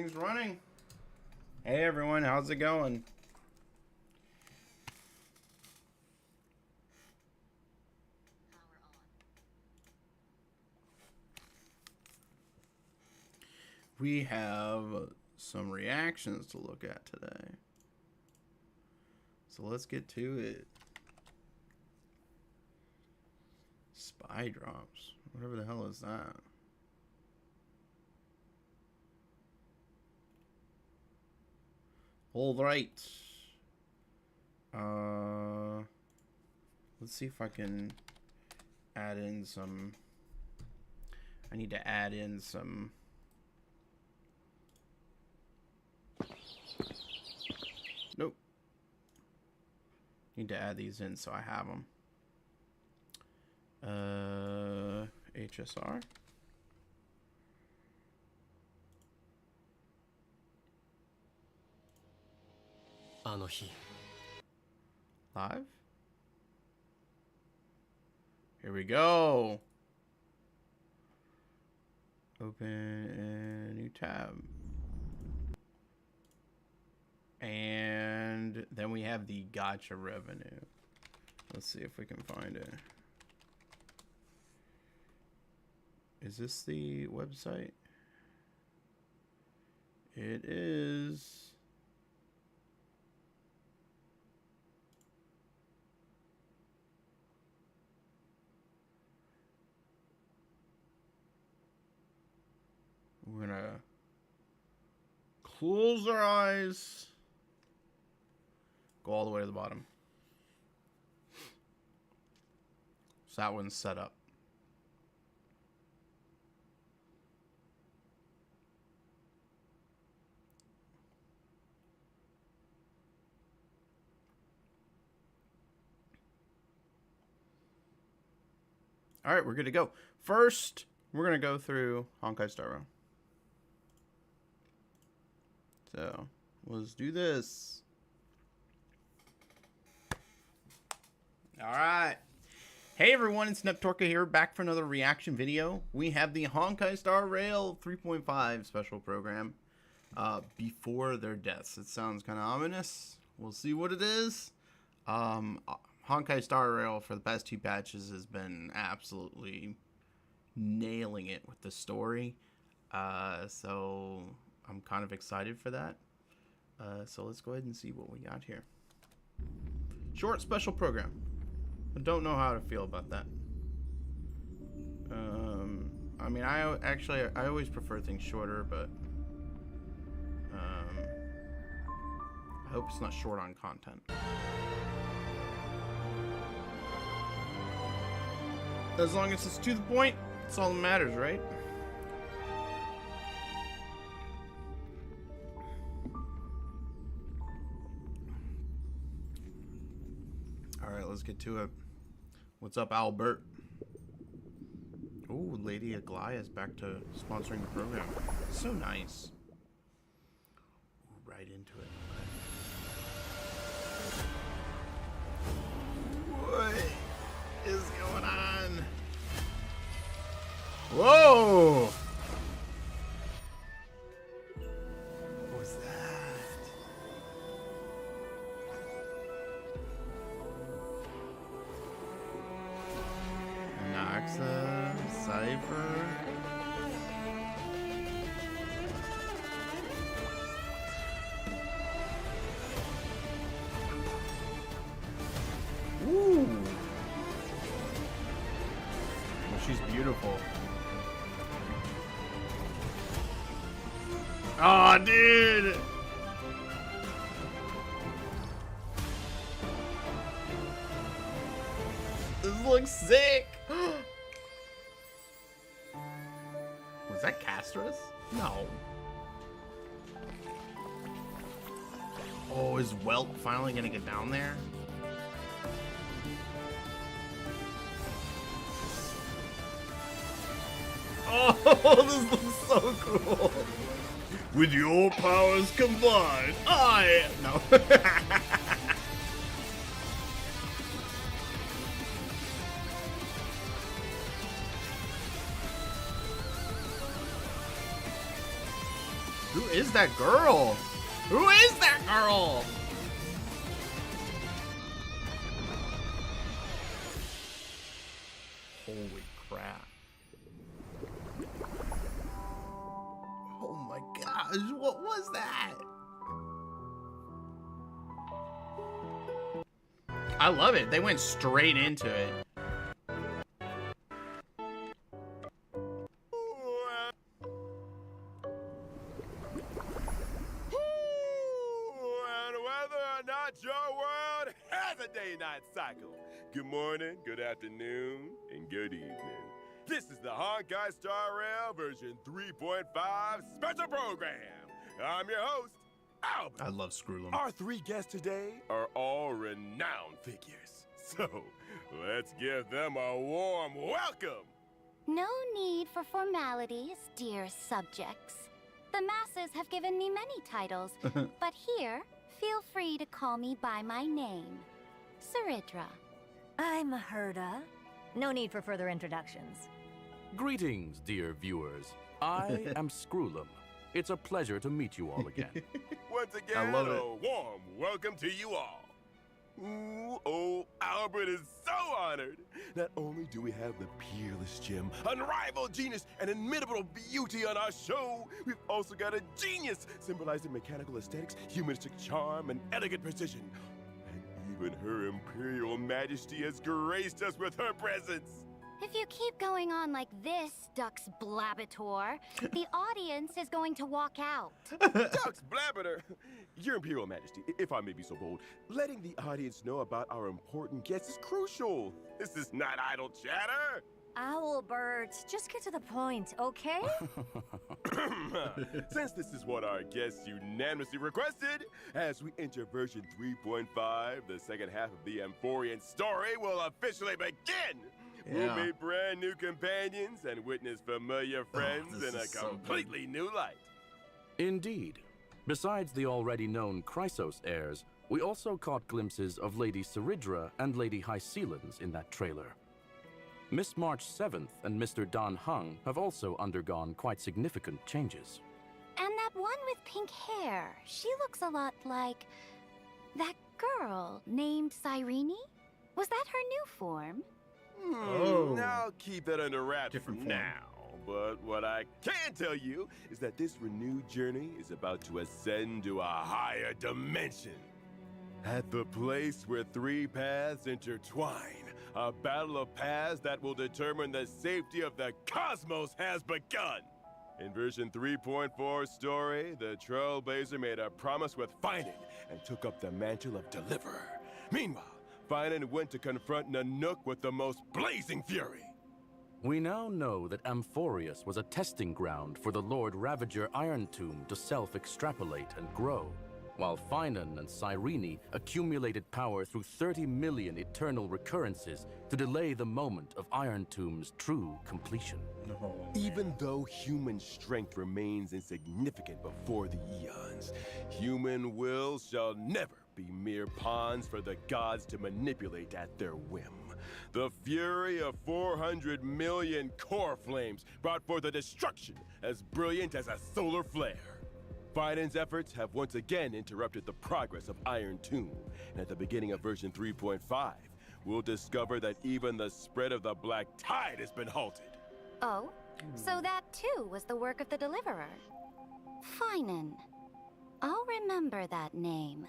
Everything's running. Hey everyone, how's it going? We have some reactions to look at today. So let's get to it. Spy drops. Whatever the hell is that? All right. Let's see if I can add in some. I need to add in some. Nope. Need to add these in so I have them. HSR. Live. Here we go. Open a new tab. And then we have the Gacha revenue. Let's see if we can find it. Is this the website? It is. We're gonna close our eyes. Go all the way to the bottom. So that one's set up. All right, we're good to go. First, we're going to go through Honkai Star Rail. So, let's do this. All right. Hey everyone, it's Neptorka here, back for another reaction video. We have the Honkai Star Rail 3.5 special program, Before Their Deaths. It sounds kind of ominous. We'll see what it is. Honkai Star Rail for the past 2 patches has been absolutely nailing it with the story. So I'm kind of excited for that. So let's go ahead and see what we got here. Short special program. I don't know how to feel about that. I mean, I always prefer things shorter, but I hope it's not short on content. As long as it's to the point, that's all that matters, right? Alright, let's get to it. What's up, Albert? Oh, Lady Aglaia is back to sponsoring the program. So nice. Ooh, right into it. Okay. What is going on? Whoa! What was that? Naxa, Cypher. Ooh. She's beautiful. Oh, dude! This looks sick! Was that Castris? No. Oh, is Welt finally gonna get down there? Oh, this looks so cool. With your powers combined, no. Who is is that girl? Who is that girl? Holy crap. Oh my gosh, what was that? I love it. They went straight into it. Your world has a day-night cycle. Good morning, good afternoon, and good evening. This is the Honkai Star Rail version 3.5 special program. I'm your host, Albert. I love Screwlum. Our three guests today are all renowned figures. So, let's give them a warm welcome. No need for formalities, dear subjects. The masses have given me many titles, but here, feel free to call me by my name, Saridra. I'm Herda. No need for further introductions. Greetings, dear viewers. I am Screwlum. It's a pleasure to meet you all again. Once again, a warm welcome to you all. Ooh, oh, Albert is so honored. Not only do we have the peerless gem, unrivaled genius, and inimitable beauty on our show, we've also got a genius symbolizing mechanical aesthetics, humanistic charm, and elegant precision. And even Her Imperial Majesty has graced us with her presence. If you keep going on like this, Dux Blabator, the audience is going to walk out. Dux Blabator! Your Imperial Majesty, if I may be so bold, letting the audience know about our important guests is crucial. This is not idle chatter. Owlbert, just get to the point, okay? Since this is what our guests unanimously requested, as we enter version 3.5, the second half of the Amphorian story will officially begin. We'll meet brand new companions and witness familiar friends in a completely new light. Indeed. Besides the already known Chrysos heirs, we also caught glimpses of Lady Saridra and Lady Hycelens in that trailer. Miss March 7th and Mr. Dan Heng have also undergone quite significant changes. And that one with pink hair, she looks a lot like that girl named Cyrene? Was that her new form? I'll keep that under wraps for now. But what I can tell you is that this renewed journey is about to ascend to a higher dimension. At the place where three paths intertwine, a battle of paths that will determine the safety of the cosmos has begun. In version 3.4 story, the Trailblazer made a promise with Finan and took up the mantle of Deliverer. Meanwhile, Finan went to confront Nanook with the most blazing fury. We now know that Amphorius was a testing ground for the Lord Ravager Iron Tomb to self-extrapolate and grow, while Finan and Cyrene accumulated power through 30 million eternal recurrences to delay the moment of Iron Tomb's true completion. Even though human strength remains insignificant before the eons, human will shall never be mere pawns for the gods to manipulate at their whim. The fury of 400 million core flames brought forth a destruction as brilliant as a solar flare. Finan's efforts have once again interrupted the progress of Iron Tomb, and at the beginning of version 3.5, we'll discover that even the spread of the Black Tide has been halted. Oh, so that too was the work of the Deliverer. Finan. I'll remember that name.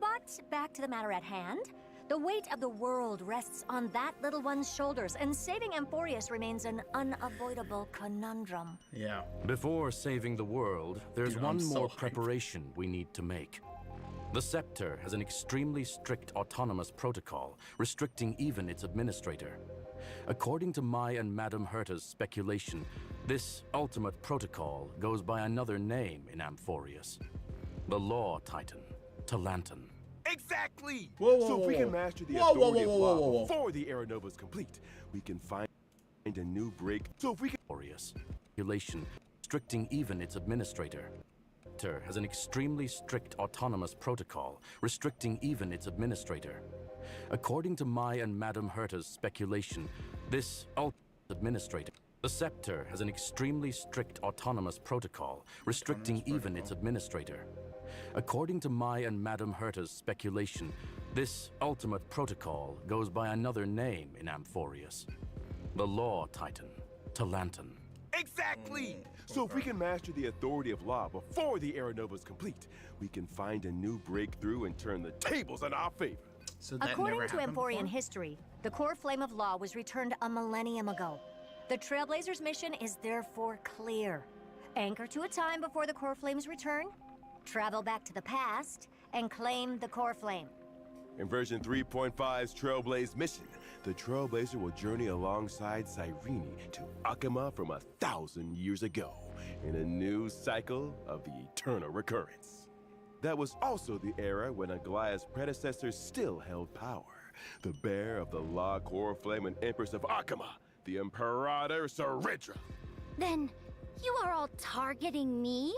But back to the matter at hand. The weight of the world rests on that little one's shoulders, and saving Amphorius remains an unavoidable conundrum. Yeah. Before saving the world, there's one more preparation we need to make. The Scepter has an extremely strict autonomous protocol, restricting even its administrator. According to my and Madame Herta's speculation, this ultimate protocol goes by another name in Amphorius. The Law Titan, Talantan. Exactly! Whoa, so if we can master the authority of law before the Era Nova is complete, we can find a new break. So if we can... Regulation, restricting even its administrator. Has an extremely strict autonomous protocol, restricting even its administrator. According to my and Madame Herta's speculation, this administrator The Scepter has an extremely strict autonomous protocol, restricting even its administrator. According to my and Madame Herta's speculation, this ultimate protocol goes by another name in Amphorius. The Law Titan, Talantan. Exactly! So if we can master the authority of law before the Era Nova is complete, we can find a new breakthrough and turn the tables in our favor. So that According never to happened Amphorian before? history, the core flame of law was returned a millennium ago. The Trailblazers' mission is therefore clear. Anchor to a time before the core flame's return, travel back to the past, and claim the core flame. In version 3.5's Trailblaze mission, the Trailblazer will journey alongside Cyrene to Akama from 1,000 years ago, in a new cycle of the eternal recurrence. That was also the era when Aglaya's predecessors still held power. The bearer of the Law Core Flame and Empress of Akama, the Imperator Saridra. Then, you are all targeting me?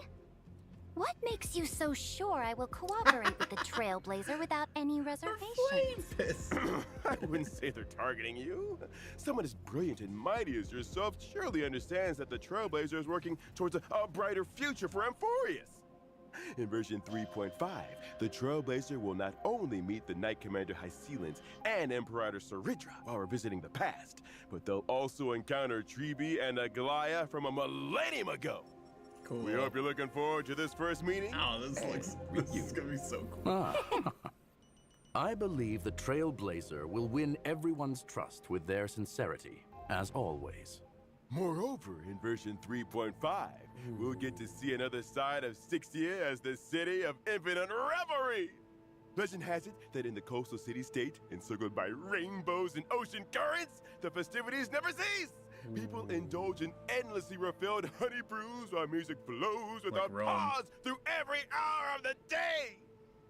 What makes you so sure I will cooperate with the Trailblazer without any reservations? I wouldn't say they're targeting you. Someone as brilliant and mighty as yourself surely understands that the Trailblazer is working towards a brighter future for Amphorius. In version 3.5, the Trailblazer will not only meet the Knight Commander Hycelens and Imperator Saridra while revisiting the past, but they'll also encounter Tribi and Aglaya from a millennium ago. Cool. We hope you're looking forward to this first meeting. Oh, this is gonna be so cool. I believe the Trailblazer will win everyone's trust with their sincerity, as always. Moreover, in version 3.5, we'll get to see another side of Sixia as the city of infinite revelry. Legend has it that in the coastal city-state, encircled by rainbows and ocean currents, the festivities never cease. People indulge in endlessly refilled honey brews while music flows without Rome. pause through every hour of the day.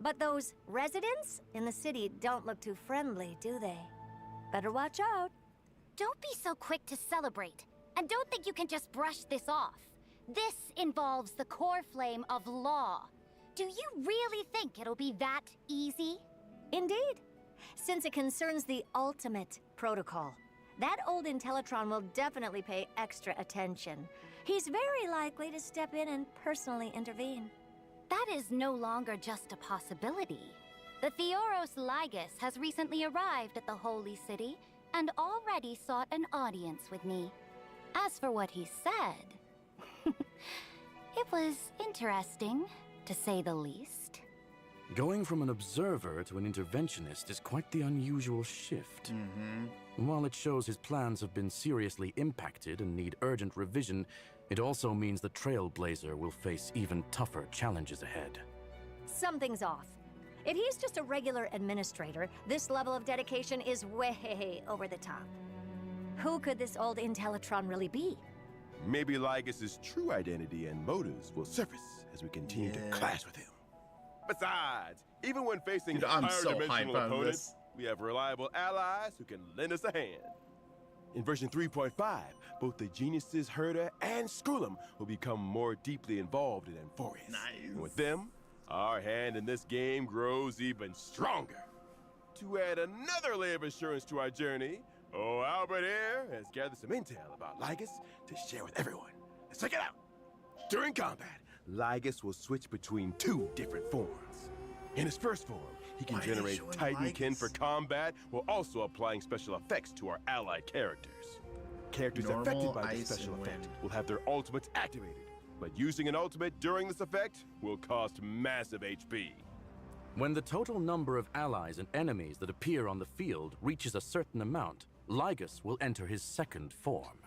But those residents in the city don't look too friendly, do they? Better watch out. Don't be so quick to celebrate. And don't think you can just brush this off. This involves the core flame of law. Do you really think it'll be that easy? Indeed. Since it concerns the ultimate protocol, that old Intellitron will definitely pay extra attention. He's very likely to step in and personally intervene. That is no longer just a possibility. The Theoros Ligus has recently arrived at the Holy City and already sought an audience with me. As for what he said, it was interesting, to say the least. Going from an observer to an interventionist is quite the unusual shift. While it shows his plans have been seriously impacted and need urgent revision, it also means the Trailblazer will face even tougher challenges ahead. Something's off. If he's just a regular administrator, this level of dedication is way over the top. Who could this old Intellitron really be? Maybe Ligus's true identity and motives will surface as we continue to clash with him. Besides, even when facing Dude, I'm higher so dimensional hyped on opponents, this. we have reliable allies who can lend us a hand. In version 3.5, both the geniuses Herta and Skrulum will become more deeply involved in Amphorius. Nice. And with them, our hand in this game grows even stronger. To add another layer of assurance to our journey, Albert here has gathered some intel about Ligus to share with everyone. Let's check it out. During combat, Ligus will switch between two different forms. In his first form, he can Why are they generate showing Titankin Ligus? for combat while also applying special effects to our allied characters. Characters Normal, affected by this ice, special and effect wind. will have their ultimates activated, but using an ultimate during this effect will cost massive HP. When the total number of allies and enemies that appear on the field reaches a certain amount, Ligus will enter his second form.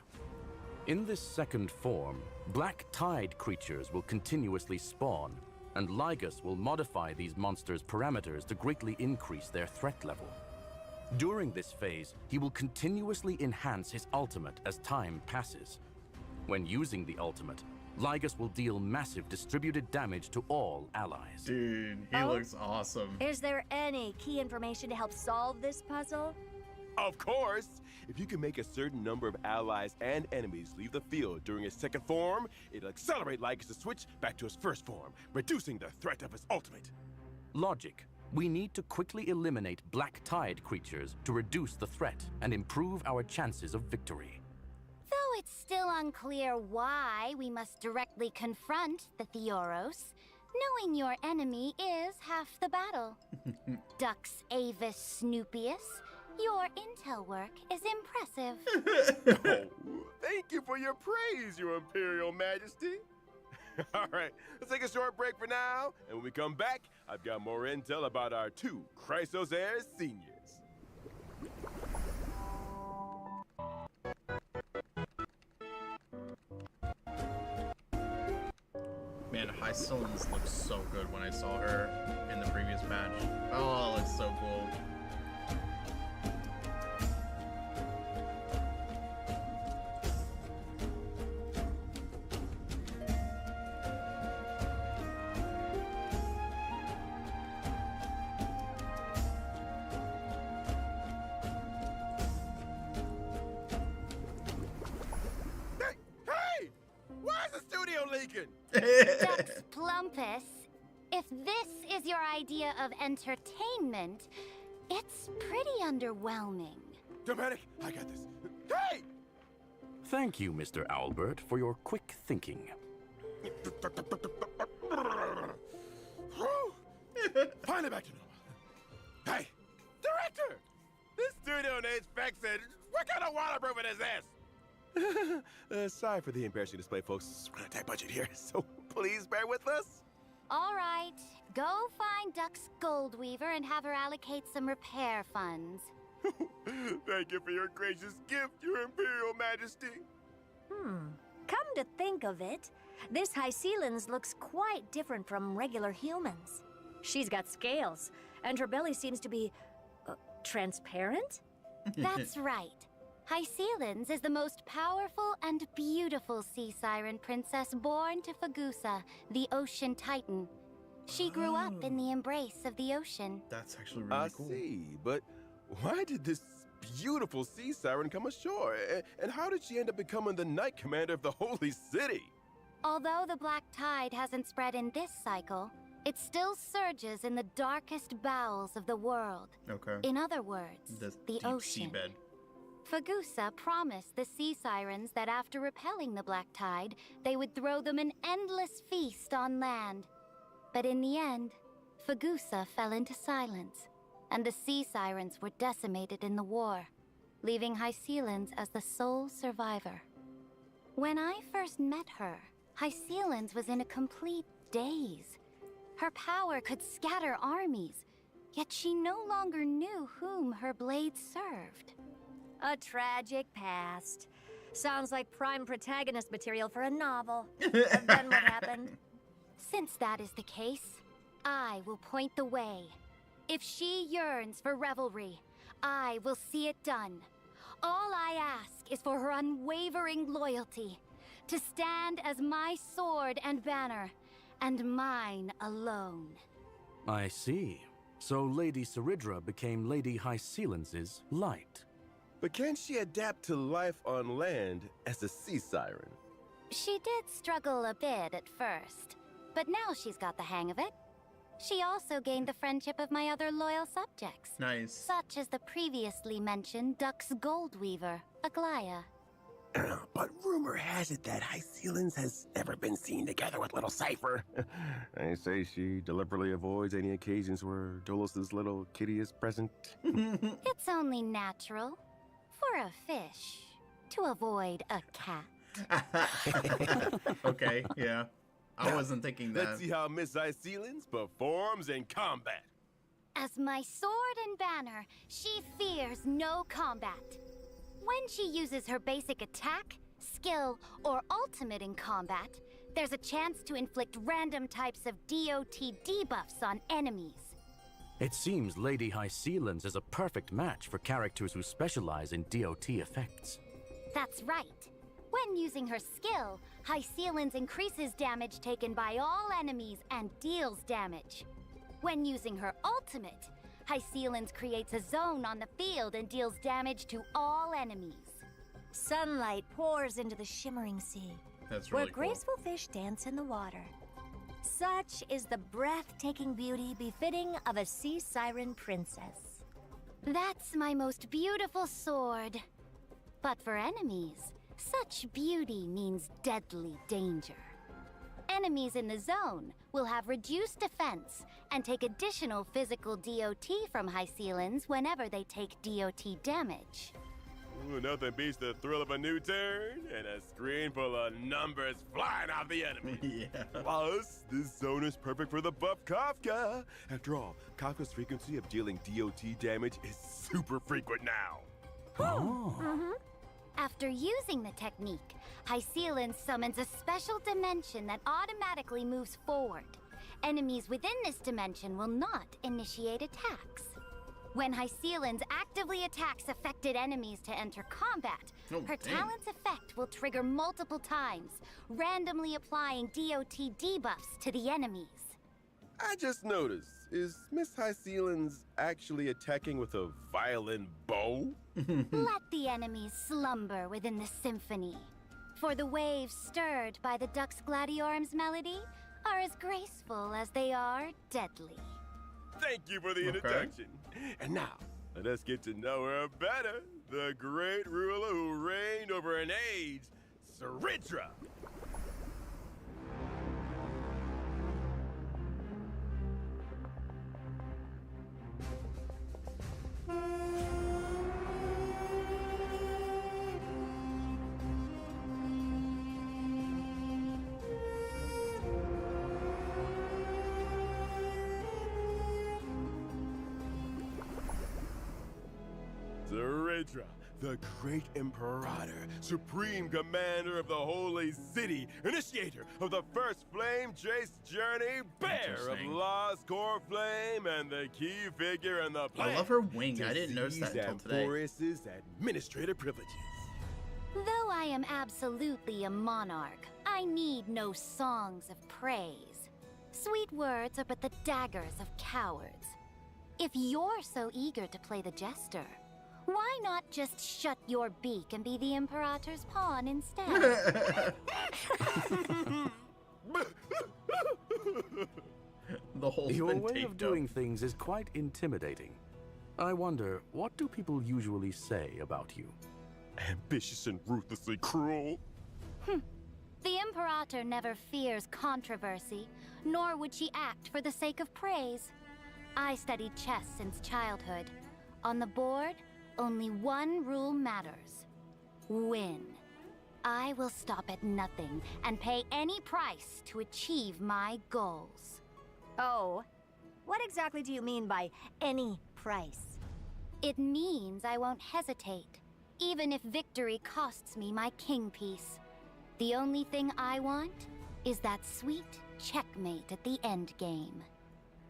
In this second form, black tide creatures will continuously spawn, and Ligus will modify these monsters' parameters to greatly increase their threat level. During this phase, he will continuously enhance his ultimate as time passes. When using the ultimate, Ligus will deal massive distributed damage to all allies. Dude, he Oh? looks awesome. Is there any key information to help solve this puzzle? Of course! If you can make a certain number of allies and enemies leave the field during his second form, it'll accelerate Ligus' switch back to his first form, reducing the threat of his ultimate. Logic. We need to quickly eliminate black tide creatures to reduce the threat and improve our chances of victory. Though it's still unclear why we must directly confront the Theoros, knowing your enemy is half the battle. Dux Avis Snoopius, your intel work is impressive. Oh, thank you for your praise, Your Imperial Majesty. All right, let's take a short break for now, and when we come back, I've got more intel about our 2 Chrysos Heir seniors. Man, Hycillens looks so good when I saw her in the previous match. Oh, it's so cool. Hey! Why is the studio leaking? Dux Plumpus, if this is your idea of entertainment, it's pretty underwhelming. Dominic, I got this. Hey! Thank you, Mr. Albert, for your quick thinking. Finally back to normal. Hey, director! This studio needs fixing. What kind of waterproofing is this? Sorry for the embarrassing display, folks. We're on a tight budget here, so please bear with us. All right, go find Dux Goldweaver and have her allocate some repair funds. Thank you for your gracious gift, Your Imperial Majesty. Come to think of it, this Hycillens looks quite different from regular humans. She's got scales, and her belly seems to be transparent? That's right. Hycillens is the most powerful and beautiful sea siren princess born to Fagusa, the ocean titan. She grew up in the embrace of the ocean. That's actually really cool. I see, but why did this beautiful sea siren come ashore? And how did she end up becoming the Knight Commander of the Holy City? Although the black tide hasn't spread in this cycle, it still surges in the darkest bowels of the world. Okay. In other words, the deep ocean. seabed. Fagusa promised the sea sirens that after repelling the black tide, they would throw them an endless feast on land. But in the end, Fagusa fell into silence, and the sea sirens were decimated in the war, leaving Hycillens as the sole survivor. When I first met her, Hycillens was in a complete daze. Her power could scatter armies, yet she no longer knew whom her blades served. A tragic past. Sounds like prime protagonist material for a novel. Then what happened? Since that is the case, I will point the way. If she yearns for revelry, I will see it done. All I ask is for her unwavering loyalty, to stand as my sword and banner, and mine alone. I see. So Lady Saridra became Lady Hycillens' light. But can she adapt to life on land as a sea siren? She did struggle a bit at first, but now she's got the hang of it. She also gained the friendship of my other loyal subjects. Nice. Such as the previously mentioned Dux Goldweaver, Aglaya. But rumor has it that Hycillens has never been seen together with little Cypher. I say she deliberately avoids any occasions where Dolos's little kitty is present. It's only natural for a fish to avoid a cat. Okay, yeah. I wasn't thinking that. Let's see how Miss Hycillens performs in combat. As my sword and banner, she fears no combat. When she uses her basic attack, skill, or ultimate in combat, there's a chance to inflict random types of DOT debuffs on enemies. It seems Lady Hycillens is a perfect match for characters who specialize in DOT effects. That's right. When using her skill, Hycillens increases damage taken by all enemies and deals damage. When using her ultimate, Hycillens creates a zone on the field and deals damage to all enemies. Sunlight pours into the shimmering sea, That's really where cool. graceful fish dance in the water. Such is the breathtaking beauty befitting of a sea siren princess. That's my most beautiful sword. But for enemies, Such beauty means deadly danger. Enemies in the zone will have reduced defense and take additional physical DOT from Hycealans whenever they take DOT damage. Ooh, nothing beats the thrill of a new turn and a screen full of numbers flying off the enemy. Yeah. Plus, this zone is perfect for the buff Kafka. After all, Kafka's frequency of dealing DOT damage is super frequent now. After using the technique, Hycealan summons a special dimension that automatically moves forward. Enemies within this dimension will not initiate attacks. When Hycealans actively attacks affected enemies to enter combat, her talent's effect will trigger multiple times, randomly applying DOT debuffs to the enemies. I just noticed, is Miss Hycealans actually attacking with a violin bow? Let the enemies slumber within the symphony, for the waves stirred by the Dux Gladiorum's melody are as graceful as they are deadly. Thank you for the introduction. And now, let us get to know her better. The great ruler who reigned over an age, Saridra. Saridra, the great Imperator, supreme commander of the Holy City, initiator of the first Flame Chase journey, bearer of Law's core flame, and the key figure in the plan. I love her wing. I didn't notice that until today. Amphorus's administrative privileges. Though I am absolutely a monarch, I need no songs of praise. Sweet words are but the daggers of cowards. If you're so eager to play the jester, why not just shut your beak and be the Imperator's pawn instead? The whole Your way of doing things is quite intimidating. I wonder, what do people usually say about you? Ambitious and ruthlessly cruel. The Imperator never fears controversy, nor would she act for the sake of praise. I studied chess since childhood. On the board, only one rule matters. Win. I will stop at nothing and pay any price to achieve my goals. Oh, what exactly do you mean by any price? It means I won't hesitate, even if victory costs me my king piece. The only thing I want is that sweet checkmate at the end game.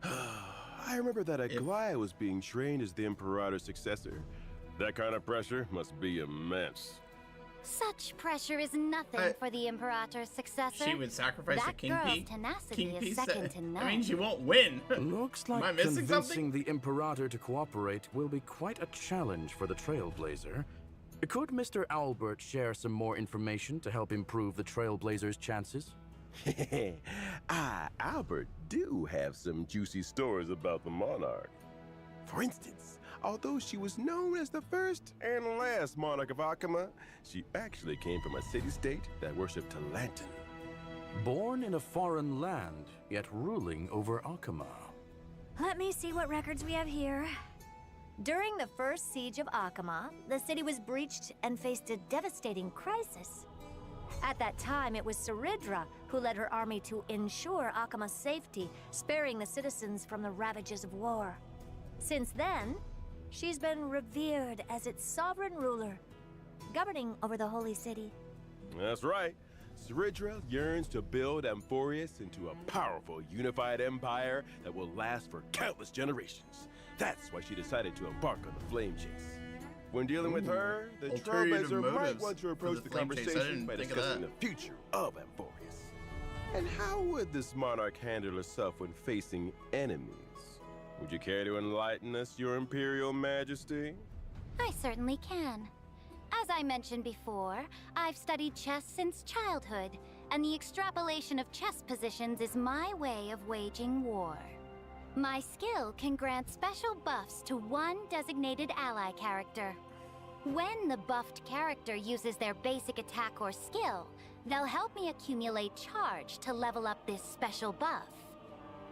I remember that Aglaya was being trained as the Imperator's successor. That kind of pressure must be immense. Such pressure is nothing for the Imperator's successor. She would sacrifice the king That piece. girl's tenacity is second to none. I mean, she won't win. Looks like convincing the Imperator to cooperate will be quite a challenge for the Trailblazer. Could Mr. Albert share some more information to help improve the Trailblazer's chances? Albert do have some juicy stories about the monarch. For instance, although she was known as the first and last monarch of Akama, she actually came from a city-state that worshipped Talantin. Born in a foreign land, yet ruling over Akama. Let me see what records we have here. During the first siege of Akama, the city was breached and faced a devastating crisis. At that time, it was Saridra who led her army to ensure Akama's safety, sparing the citizens from the ravages of war. Since then, she's been revered as its sovereign ruler, governing over the Holy City. That's right. Saridra yearns to build Amphorus into a powerful, unified empire that will last for countless generations. That's why she decided to embark on the Flame Chase. When dealing with her, the Trailblazer might want to approach the conversation by discussing the future of Amphorus. And how would this monarch handle herself when facing enemies? Would you care to enlighten us, Your Imperial Majesty? I certainly can. As I mentioned before, I've studied chess since childhood, and the extrapolation of chess positions is my way of waging war. My skill can grant special buffs to one designated ally character. When the buffed character uses their basic attack or skill, they'll help me accumulate charge to level up this special buff.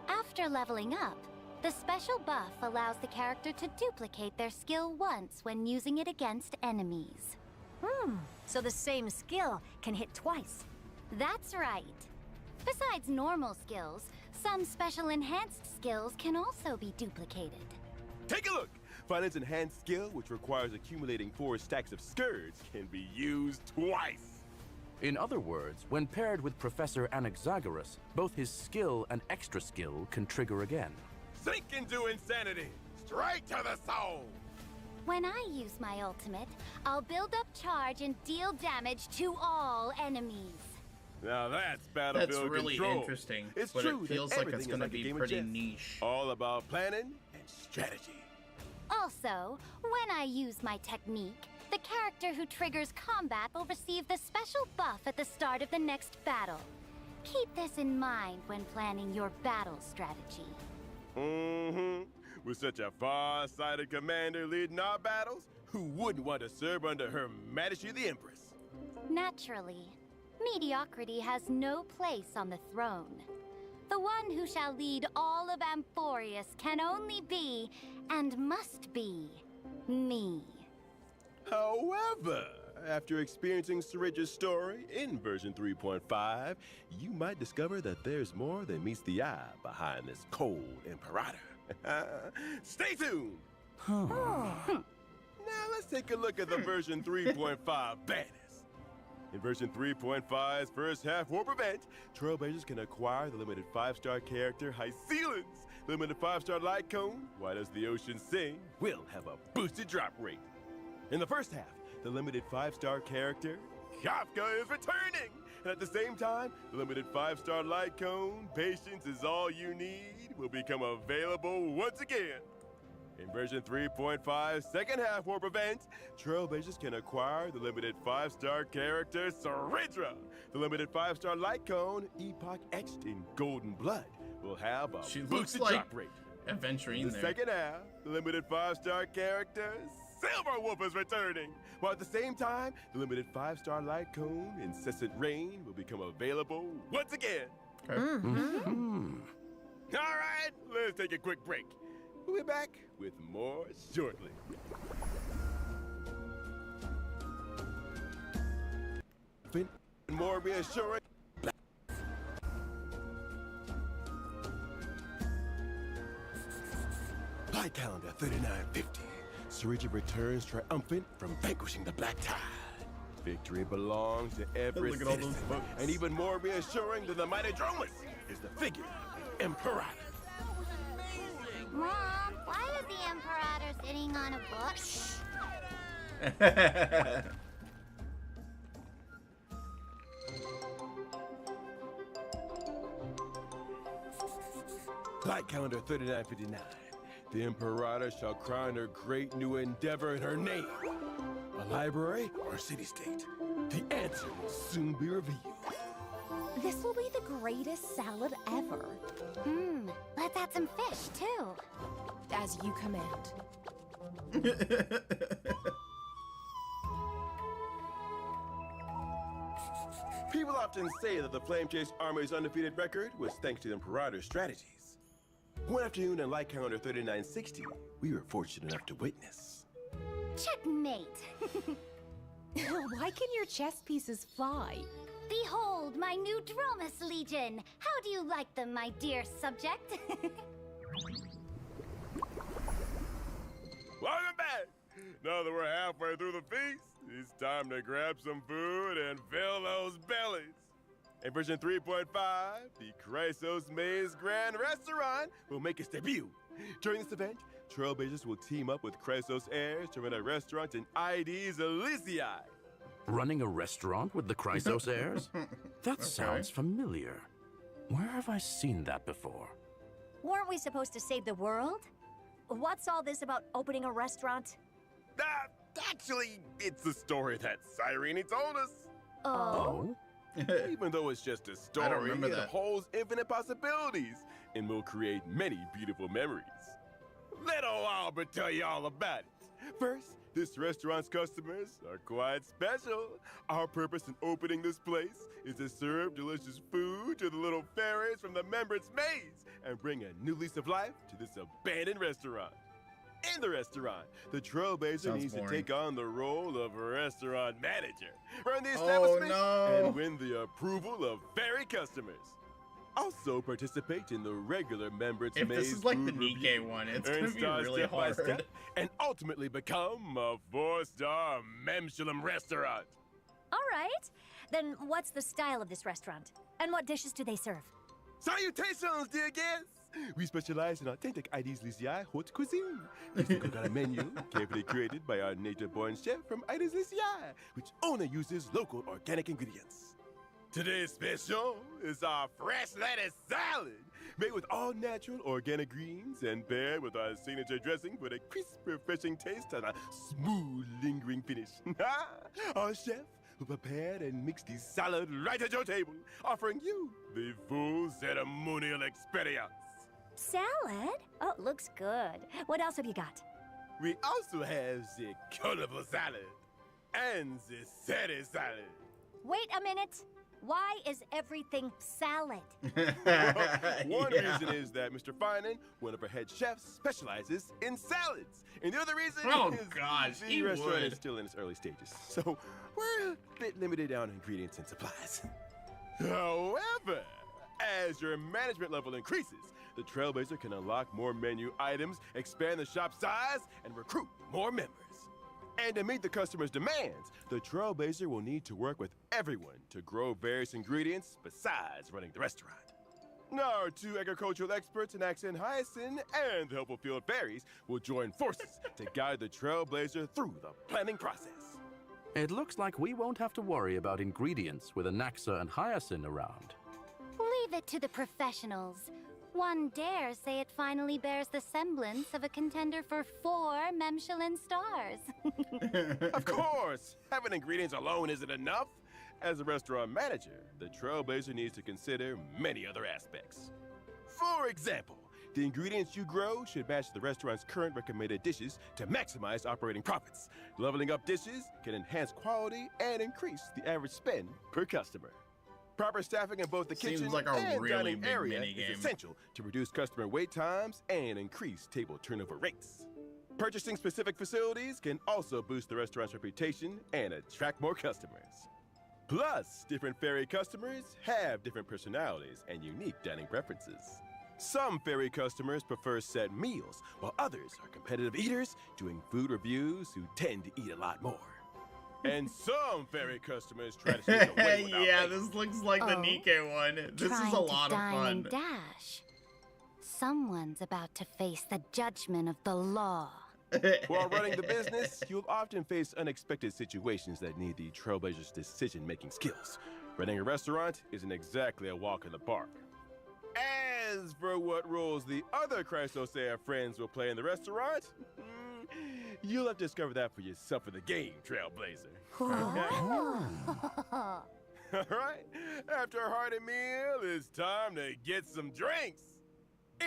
After leveling up, the special buff allows the character to duplicate their skill once when using it against enemies. So the same skill can hit twice. That's right. Besides normal skills, some special enhanced skills can also be duplicated. Take a look! Finance enhanced skill, which requires accumulating 4 stacks of skirts, can be used twice. In other words, when paired with Professor Anaxagoras, both his skill and extra skill can trigger again. Sink into insanity! Straight to the soul! When I use my ultimate, I'll build up charge and deal damage to all enemies. Now that's battlefield That's really control. interesting, It's but true it feels that like it's everything going is to like a be game of pretty chess. niche. All about planning and strategy. Also, when I use my technique, the character who triggers combat will receive the special buff at the start of the next battle. Keep this in mind when planning your battle strategy. With such a far-sighted commander leading our battles, who wouldn't want to serve under Her Majesty the Empress? Naturally, mediocrity has no place on the throne. The one who shall lead all of Amphorius can only be, and must be, me. However, after experiencing Syringe's story in version 3.5, you might discover that there's more than meets the eye behind this cold imperator. Stay tuned! Now let's take a look at the version 3.5 banners. In version 3.5's first half warp event, Trailblazers can acquire the limited 5-star character High Ceilings. Limited 5-star light cone, Why Does the Ocean Sing, will have a boosted drop rate. In the first half, the limited 5-star character, Kafka, is returning. And at the same time, the limited 5-star light cone, Patience Is All You Need, will become available once again. In version 3.5's second half warp event, Trailblazers can acquire the limited 5-star character Syringe. The limited 5-star light cone, Epoch Etched in Golden Blood, will have a She looks boosted like drop rate. Adventurine In the there. second half, the limited 5-star character Silverwolf is returning. While at the same time, the limited 5-star light cone Incessant Rain will become available once again. Okay. All right, let's take a quick break. We'll be back with more shortly. More reassuring. Light calendar 3950. Syringe returns triumphant from vanquishing the Black Tide. Victory belongs to every Look at all those citizen. boats. And even more reassuring than the mighty Dromus is the figure of the Imperator. Mom, why is the Imperator sitting on a book? Light calendar 3959. The Imperator shall crown her great new endeavor in her name. A library or a city-state? The answer will soon be revealed. This will be the greatest salad ever. Let's add some fish, too. As you command. People often say that the Flame Chase Army's undefeated record was thanks to the Imperator's strategies. One afternoon in Light Calendar 3960, we were fortunate enough to witness. Checkmate. Why can your chess pieces fly? Behold, my new Dromus Legion. How do you like them, my dear subject? Welcome back! Now that we're halfway through the feast, it's time to grab some food and fill those bellies. In version 3.5, the Chrysos Maze Grand Restaurant will make its debut. During this event, Trailblazers will team up with Chrysos Heirs to run a restaurant in ID's Elysiae. Running a restaurant with the Chrysos heirs? That sounds familiar. Where have I seen that before? Weren't we supposed to save the world? What's all this about opening a restaurant? Actually, it's the story that Cyrene told us. Oh? Even though it's just a story, I don't remember it that. holds infinite possibilities and will create many beautiful memories. Let old Albert tell you all about it. First, this restaurant's customers are quite special. Our purpose in opening this place is to serve delicious food to the little fairies from the members' maze and bring a new lease of life to this abandoned restaurant. In the restaurant, the Trailblazer needs to take on the role of restaurant manager, run the establishment, and win the approval of fairy customers. Also participate in the regular members' maze. If this is like the food Nikkei review, one, it's earn gonna be stars really step by hard. step, and ultimately become a 4-star Memshalem restaurant. All right. Then what's the style of this restaurant? And what dishes do they serve? Salutations, dear guests! We specialize in authentic Ides Lyciae haute cuisine. Please look at a menu carefully created by our native-born chef from Ides Lyciae, which only uses local organic ingredients. Today's special is our fresh lettuce salad, made with all-natural organic greens and paired with our signature dressing for the crisp, refreshing taste and a smooth, lingering finish. Our chef who prepared and mixed the salad right at your table, offering you the full ceremonial experience. Salad? Oh, looks good. What else have you got? We also have the colorful salad and the city salad. Wait a minute. Why is everything salad? One reason is that Mr. Finan, one of our head chefs, specializes in salads. And the other reason is the restaurant is still in its early stages. So we're a bit limited on ingredients and supplies. However, as your management level increases, the Trailblazer can unlock more menu items, expand the shop size, and recruit more members. And to meet the customer's demands, the Trailblazer will need to work with everyone to grow various ingredients besides running the restaurant. Now, our 2 agricultural experts in Accent Hyacinth and the helpful field fairies will join forces to guide the Trailblazer through the planning process. It looks like we won't have to worry about ingredients with Anaxa and Hyacinth around. Leave it to the professionals. One dare say it finally bears the semblance of a contender for 4 Memshalem stars. Of course, having ingredients alone isn't enough. As a restaurant manager, the Trailblazer needs to consider many other aspects. For example, the ingredients you grow should match the restaurant's current recommended dishes to maximize operating profits. Leveling up dishes can enhance quality and increase the average spend per customer. Proper staffing in both the kitchen and dining area is essential to reduce customer wait times and increase table turnover rates. Purchasing specific facilities can also boost the restaurant's reputation and attract more customers. Plus, different fairy customers have different personalities and unique dining preferences. Some fairy customers prefer set meals, while others are competitive eaters doing food reviews who tend to eat a lot more. And some fairy customers try to sneak away without paying. This looks like the Nikkei one. This is a lot of fun. And dash. Someone's about to face the judgment of the law. While running the business, you'll often face unexpected situations that need the Trailblazer's decision-making skills. Running a restaurant isn't exactly a walk in the park. As for what roles the other Chrysosea friends will play in the restaurant, you'll have to discover that for yourself in the game, Trailblazer. All right, after a hearty meal, it's time to get some drinks.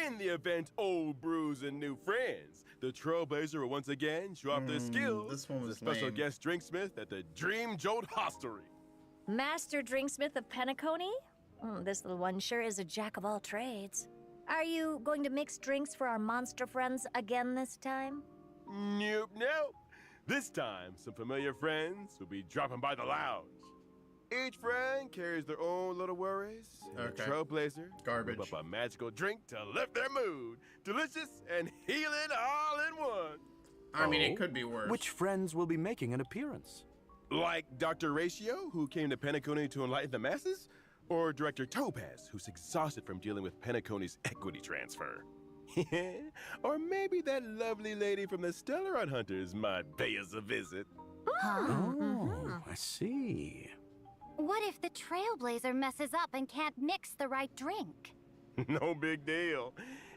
In the event old brews and new friends, the Trailblazer will once again show off their skills this one was as a special lame. guest drinksmith at the Dream Jolt Hostelry. Master drinksmith of Penacony? This little one sure is a jack of all trades. Are you going to mix drinks for our monster friends again this time? Nope, nope. This time, some familiar friends will be dropping by the lounge. Each friend carries their own little worries, and the Trailblazer Garbage. whip up a magical drink to lift their mood. Delicious and healing all in one. I mean, it could be worse. Which friends will be making an appearance? Like Dr. Ratio, who came to Penacony to enlighten the masses? Or Director Topaz, who's exhausted from dealing with Penacony's equity transfer? Or maybe that lovely lady from the Stellar Hunters might pay us a visit. Oh, I see. What if the Trailblazer messes up and can't mix the right drink? No big deal.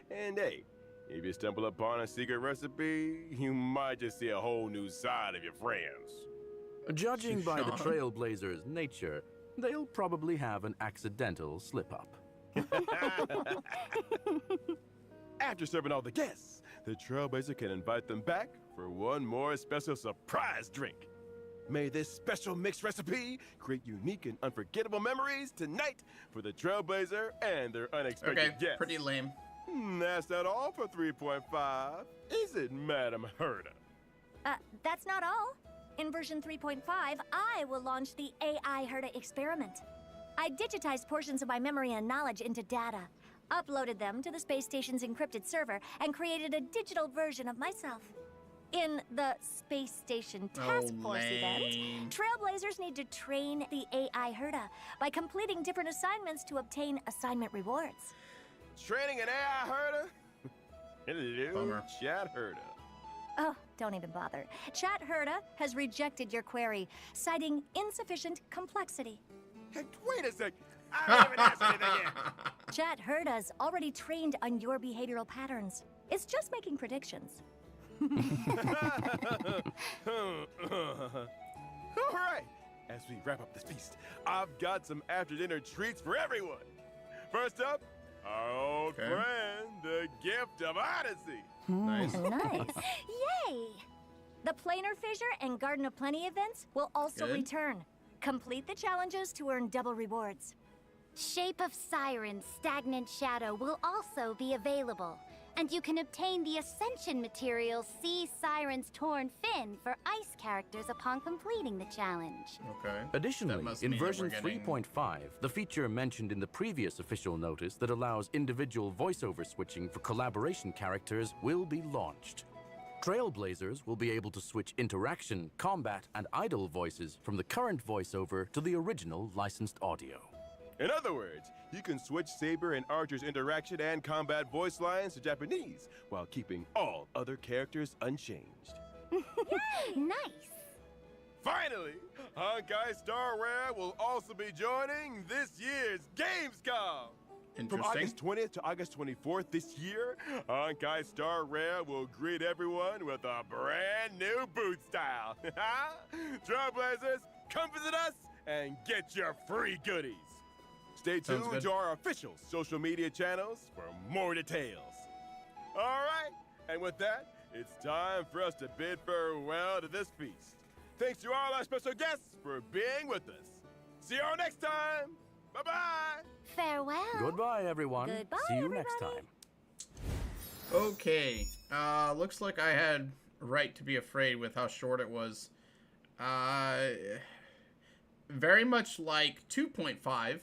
And hey, if you stumble upon a secret recipe, you might just see a whole new side of your friends. Judging by the Trailblazer's nature, they'll probably have an accidental slip-up. After serving all the guests, the Trailblazer can invite them back for one more special surprise drink. May this special mix recipe create unique and unforgettable memories tonight for the Trailblazer and their unexpected guests. Pretty lame. That's not all for 3.5, is it, Madam Herda? That's not all. In version 3.5, I will launch the AI Herda experiment. I digitized portions of my memory and knowledge into data, uploaded them to the space station's encrypted server, and created a digital version of myself. In the Space Station Task Force event, Trailblazers need to train the AI Herda by completing different assignments to obtain assignment rewards. Training an AI Herda? Hello, Bummer. Chat Herda. Oh, don't even bother. Chat Herda has rejected your query, citing insufficient complexity. Hey, wait a sec. I haven't even asked anything yet. Chat Herda's already trained on your behavioral patterns. It's just making predictions. All right, as we wrap up this feast, I've got some after-dinner treats for everyone. First up, our old friend, the Gift of Odyssey. Nice. Nice. Yay! The Planar Fissure and Garden of Plenty events will also return. Complete the challenges to earn double rewards. Shape of Siren's Stagnant Shadow will also be available. And you can obtain the Ascension material See Siren's Torn Fin for ice characters upon completing the challenge. Okay. Additionally, in version 3.5, the feature mentioned in the previous official notice that allows individual voiceover switching for collaboration characters will be launched. Trailblazers will be able to switch interaction, combat, and idle voices from the current voiceover to the original licensed audio. In other words, you can switch Saber and Archer's interaction and combat voice lines to Japanese while keeping all other characters unchanged. Nice! Finally, Honkai Star Rail will also be joining this year's Gamescom. From August 20th to August 24th this year, Honkai Star Rail will greet everyone with a brand new boot style. Trailblazers, come visit us and get your free goodies. Stay tuned to our official social media channels for more details. All right, and with that, it's time for us to bid farewell to this feast. Thanks to all our special guests for being with us. See y'all next time. Bye-bye. Farewell. Goodbye, everyone. Goodbye, See you everybody. next time. Okay. Looks like I had right to be afraid with how short it was. Very much like 2.5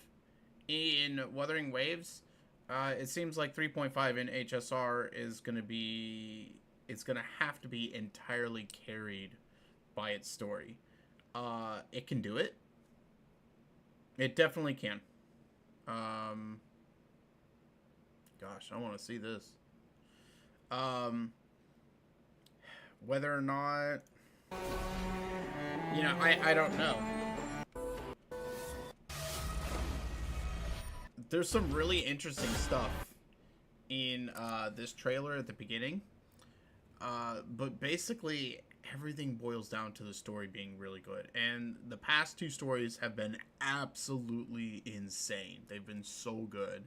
in Wuthering Waves. It seems like 3.5 in HSR is going to be... It's going to have to be entirely carried by its story. It can do it. It definitely can. Gosh, I want to see this. Whether or not... You know, I don't know. There's some really interesting stuff in this trailer at the beginning. But basically, everything boils down to the story being really good. And the past two stories have been absolutely insane. They've been so good.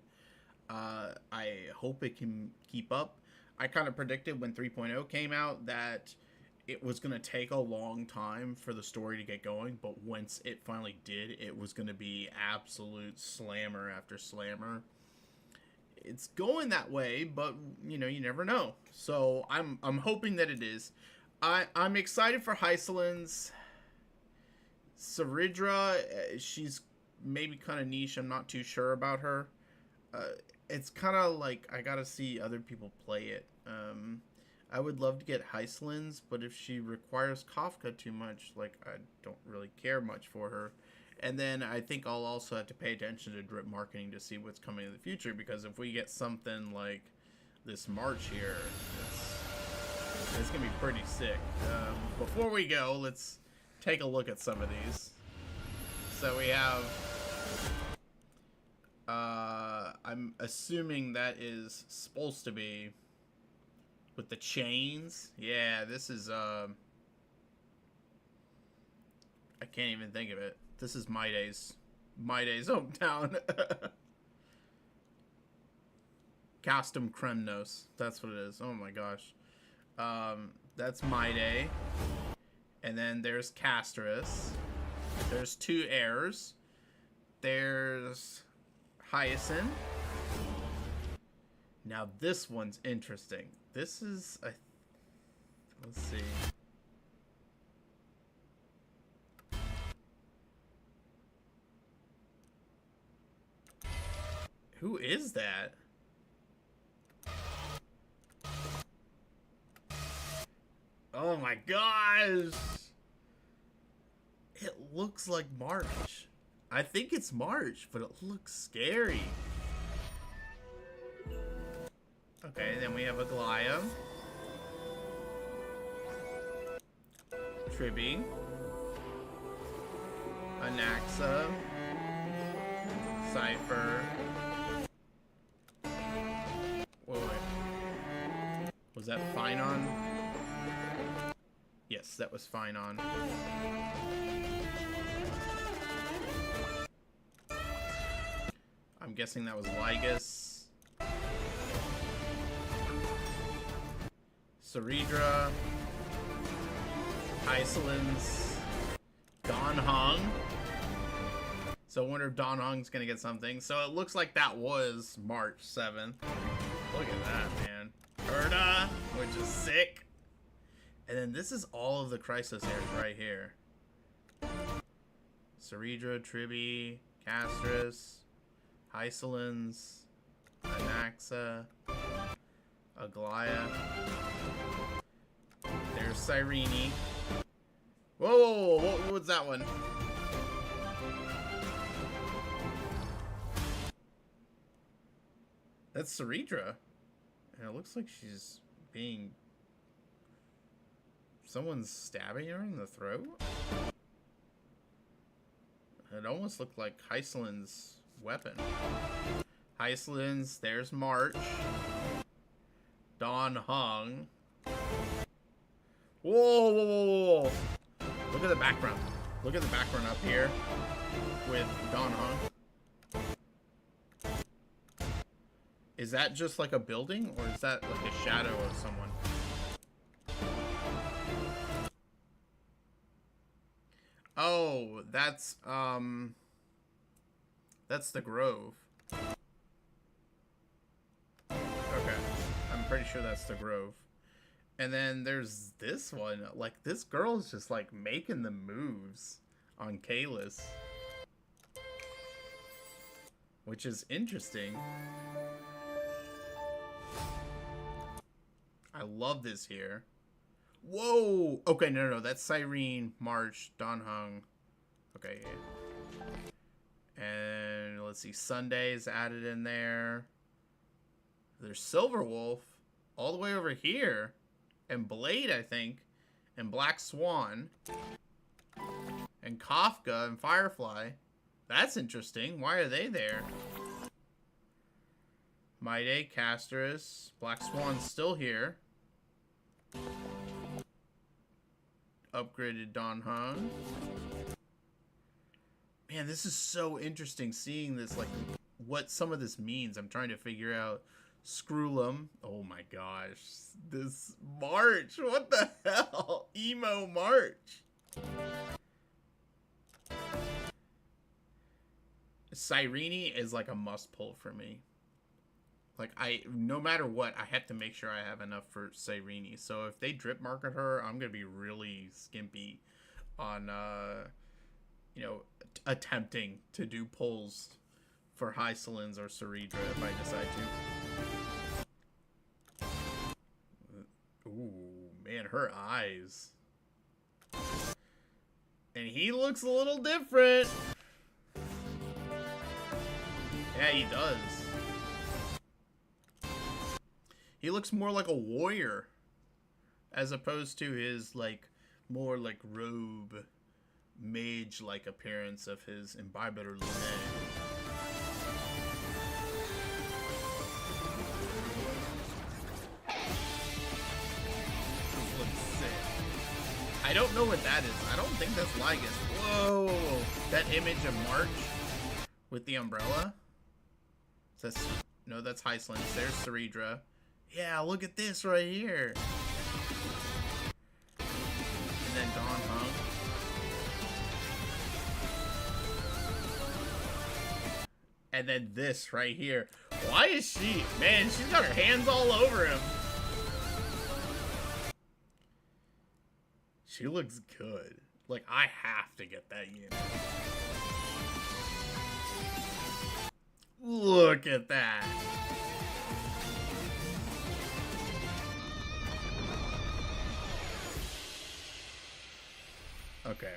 I hope it can keep up. I kind of predicted when 3.0 came out that it was going to take a long time for the story to get going, but once it finally did, it was going to be absolute slammer after slammer. It's going that way, but you know, you never know. So I'm hoping that it is. I'm excited for Hycelin's. Saridra, she's maybe kind of niche. I'm not too sure about her. It's kind of like I gotta see other people play it. I would love to get Hycelin's, but if she requires Kafka too much, like, I don't really care much for her. And then I think I'll also have to pay attention to drip marketing to see what's coming in the future, because if we get something like this March here, it's gonna be pretty sick. Before we go, let's take a look at some of these. So we have... I'm assuming that is supposed to be... with the chains. Yeah, this is, I can't even think of it. This is My Day's hometown. Custom Kremnos. That's what it is. Oh my gosh. That's My Day. And then there's Castris. There's 2 heirs. There's Hyacinth. Now this one's interesting. This is a... Let's see. Who is that? Oh my gosh! It looks like March. I think it's March, but it looks scary. Okay, then we have Aglaya. Tribby. Anaxa. Cypher. Wait. Was that Finon? Yes, that was Finon. I'm guessing that was Lygus. Ceridra. Isolins. Don Hong. So I wonder if Don Hong's gonna get something. So it looks like that was March 7th. Look at that, man. Erda, which is sick. And then this is all of the Crisis heirs right here. Ceridra, Tribby, Castris, Isolins, Anaxa, Aglaya. There's Cyrene. Whoa, what was that one? That's Ceridra. And it looks like she's being... Someone's stabbing her in the throat? It almost looked like Hycelin's weapon. Hycelin's, there's March. Don Hong. Whoa, whoa, whoa, whoa. Look at the background. Look at the background up here with Don Hong. Is that just like a building, or is that like a shadow of someone? Oh, that's the Grove. Okay, I'm pretty sure that's the Grove. And then there's this one. Like, this girl is just like making the moves on Kalis, which is interesting. I love this here. Whoa! Okay, no, that's Cyrene, March, Don Hong. Okay, yeah. And let's see, Sunday's added in there. There's Silverwolf all the way over here. And Blade, I think. And Black Swan. And Kafka and Firefly. That's interesting. Why are they there? My Day, Castris. Black Swan's still here. Upgraded Don Hong. Man, this is so interesting seeing this, like, what some of this means. I'm trying to figure out. Screwlum. Oh my gosh. This March. What the hell? Emo March. Cyrene is like a must pull for me. Like, no matter what, I have to make sure I have enough for Cyrene. So if they drip market her, I'm going to be really skimpy on, you know, attempting to do pulls for Hycelins or Ceridra if I decide to. Ooh, man, her eyes. And he looks a little different. Yeah, he does. He looks more like a warrior, as opposed to his, like, more like robe, mage-like appearance of his Imbibitor Lunae. This looks sick. I don't know what that is. I don't think that's Lygus. Whoa! That image of March with the umbrella? That's, no, that's Hycelins. There's Ceridra. Yeah, look at this right here. And then this right here. Why is she? Man, she's got her hands all over him. She looks good. Like, I have to get that unit. Look at that. Okay.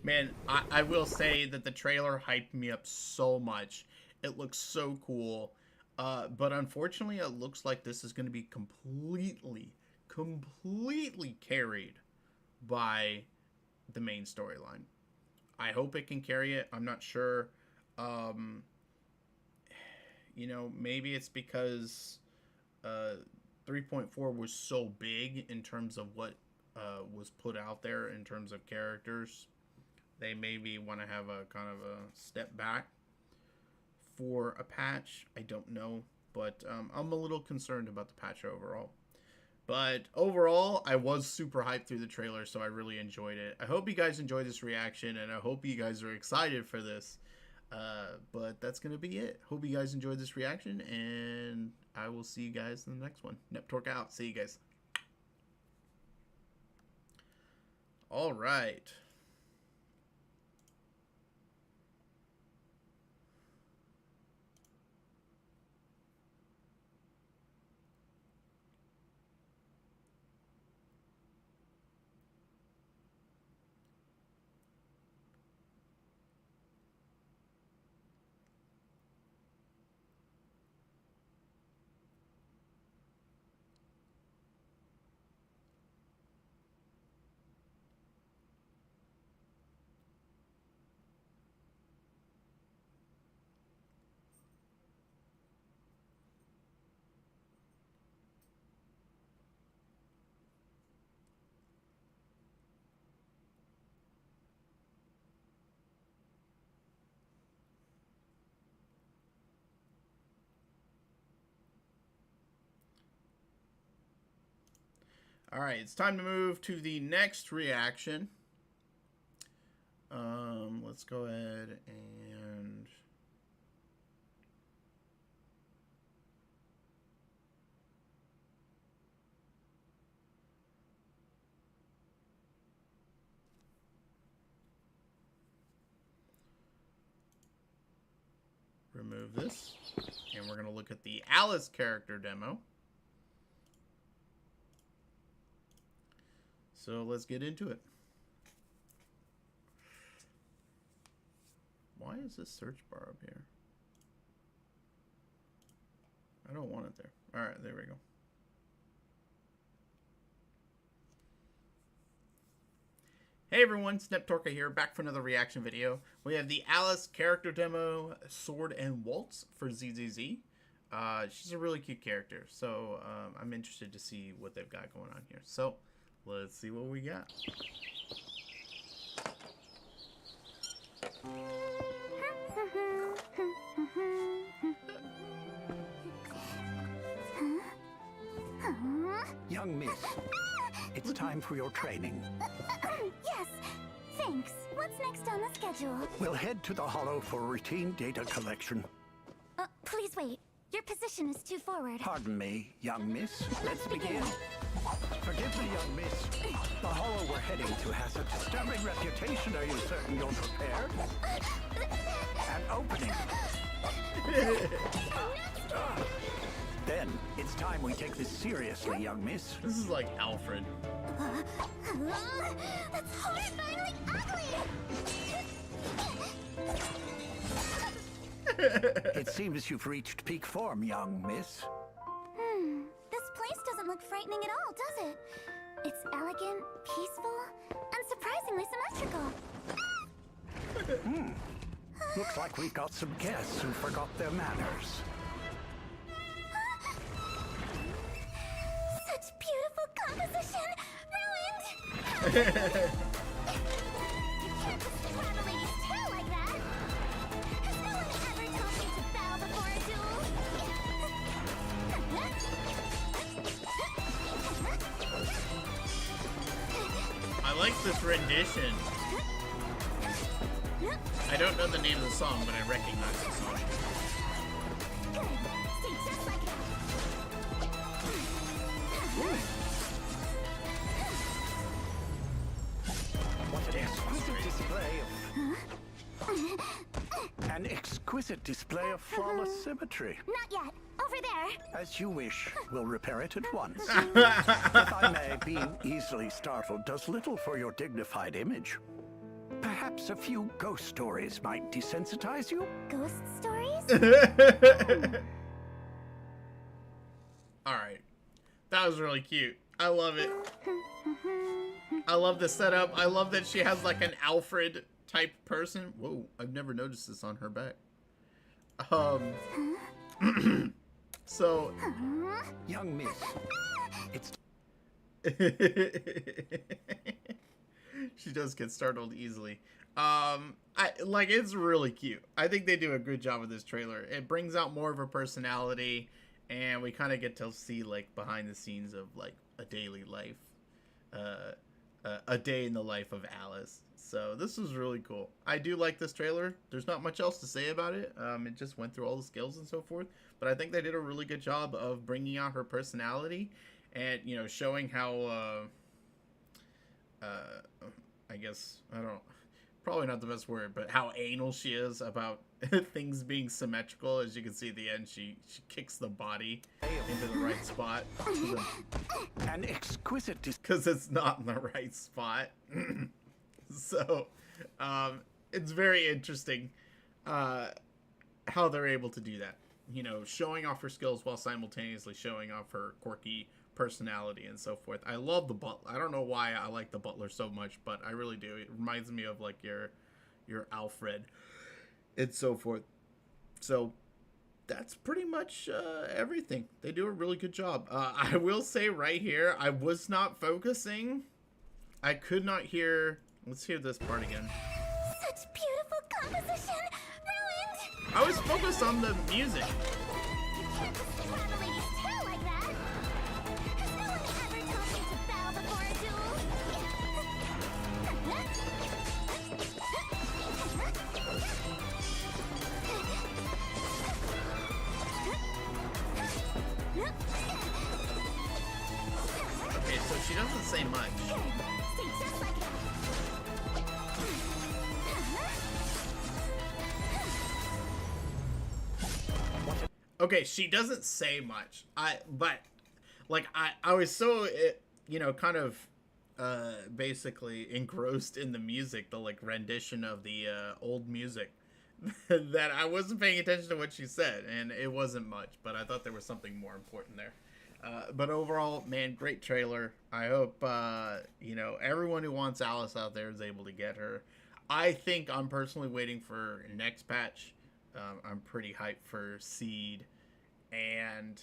Man, I will say that the trailer hyped me up so much. It looks so cool. But unfortunately, it looks like this is going to be completely carried by the main storyline. I hope it can carry it. I'm not sure. You know, maybe it's because 3.4 was so big in terms of what was put out there in terms of characters. They maybe want to have a kind of a step back for a patch. I don't know, but I'm a little concerned about the patch overall. But overall, I was super hyped through the trailer, so I really enjoyed it. I hope you guys enjoyed this reaction, and I hope you guys are excited for this. But that's going to be it. Hope you guys enjoyed this reaction, and I will see you guys in the next one. NepTorque out. See you guys. All right. All right, it's time to move to the next reaction. Let's go ahead and remove this, and we're going to look at the Alice character demo. So let's get into it. Why is this search bar up here? I don't want it there. All right, there we go. Hey everyone, it's NepTorque here, back for another reaction video. We have the Alice character demo, Sword and Waltz for ZZZ. She's a really cute character, so I'm interested to see what they've got going on here. So let's see what we got. Young miss, it's time for your training. Yes, thanks. What's next on the schedule? We'll head to the Hollow for routine data collection. Please wait. Your position is too forward. Pardon me, young miss. Let's begin. Forgive me, young miss. The Hollow we're heading to has a disturbing reputation. Are you certain you're prepared? An opening. Then, it's time we take this seriously, young miss. This is like Alfred. That's horrifyingly ugly! It seems you've reached peak form, young miss. This place doesn't look frightening at all, does it? It's elegant, peaceful, and surprisingly symmetrical. Looks like we've got some guests who forgot their manners. Such beautiful composition! Ruined! You can't just grab a lady's tail like that! Has no one ever taught you to bow before a duel? I like this rendition. I don't know the name of the song, but I recognize the song. What an exquisite display of... An exquisite display of flawless symmetry. Not yet. Over there. As you wish. We'll repair it at once. If I may, being easily startled does little for your dignified image. Perhaps a few ghost stories might desensitize you? Ghost stories? All right. That was really cute. I love it. I love the setup. I love that she has like an Alfred type person. Whoa, I've never noticed this on her back. So Young miss, it's... she does get startled easily. It's really cute. I think they do a good job with this trailer. It brings out more of her personality, and we kind of get to see like behind the scenes of like a daily life, a day in the life of Alice. So this was really cool. I do like this trailer. There's not much else to say about it. It just went through all the skills and so forth, but I think they did a really good job of bringing out her personality and, you know, showing how, I guess, I don't know, probably not the best word, but how anal she is about things being symmetrical. As you can see at the end, she kicks the body into the right spot. An exquisite Because it's not in the right spot. So, it's very interesting how they're able to do that. You know, showing off her skills while simultaneously showing off her quirky personality and so forth. I love the butler. I don't know why I like the butler so much, but I really do. It reminds me of like your Alfred and so forth. So that's pretty much everything. They do a really good job. I will say right here, I was not focusing. I could not hear. Let's hear this part again. Such beautiful composition! Ruined! I was focused on the music. You can't just grab a lady's tail like that! Has no one ever told you to bow before a duel? Okay, so she doesn't say much. Stay just like it! Okay, she doesn't say much. I was so, you know, kind of basically engrossed in the music, the like rendition of the old music, that I wasn't paying attention to what she said, and it wasn't much, but I thought there was something more important there. But overall, man, great trailer. I hope, you know, everyone who wants Alice out there is able to get her. I think I'm personally waiting for next patch. I'm pretty hyped for Seed and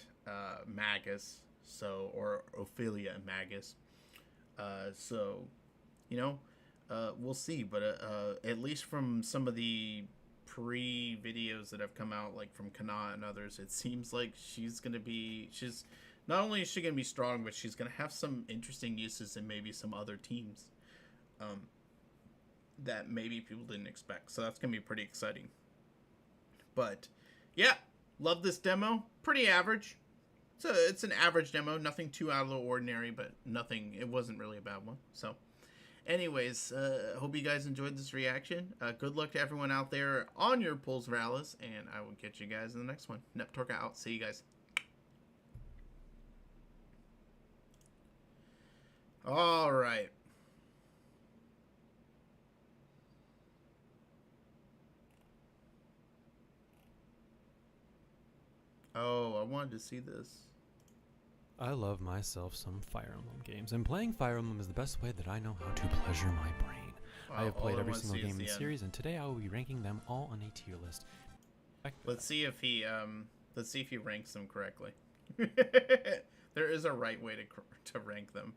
Magus, or Ophelia and Magus. So, you know, we'll see. But at least from some of the pre-videos that have come out, like from Kana and others, it seems like she's not only is she going to be strong, but she's going to have some interesting uses in maybe some other teams that maybe people didn't expect. So that's going to be pretty exciting. But yeah, love this demo. Pretty average. So it's an average demo, nothing too out of the ordinary, but it wasn't really a bad one. So anyways, hope you guys enjoyed this reaction. Good luck to everyone out there on your pulls for Alice, and I will catch you guys in the next one. Neptorka out. See you guys. All right. Oh, I wanted to see this. I love myself some Fire Emblem games, and playing Fire Emblem is the best way that I know how to pleasure my brain. I have played every single game in the series, and today I will be ranking them all on a tier list. Let's see if he ranks them correctly. There is a right way to rank them.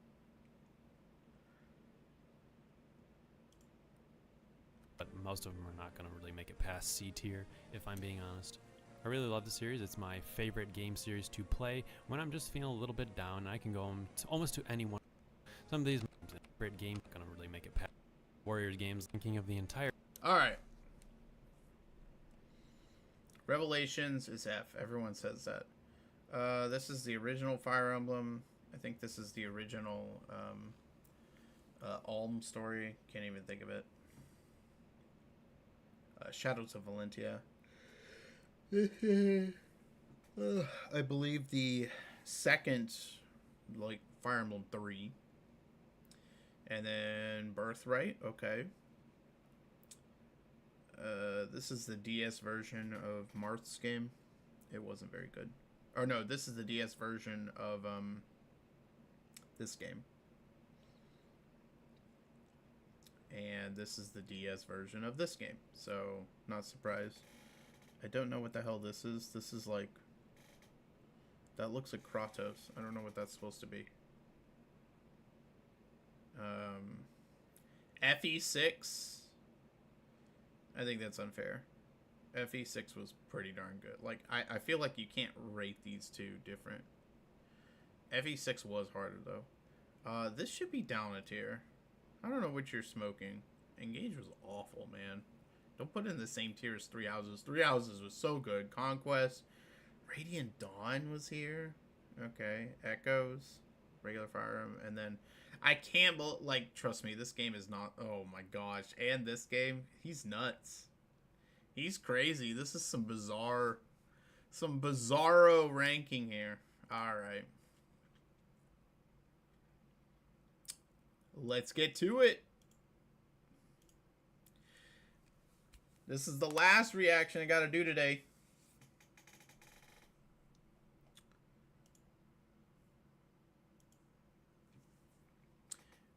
But most of them are not going to really make it past C tier, if I'm being honest. I really love the series. It's my favorite game series to play when I'm just feeling a little bit down. I can go almost to anyone. Some of these favorite games are going to really make it past. Warriors games, thinking of the entire... All right. Revelations is F. Everyone says that. This is the original Fire Emblem. I think this is the original Alm story. Can't even think of it. Shadows of Valentia. I believe the second, like, Fire Emblem 3. And then Birthright. Okay. This is the DS version of Marth's game. It wasn't very good. Or no, this is the DS version of this game. And this is the DS version of this game. So, not surprised. I don't know what the hell this is. This is like... That looks like Kratos. I don't know what that's supposed to be. FE6. I think that's unfair. FE6 was pretty darn good. Like, I feel like you can't rate these two different. FE6 was harder, though. This should be down a tier. I don't know what you're smoking. Engage was awful, man. Don't put it in the same tier as Three Houses. Three Houses was so good. Conquest. Radiant Dawn was here. Okay. Echoes. Regular Fire Emblem. And then... I can't, like, trust me, this game is not... Oh, my gosh. And this game, he's nuts. He's crazy. This is some bizarre... Some bizarro ranking here. Alright. Let's get to it. This is the last reaction I gotta do today.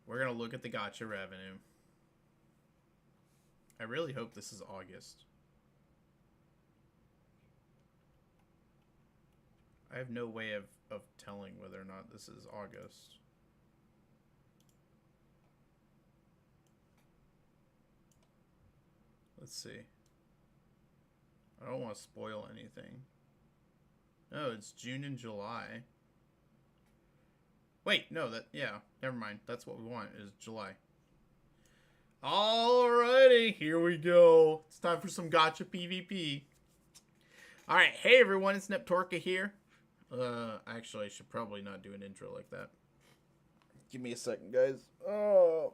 We're going to look at the Gacha revenue. I really hope this is August. I have no way of telling whether or not this is August. Let's see. I don't want to spoil anything. No, it's June and July. Wait, no, yeah, never mind. That's what we want, is July. Alrighty, here we go. It's time for some Gacha PvP. Alright, hey everyone, it's Neptorka here. Actually, I should probably not do an intro like that. Give me a second, guys. Oh.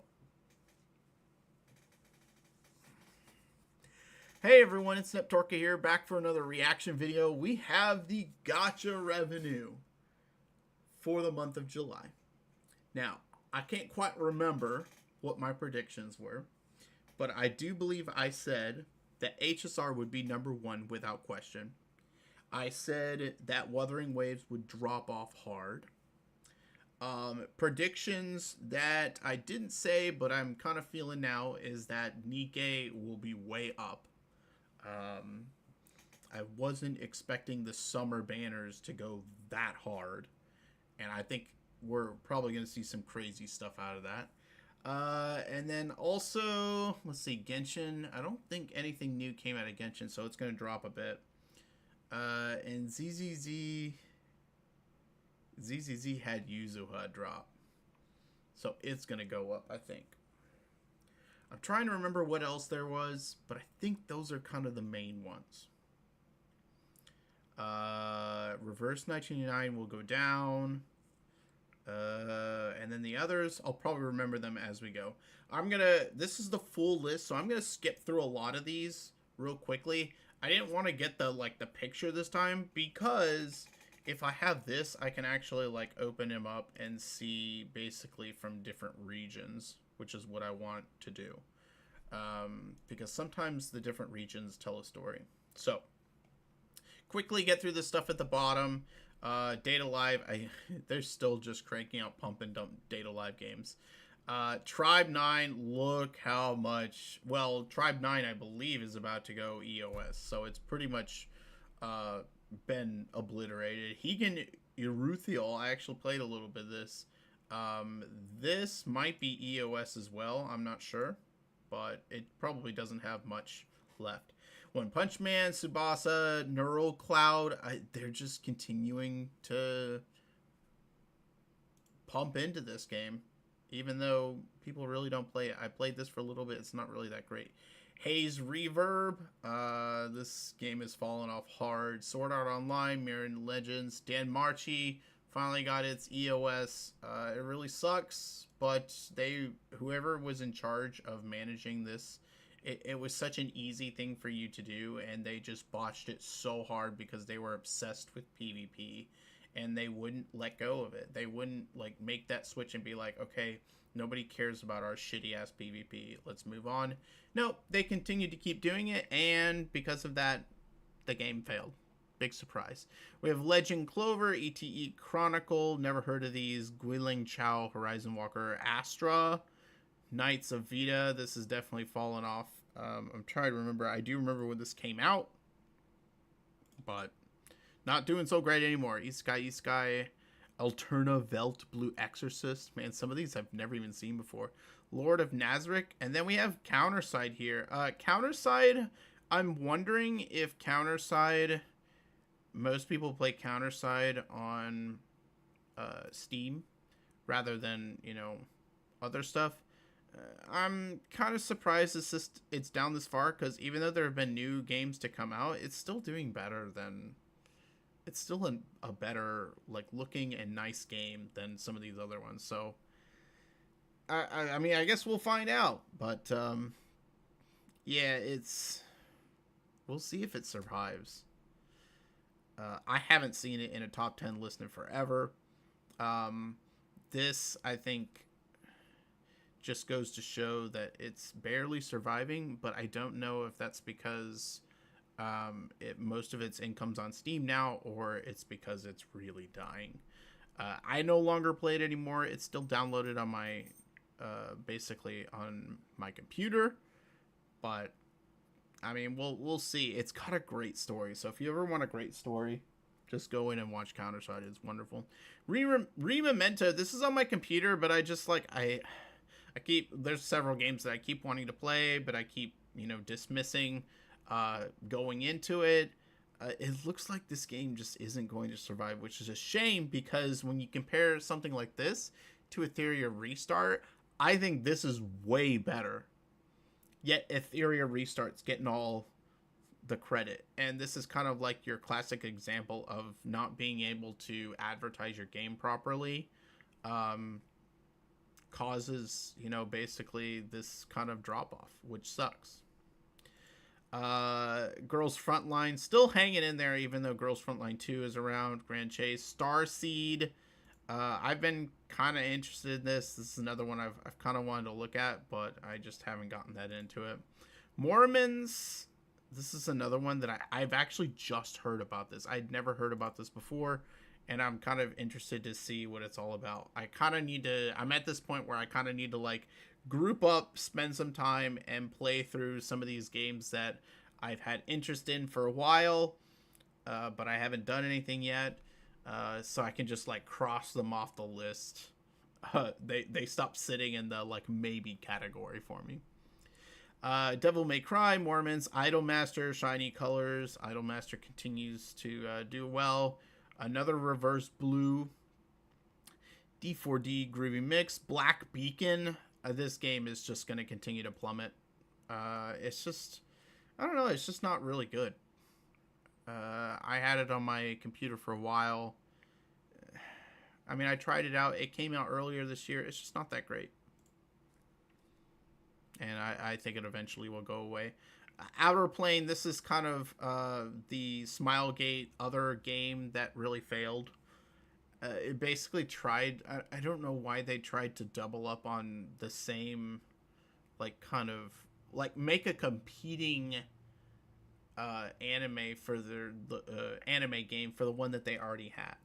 Hey everyone, it's Neptorka here, back for another reaction video. We have the Gacha revenue for the month of July. Now, I can't quite remember what my predictions were, but I do believe I said that HSR would be #1 without question. I said that Wuthering Waves would drop off hard. Predictions that I didn't say, but I'm kind of feeling now, is that Nikkei will be way up. I wasn't expecting the summer banners to go that hard. And I think we're probably going to see some crazy stuff out of that. And then also, let's see, Genshin. I don't think anything new came out of Genshin, so it's going to drop a bit. And ZZZ had Yuzuha drop. So it's going to go up, I think. I'm trying to remember what else there was, but I think those are kind of the main ones. Reverse 1999 will go down. And then the others, I'll probably remember them as we go. This is the full list, so I'm gonna skip through a lot of these real quickly. I didn't want to get the picture this time, because if I have this, I can actually like open him up and see basically from different regions, which is what I want to do. Because sometimes the different regions tell a story. So, quickly get through the stuff at the bottom. Data Live, they're still just cranking out pump and dump Data Live games. Tribe 9, look how much, well, Tribe 9 I believe is about to go EOS, so it's pretty much been obliterated. Higan Eruthiel, I actually played a little bit of this. This might be EOS as well, I'm not sure, but it probably doesn't have much left. One Punch Man, Tsubasa, Neural Cloud, they're just continuing to pump into this game. even though people really don't play it. I played this for a little bit. It's not really that great. Haze Reverb. This game has fallen off hard. Sword Art Online, Mirror Legends. Dan Marchi finally got its EOS. It really sucks, but whoever was in charge of managing this, it was such an easy thing for you to do, and they just botched it so hard because they were obsessed with PvP, and they wouldn't let go of it. They wouldn't like make that switch and be like, okay, nobody cares about our shitty ass PvP, let's move on. No, they continued to keep doing it, and because of that, the game failed. Big surprise. We have Legend Clover, ETE Chronicle, never heard of these. Guiling Chow, Horizon Walker, Astra, Knights of Vita. This has definitely fallen off. I'm trying to remember. I do remember when this came out, but not doing so great anymore. Isekai, Alterna Velt, Blue Exorcist. Man, some of these I've never even seen before. Lord of Nazarick. And then we have Counterside here. Counterside, I'm wondering if Counterside, most people play Counterside on Steam rather than, you know, other stuff. I'm kind of surprised it's down this far, because even though there have been new games to come out, it's still doing better than... It's still a better, like, looking and nice game than some of these other ones. So, I mean, I guess we'll find out. But, yeah, we'll see if it survives. I haven't seen it in a top 10 list in forever. This, I think, just goes to show that it's barely surviving, but I don't know if that's because most of its income's on Steam now, or it's because it's really dying. I no longer play it anymore. It's still downloaded on my basically on my computer, but I mean, we'll see. It's got a great story, so if you ever want a great story, just go in and watch Counterside. It's wonderful. Re-Memento, this is on my computer, but I just like there's several games that I keep wanting to play, but I keep, you know, dismissing going into it. It looks like this game just isn't going to survive, which is a shame, because when you compare something like this to Etheria Restart, I think this is way better. Yet Etheria Restart's getting all the credit, and this is kind of like your classic example of not being able to advertise your game properly. Causes, you know, basically this kind of drop off, which sucks. Girls Frontline still hanging in there, even though Girls Frontline 2 is around. Grand Chase, Starseed. I've been kind of interested in this. This is another one I've kind of wanted to look at, but I just haven't gotten that into it. Mormons. This is another one that I've actually just heard about this. I'd never heard about this before, and I'm kind of interested to see what it's all about. I'm at this point where I kind of need to, like, group up, spend some time, and play through some of these games that I've had interest in for a while, but I haven't done anything yet, so I can just, like, cross them off the list. They stop sitting in the, like, maybe category for me. Devil May Cry, Mormons, Idolmaster, Shiny Colors. Idolmaster continues to do well. Another Reverse Blue. D4D, Groovy Mix. Black Beacon. This game is just going to continue to plummet. It's just, I don't know, it's just not really good. I had it on my computer for a while. I mean, I tried it out. It came out earlier this year. It's just not that great. And I think it eventually will go away. Outer Plane, this is kind of the Smilegate other game that really failed. It basically tried, I don't know why they tried to double up on the same, like, kind of, like, make a competing anime for the anime game for the one that they already had.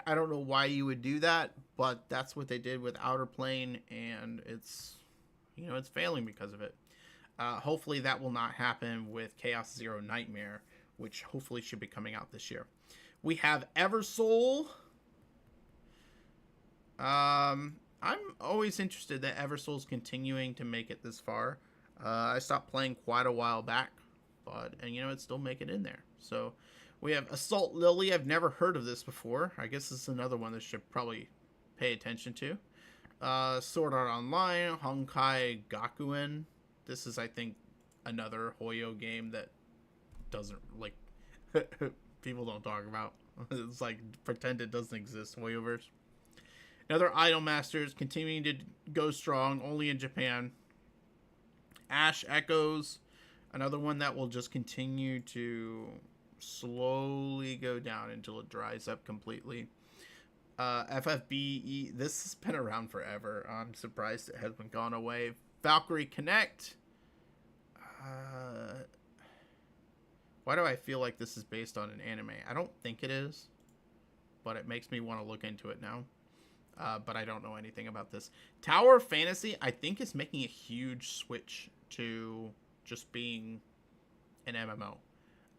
I don't know why you would do that, but that's what they did with Outer Plane, and it's, you know, it's failing because of it. Hopefully that will not happen with Chaos Zero Nightmare, which hopefully should be coming out this year. We have Eversoul. I'm always interested that Eversoul's continuing to make it this far. I stopped playing quite a while back, and you know, it's still making it in there. So we have Assault Lily. I've never heard of this before. I guess this is another one that should probably pay attention to. Sword Art Online, Honkai Gakuen. This is, I think, another Hoyo game that doesn't, like, people don't talk about. It's like, pretend it doesn't exist, Hoyoverse. Another Idol Masters, continuing to go strong, only in Japan. Ash Echoes, another one that will just continue to slowly go down until it dries up completely. FFBE, this has been around forever. I'm surprised it hasn't gone away. Valkyrie Connect. Why do I feel like this is based on an anime? I don't think it is, but it makes me want to look into it now. But I don't know anything about this. Tower Fantasy, I think, is making a huge switch to just being an MMO.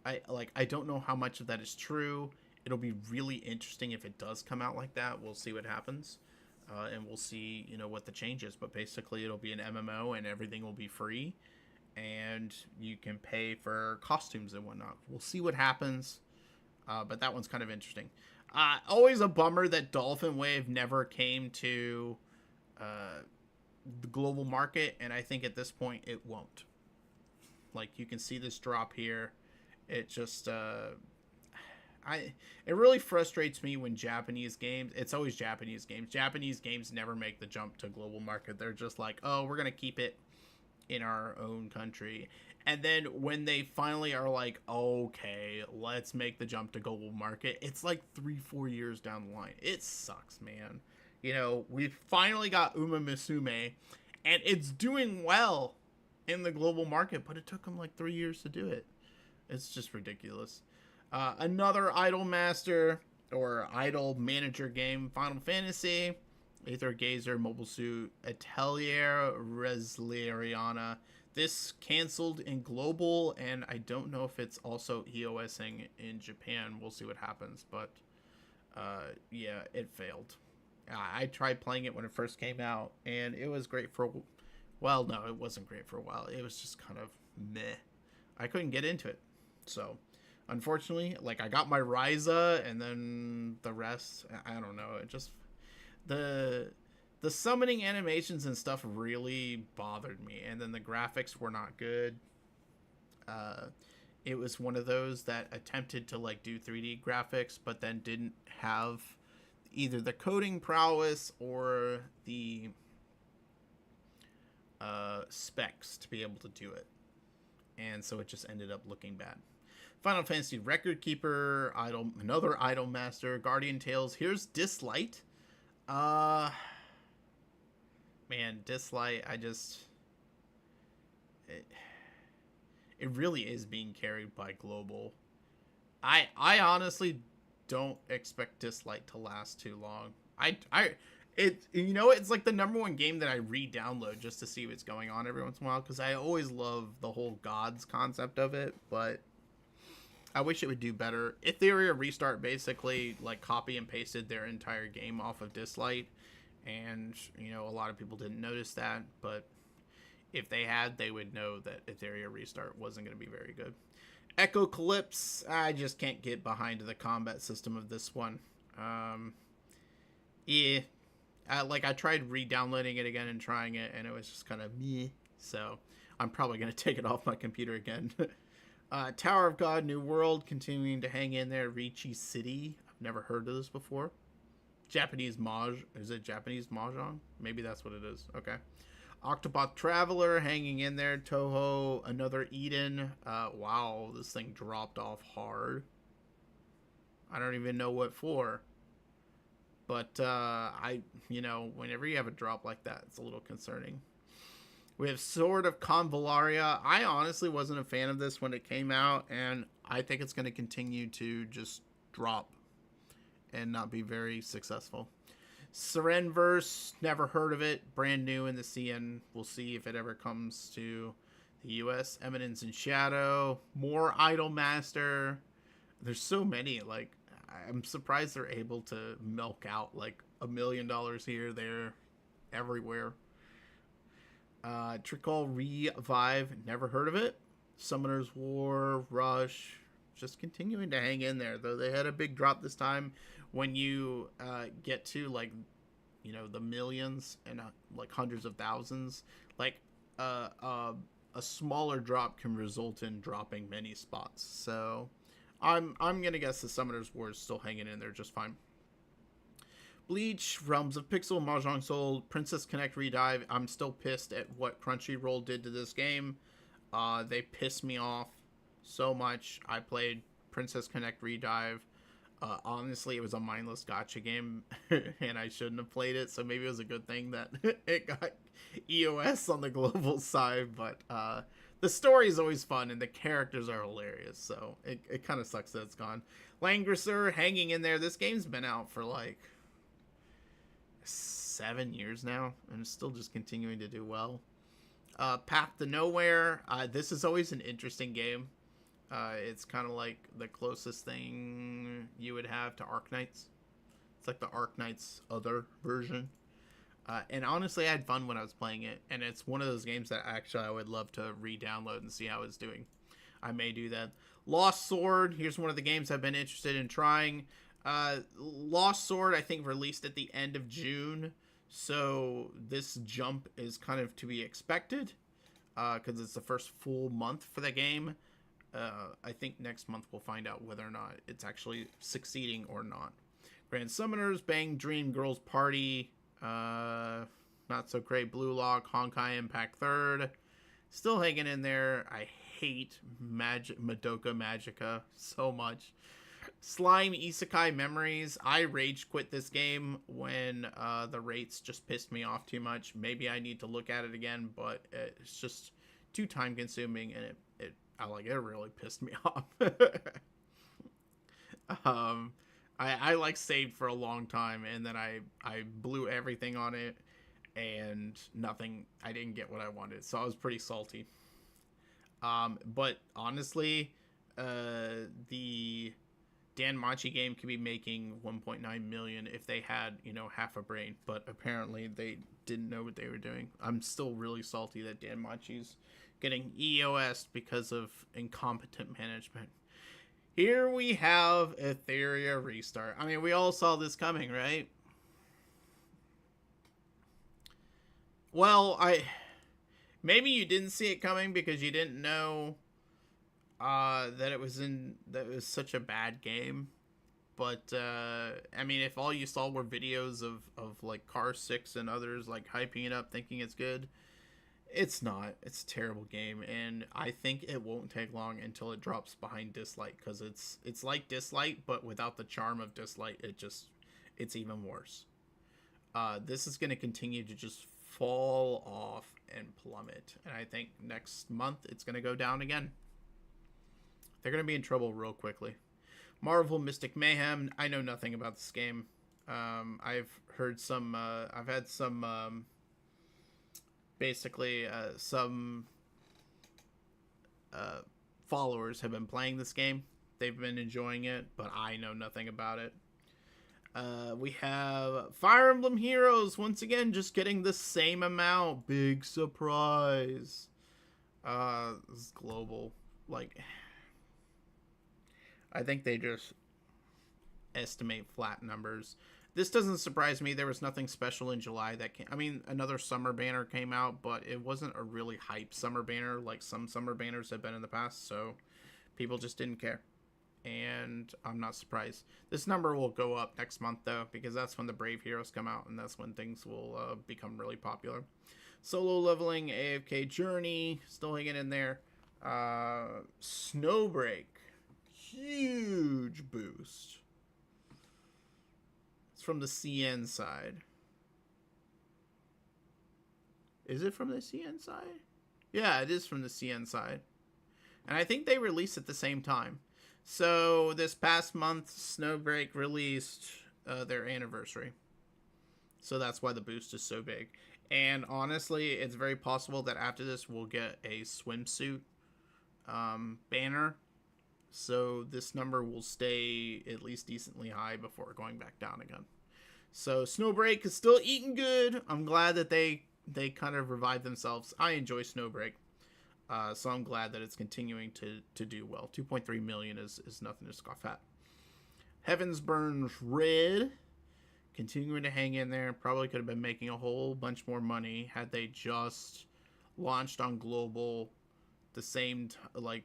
I don't know how much of that is true. It'll be really interesting if it does come out like that. We'll see what happens. And we'll see, you know, what the change is. But basically, it'll be an MMO and everything will be free. And you can pay for costumes and whatnot. We'll see what happens. But that one's kind of interesting. Always a bummer that Dolphin Wave never came to the global market. And I think at this point, it won't. Like, you can see this drop here. It just... it really frustrates me when Japanese games, it's always Japanese games never make the jump to global market. They're just like, oh, we're going to keep it in our own country. And then when they finally are like, okay, let's make the jump to global market, it's like 3-4 years down the line. It sucks, man. You know, we finally got Uma Musume, and it's doing well in the global market, but it took them like 3 years to do it. It's just ridiculous. Another Idol Master or Idol Manager game, Final Fantasy, Aether Gazer, Mobile Suit, Atelier Resleriana. This canceled in global, and I don't know if it's also EOSing in Japan. We'll see what happens, but yeah, it failed. I tried playing it when it first came out, and it was great for, well, no, it wasn't great for a while. It was just kind of meh. I couldn't get into it, so... Unfortunately, like, I got my Ryza, and then the rest, I don't know. It just, the summoning animations and stuff really bothered me, and then the graphics were not good. It was one of those that attempted to, like, do 3D graphics, but then didn't have either the coding prowess or the specs to be able to do it. And so it just ended up looking bad. Final Fantasy Record Keeper, another Idol Master, Guardian Tales. Here's Dislight. Man, Dislight, it really is being carried by global. I honestly don't expect Dislight to last too long. You know, it's like the #1 game that I re-download just to see what's going on every once in a while, because I always love the whole gods concept of it, but I wish it would do better. Etheria Restart basically, like, copy and pasted their entire game off of Dislight, and, you know, a lot of people didn't notice that, but if they had, they would know that Etheria Restart wasn't going to be very good. Echo Calypse, I just can't get behind the combat system of this one. Yeah. I tried re-downloading it again and trying it, and it was just kind of meh, so I'm probably going to take it off my computer again. Tower of God, New World, continuing to hang in there. Ricci City, I've never heard of this before. Japanese is it Japanese Mahjong? Maybe that's what it is. Okay. Octopath Traveler, hanging in there. Toho, another Eden. Wow, this thing dropped off hard. I don't even know what for. But, you know, whenever you have a drop like that, it's a little concerning. We have Sword of Convallaria. I honestly wasn't a fan of this when it came out, and I think it's going to continue to just drop and not be very successful. Serenverse, never heard of it. Brand new in the CN. We'll see if it ever comes to the US. Eminence in Shadow. More Idol Master. There's so many. Like, I'm surprised they're able to milk out like $1 million here, there, everywhere. Trickle Revive, never heard of it. Summoner's War, Rush, just continuing to hang in there, though they had a big drop this time. When you get to like you know, the millions and like hundreds of thousands, like a smaller drop can result in dropping many spots. So I'm gonna guess the Summoner's War is still hanging in there just fine. Bleach, Realms of Pixel, Mahjong Soul, Princess Connect Redive. I'm still pissed at what Crunchyroll did to this game. They pissed me off so much. I played Princess Connect Redive. Honestly, it was a mindless gacha game, and I shouldn't have played it, so maybe it was a good thing that it got EOS on the global side, but the story is always fun, and the characters are hilarious, so it kind of sucks that it's gone. Langrisser, hanging in there. This game's been out for, like, 7 years now, and it's still just continuing to do well. Path to Nowhere. This is always an interesting game. It's kind of like the closest thing you would have to Arknights. It's like the Arknights other version. And honestly, I had fun when I was playing it. And it's one of those games that actually I would love to re-download and see how it's doing. I may do that. Lost Sword. Here's one of the games I've been interested in trying. Lost Sword, I think, released at the end of June. So this jump is kind of to be expected. Because it's the first full month for the game. I think next month we'll find out whether or not it's actually succeeding or not. Grand Summoners, Bang Dream Girls Party, Not So Great Blue Lock, Honkai Impact 3rd. Still hanging in there. I hate Madoka Magica so much. Slime Isekai Memories. I rage quit this game when the rates just pissed me off too much. Maybe I need to look at it again, but it's just too time consuming, and it really pissed me off. I like saved for a long time, and then I blew everything on it, and I didn't get what I wanted, so I was pretty salty. But honestly, the Danmachi game could be making 1.9 million if they had, you know, half a brain, but apparently they didn't know what they were doing. I'm still really salty that Danmachi's getting EOS because of incompetent management. Here we have Etheria Restart. I mean, we all saw this coming, right? Well, maybe you didn't see it coming because you didn't know that it was such a bad game. But I mean, if all you saw were videos of like Car 6 and others like hyping it up, thinking it's good, it's not. It's a terrible game, and I think it won't take long until it drops behind Dislight, because it's like Dislight, but without the charm of Dislight. It's even worse. This is going to continue to just fall off and plummet, and I think next month it's going to go down again. They're going to be in trouble real quickly. Marvel Mystic Mayhem. I know nothing about this game. I've heard some. I've had some. Basically, some followers have been playing this game. They've been enjoying it, but I know nothing about it. We have Fire Emblem Heroes, once again, just getting the same amount. Big surprise. This is global. Like, I think they just estimate flat numbers. This doesn't surprise me. There was nothing special in July that came. I mean, another summer banner came out, but it wasn't a really hype summer banner like some summer banners have been in the past, so people just didn't care. And I'm not surprised. This number will go up next month, though, because that's when the Brave Heroes come out, and that's when things will become really popular. Solo leveling, AFK Journey, still hanging in there. Snowbreak, huge boost. From the CN side. Is it from the CN side? Yeah, it is from the CN side. And I think they released at the same time. So this past month, Snowbreak released their anniversary. So that's why the boost is so big. And honestly, it's very possible that after this we'll get a swimsuit banner. So this number will stay at least decently high before going back down again. So Snowbreak is still eating good. I'm glad that they kind of revived themselves. I enjoy Snowbreak. So I'm glad that it's continuing to do well. 2.3 million is nothing to scoff at. Heavens Burns Red. continuing to hang in there. Probably could have been making a whole bunch more money had they just launched on global the same like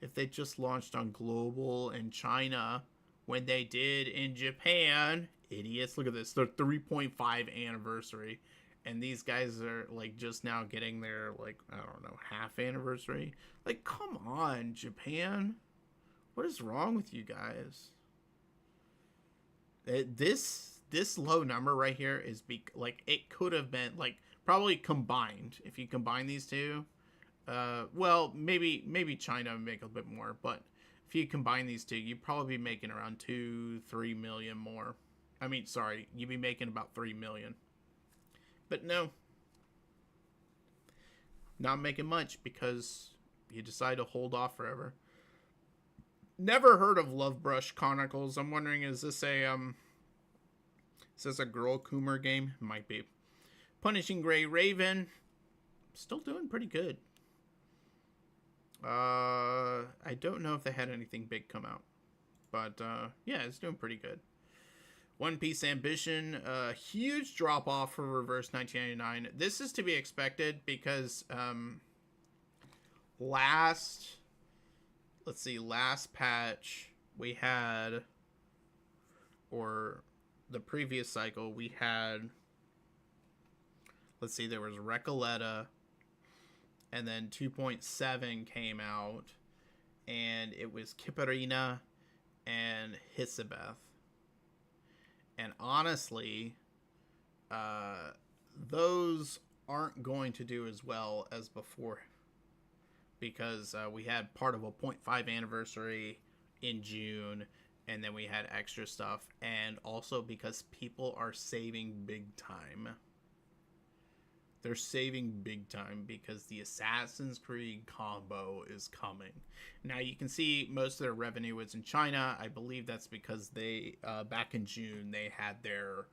if they just launched on global in China when they did in Japan. Idiots, look at this, their 3.5 anniversary, and these guys are like just now getting their, like, I don't know, half anniversary. Like, come on, Japan, what is wrong with you guys? This low number right here is like, it could have been like probably combined. If you combine these two, well, maybe China would make a bit more, but if you combine these two, you'd probably be making around 2-3 million more. I mean, sorry, you'd be making about 3 million. But no, not making much because you decide to hold off forever. Never heard of Love Brush Chronicles. I'm wondering, is this a Girl Coomer game? Might be. Punishing Gray Raven, still doing pretty good. I don't know if they had anything big come out, but yeah, it's doing pretty good. One Piece Ambition, huge drop off for Reverse 1999. This is to be expected because last patch we had, or the previous cycle we had, let's see, there was Recoleta, and then 2.7 came out, and it was Kipperina and Hisabeth. And honestly, those aren't going to do as well as before, because we had part of a 0.5 anniversary in June, and then we had extra stuff, and also because people are saving big time. They're saving big time because the Assassin's Creed combo is coming. Now, you can see most of their revenue was in China. I believe that's because they, back in June, they had their,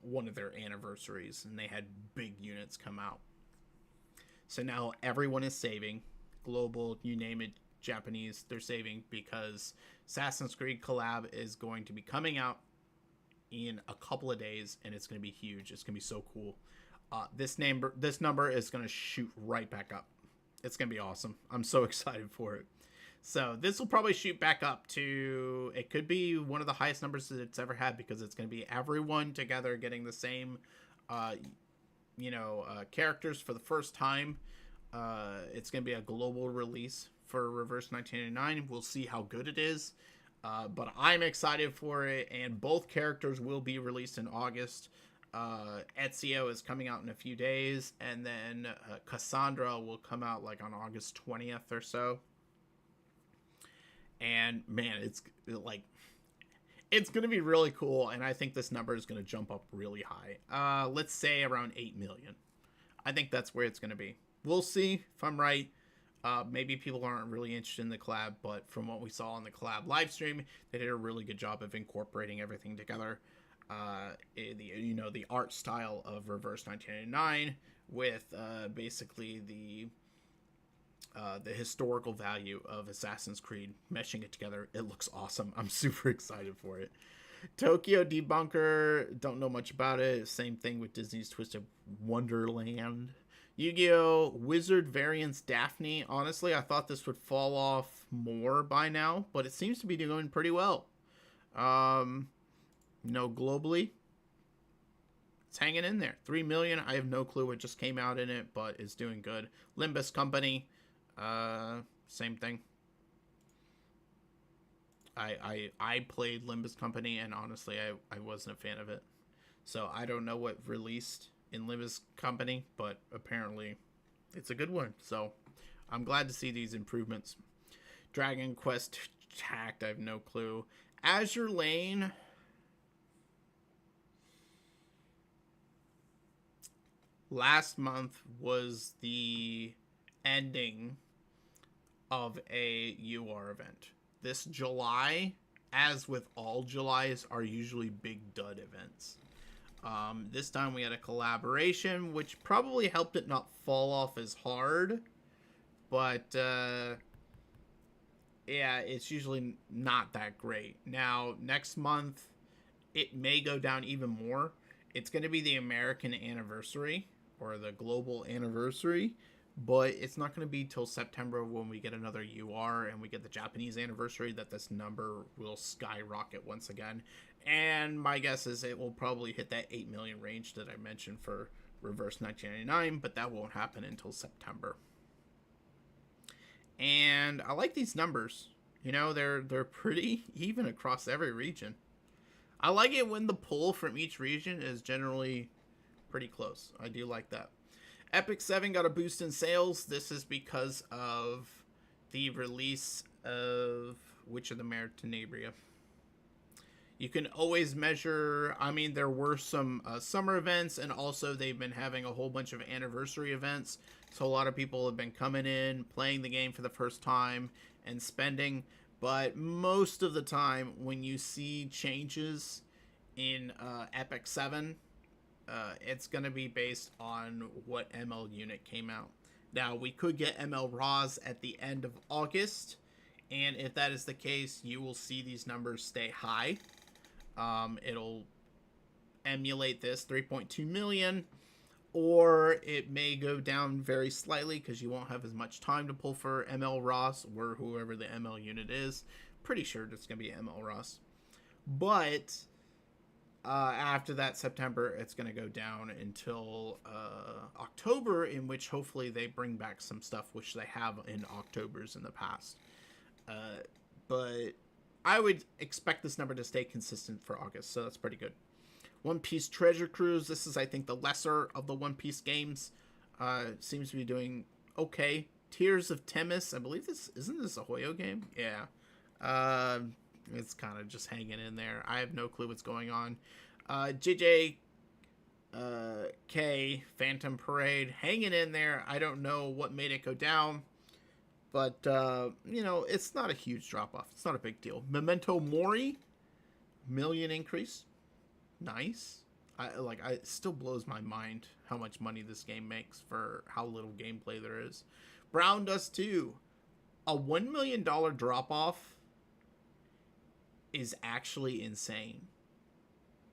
one of their anniversaries, and they had big units come out. So now everyone is saving. Global, you name it, Japanese, they're saving because Assassin's Creed collab is going to be coming out in a couple of days, and it's going to be huge. It's going to be so cool. This number is going to shoot right back up. It's going to be awesome. I'm so excited for it. So this will probably shoot back up to, it could be one of the highest numbers that it's ever had, because it's going to be everyone together getting the same, characters for the first time. It's going to be a global release for Reverse 1999. We'll see how good it is. But I'm excited for it, and both characters will be released in August. Ezio is coming out in a few days, and then Cassandra will come out like on August 20th or so. And man, it's gonna be really cool, and I think this number is gonna jump up really high. Let's say around 8 million. I think that's where it's gonna be. We'll see if I'm right. Maybe people aren't really interested in the collab, but from what we saw on the collab live stream, they did a really good job of incorporating everything together. The art style of Reverse 1999 with basically the historical value of Assassin's Creed, meshing it together. It looks awesome. I'm super excited for it. Tokyo Debunker, don't know much about it. Same thing with Disney's Twisted Wonderland. Yu-Gi-Oh! Wizard Variants Daphne. Honestly, I thought this would fall off more by now, but it seems to be doing pretty well. Globally, it's hanging in there. 3 million. I have no clue what just came out in it, but it's doing good. Limbus Company, same thing. I played Limbus Company, and honestly, I wasn't a fan of it. So I don't know what released in Limbus Company, but apparently it's a good one. So I'm glad to see these improvements. Dragon Quest Tact, I have no clue. Azure Lane. Last month was the ending of a UR event. This July, as with all Julys, are usually big dud events. This time we had a collaboration, which probably helped it not fall off as hard. But, yeah, it's usually not that great. Now, next month, it may go down even more. It's going to be the American anniversary or the global anniversary, but it's not going to be till September when we get another UR and we get the Japanese anniversary that this number will skyrocket once again. And my guess is it will probably hit that 8 million range that I mentioned for Reverse 1999, but that won't happen until September. And I like these numbers. You know, they're pretty even across every region. I like it when the pull from each region is generally pretty close. I do like that. Epic 7 got a boost in sales. This is because of the release of Witch of the Mare Tenebria. You can always measure, I mean, there were some summer events, and also they've been having a whole bunch of anniversary events. So a lot of people have been coming in, playing the game for the first time, and spending. But most of the time, when you see changes in Epic 7, it's going to be based on what ML unit came out. Now, we could get ML Raws at the end of August, and if that is the case, you will see these numbers stay high. It'll emulate this 3.2 million, or it may go down very slightly because you won't have as much time to pull for ML Ross or whoever the ML unit is. Pretty sure it's going to be ML Ross. But after that September, it's going to go down until October, in which hopefully they bring back some stuff, which they have in Octobers in the past. But I would expect this number to stay consistent for August, so that's pretty good. One Piece Treasure Cruise. This is, I think, the lesser of the One Piece games. Seems to be doing okay. Tears of Temis. I believe this... Isn't this a Hoyo game? Yeah. It's kind of just hanging in there. I have no clue what's going on. JJK Phantom Parade. Hanging in there. I don't know what made it go down. But, you know, it's not a huge drop-off. It's not a big deal. Memento Mori. Million increase. Nice. It still blows my mind how much money this game makes for how little gameplay there is. Brown Dust 2. A $1 million drop-off is actually insane.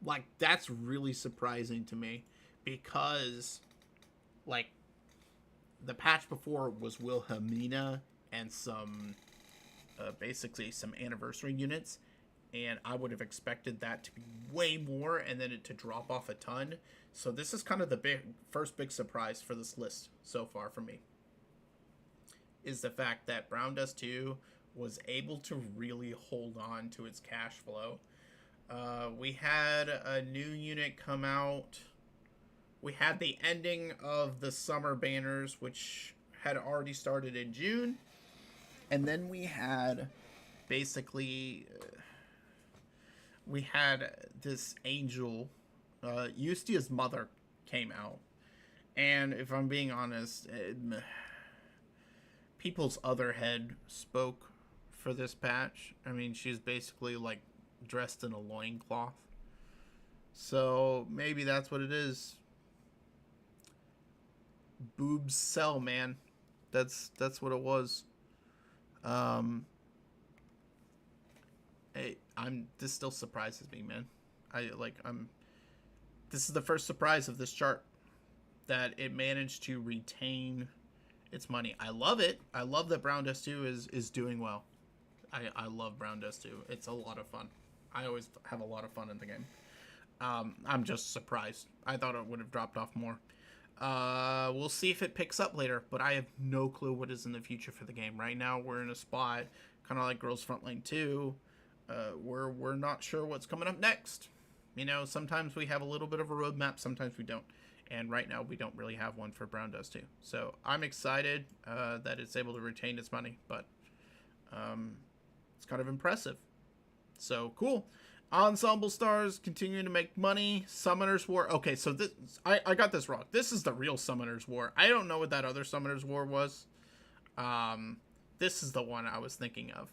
Like, that's really surprising to me. Because, like, the patch before was Wilhelmina and some, basically some anniversary units. And I would have expected that to be way more and then it to drop off a ton. So this is kind of the first big surprise for this list so far for me. Is the fact that Brown Dust 2 was able to really hold on to its cash flow. We had a new unit come out. We had the ending of the summer banners, which had already started in June. And then we had basically... we had this angel, Eustia's mother came out. And if I'm being honest, People's Other Head spoke for this patch. I mean, she's basically like dressed in a loincloth. So maybe that's what it is. Boobs sell, man. That's what it was. This still surprises me, man. This is the first surprise of this chart, that it managed to retain its money. I love it. I love that Brown Dust 2 is doing well. I love Brown Dust 2. It's a lot of fun. I always have a lot of fun in the game. I'm just surprised. I thought it would have dropped off more. We'll see if it picks up later, but I have no clue what is in the future for the game. Right now, we're in a spot, kind of like Girls Frontline 2, we're not sure what's coming up next. You know, sometimes we have a little bit of a roadmap, sometimes we don't. And right now, we don't really have one for Brown Dust 2. So I'm excited that it's able to retain its money, but it's kind of impressive. So, cool. Ensemble Stars continuing to make money. Summoners War. Okay, so this I got this wrong. This is the real Summoners War. I don't know what that other Summoners War was. This is the one I was thinking of.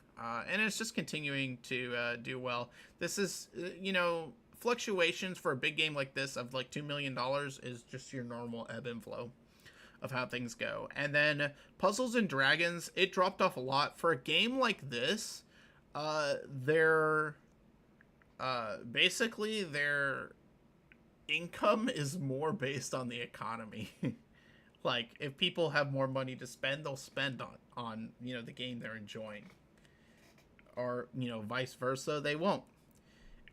And it's just continuing to do well. This is, you know, fluctuations for a big game like this of like $2 million is just your normal ebb and flow of how things go. And then Puzzles and Dragons, it dropped off a lot. For a game like this, their basically their income is more based on the economy. Like, if people have more money to spend, they'll spend on you know, the game they're enjoying. Or, you know, vice versa, they won't.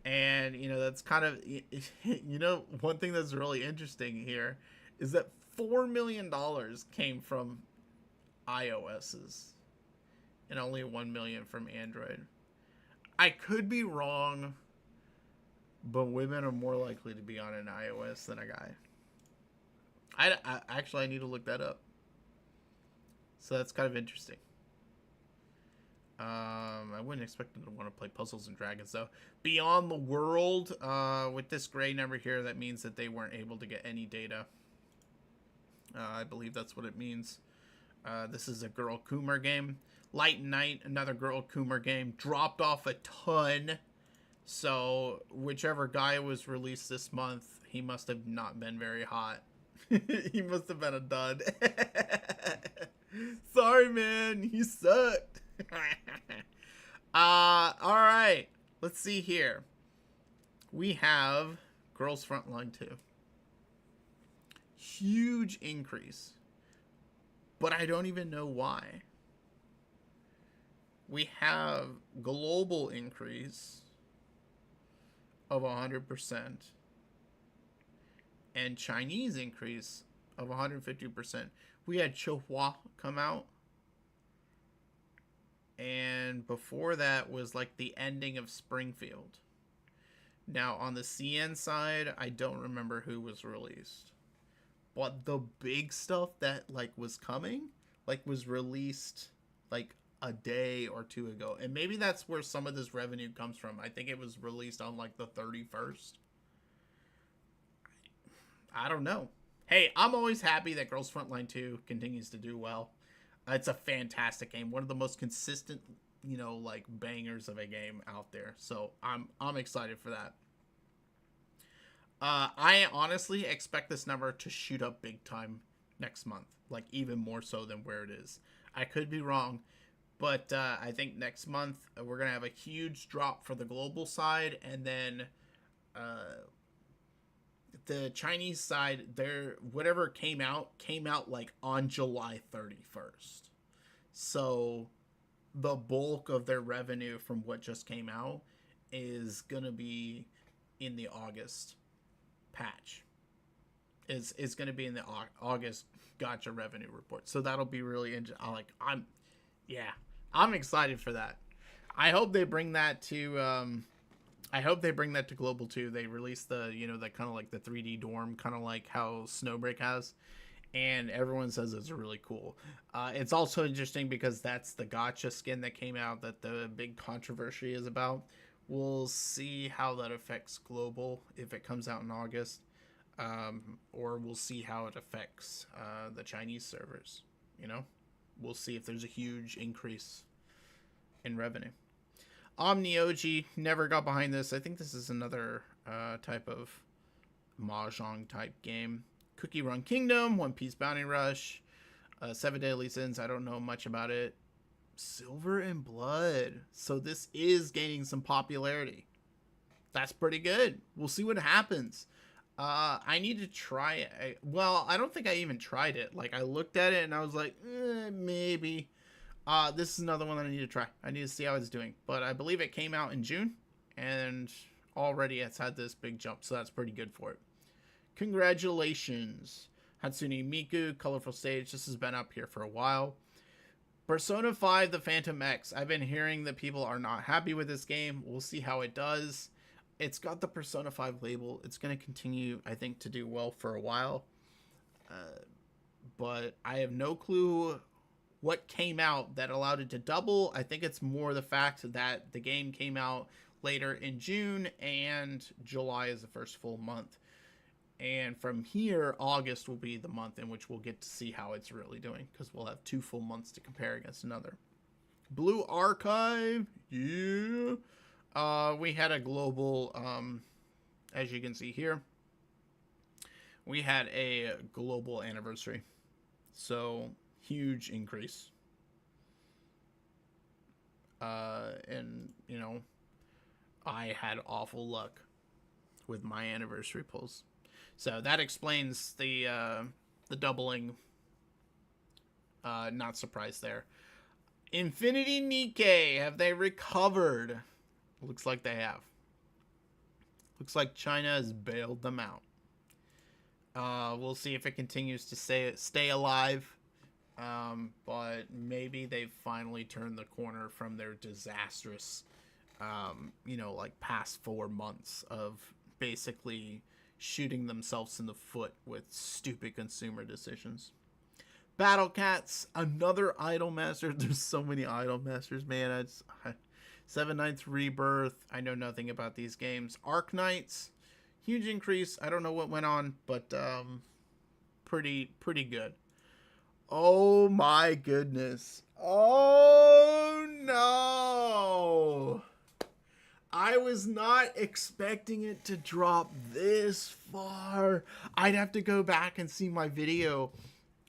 And, you know, that's kind of, you know, one thing that's really interesting here is that $4 million came from iOS's and only $1 million from Android. I could be wrong, but women are more likely to be on an iOS than a guy. I actually, I need to look that up. So that's kind of interesting. I wouldn't expect them to want to play Puzzles and Dragons, though. Beyond the World, with this gray number here, that means that they weren't able to get any data. I believe that's what it means. This is a Girl Coomer game. Light Night, another Girl Coomer game, dropped off a ton. So, whichever guy was released this month, he must have not been very hot. He must have been a dud. Sorry, man. You sucked. Alright. Let's see here. We have Girls Frontline 2. Huge increase. But I don't even know why. We have global increase of 100%. And Chinese increase of 150%. We had Chihuahua come out. And before that was like the ending of Springfield. Now on the CN side, I don't remember who was released. But the big stuff that like was coming, like was released like a day or two ago. And maybe that's where some of this revenue comes from. I think it was released on like the 31st. I don't know. Hey, I'm always happy that Girls Frontline 2 continues to do well. It's a fantastic game. One of the most consistent, you know, like bangers of a game out there. So I'm excited for that. I honestly expect this number to shoot up big time next month. Like even more so than where it is. I could be wrong. But I think next month we're going to have a huge drop for the global side. And then the Chinese side, whatever came out like on July 31st. So the bulk of their revenue from what just came out is going to be in the August patch. It's going to be in the August Gacha revenue report. So that'll be really interesting. I'm excited for that. I hope they bring that to global too. They released the, you know, the kind of like the 3D dorm, kind of like how Snowbreak has, and everyone says it's really cool. It's also interesting because that's the Gacha skin that came out that the big controversy is about. We'll see how that affects global if it comes out in August, or we'll see how it affects the Chinese servers. You know, we'll see if there's a huge increase in revenue. Omnioji, never got behind this. I think this is another type of Mahjong type game. Cookie Run Kingdom, One Piece Bounty Rush, 7 Deadly Sins. I don't know much about it. Silver and Blood. So this is gaining some popularity. That's pretty good. We'll see what happens. I need to try it. Well, I don't think I even tried it. Like, I looked at it and I was like, maybe. This is another one that I need to try. I need to see how it's doing. But I believe it came out in June. And already it's had this big jump. So that's pretty good for it. Congratulations. Hatsune Miku, Colorful Stage. This has been up here for a while. Persona 5, The Phantom X. I've been hearing that people are not happy with this game. We'll see how it does. It's got the Persona 5 label. It's going to continue, I think, to do well for a while. But I have no clue what came out that allowed it to double. I think it's more the fact that the game came out later in June and July is the first full month. And from here, August will be the month in which we'll get to see how it's really doing, because we'll have 2 full months to compare against another. Blue Archive, yeah. We had a global, as you can see here, we had a global anniversary. So, huge increase. And, you know, I had awful luck with my anniversary pulls. So that explains the doubling. Not surprised there. Infinity Nikkei, have they recovered? Looks like they have. Looks like China has bailed them out. We'll see if it continues to stay alive. But maybe they've finally turned the corner from their disastrous, like past 4 months of basically shooting themselves in the foot with stupid consumer decisions. Battle Cats, another Idol Master. There's so many Idol Masters, man. Seven Knights Rebirth. I know nothing about these games. Arc Knights, huge increase. I don't know what went on, but pretty good. Oh my goodness. Oh no. I was not expecting it to drop this far. I'd have to go back and see my video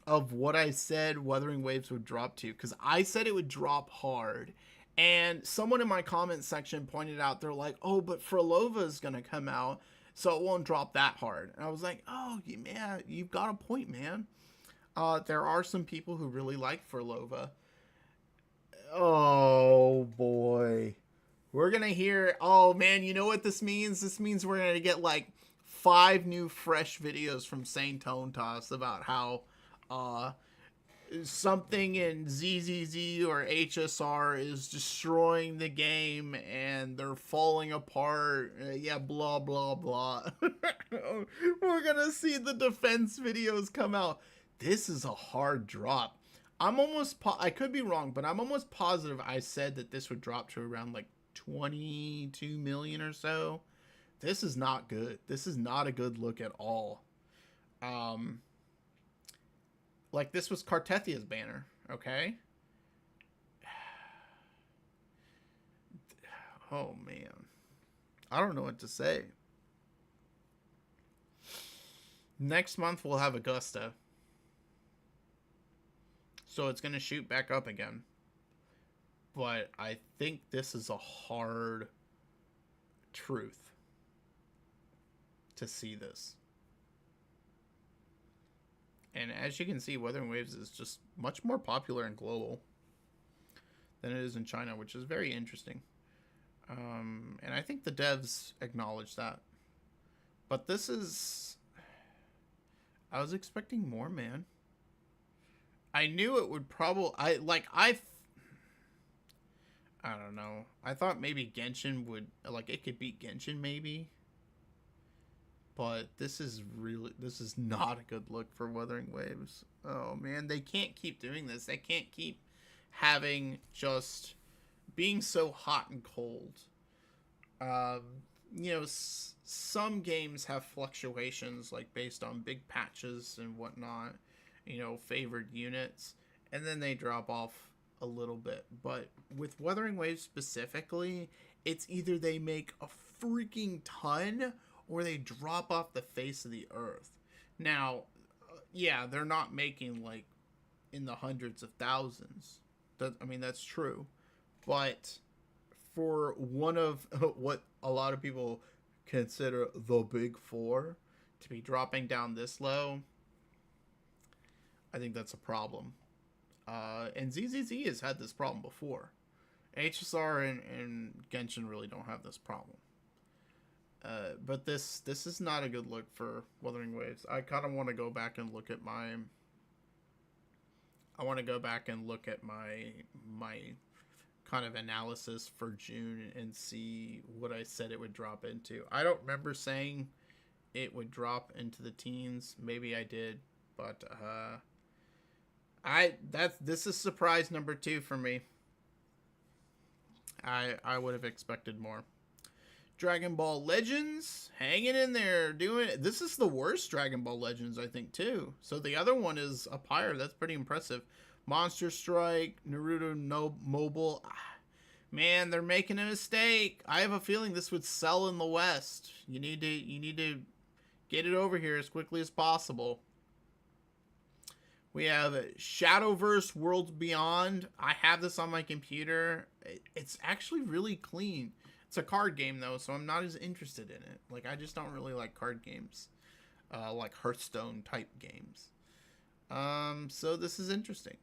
of what I said Wuthering Waves would drop to, because I said it would drop hard. And someone in my comment section pointed out, they're like, oh, but Frolova is going to come out, so it won't drop that hard. And I was like, oh, man, you've got a point, man. There are some people who really like Frolova. Oh, boy. We're going to hear, oh, man, you know what this means? This means we're going to get, like, 5 new fresh videos from Sane Tone Toss about how something in ZZZ or HSR is destroying the game and they're falling apart. Yeah, blah, blah, blah. We're gonna see the defense videos come out. This is a hard drop. I'm almost, I could be wrong, but I'm almost positive I said that this would drop to around like 22 million or so. This is not good. This is not a good look at all. Like, this was Cartethia's banner, okay? Oh, man. I don't know what to say. Next month, we'll have Augusta. So it's going to shoot back up again. But I think this is a hard truth to see this. And as you can see, Wuthering Waves is just much more popular and global than it is in China, which is very interesting. And I think the devs acknowledge that. But this is... I was expecting more, man. I knew it would probably... I don't know. I thought maybe Genshin would... Like, it could beat Genshin, maybe. But this is not a good look for Wuthering Waves. Oh, man. They can't keep doing this. They can't keep having just being so hot and cold. Some games have fluctuations, like based on big patches and whatnot, favored units, and then they drop off a little bit. But with Wuthering Waves specifically, it's either they make a freaking ton or they drop off the face of the earth. Now, yeah, they're not making like in the hundreds of thousands. That's true. But for one of what a lot of people consider the big four to be dropping down this low, I think that's a problem. And ZZZ has had this problem before. HSR and Genshin really don't have this problem. But this is not a good look for Wuthering Waves. I kind of want to go back and look at my kind of analysis for June and see what I said it would drop into. I don't remember saying it would drop into the teens. Maybe I did, but this is surprise number 2 for me. I would have expected more. Dragon Ball Legends, hanging in there, doing it. This is the worst Dragon Ball Legends, I think, too. So the other one is up higher. That's pretty impressive. Monster Strike, Naruto Mobile. Man, they're making a mistake. I have a feeling this would sell in the West. You need to get it over here as quickly as possible. We have Shadowverse Worlds Beyond. I have this on my computer. It's actually really clean. It's a card game though, so I'm not as interested in it. Like, I just don't really like card games, like Hearthstone type games. So this is interesting.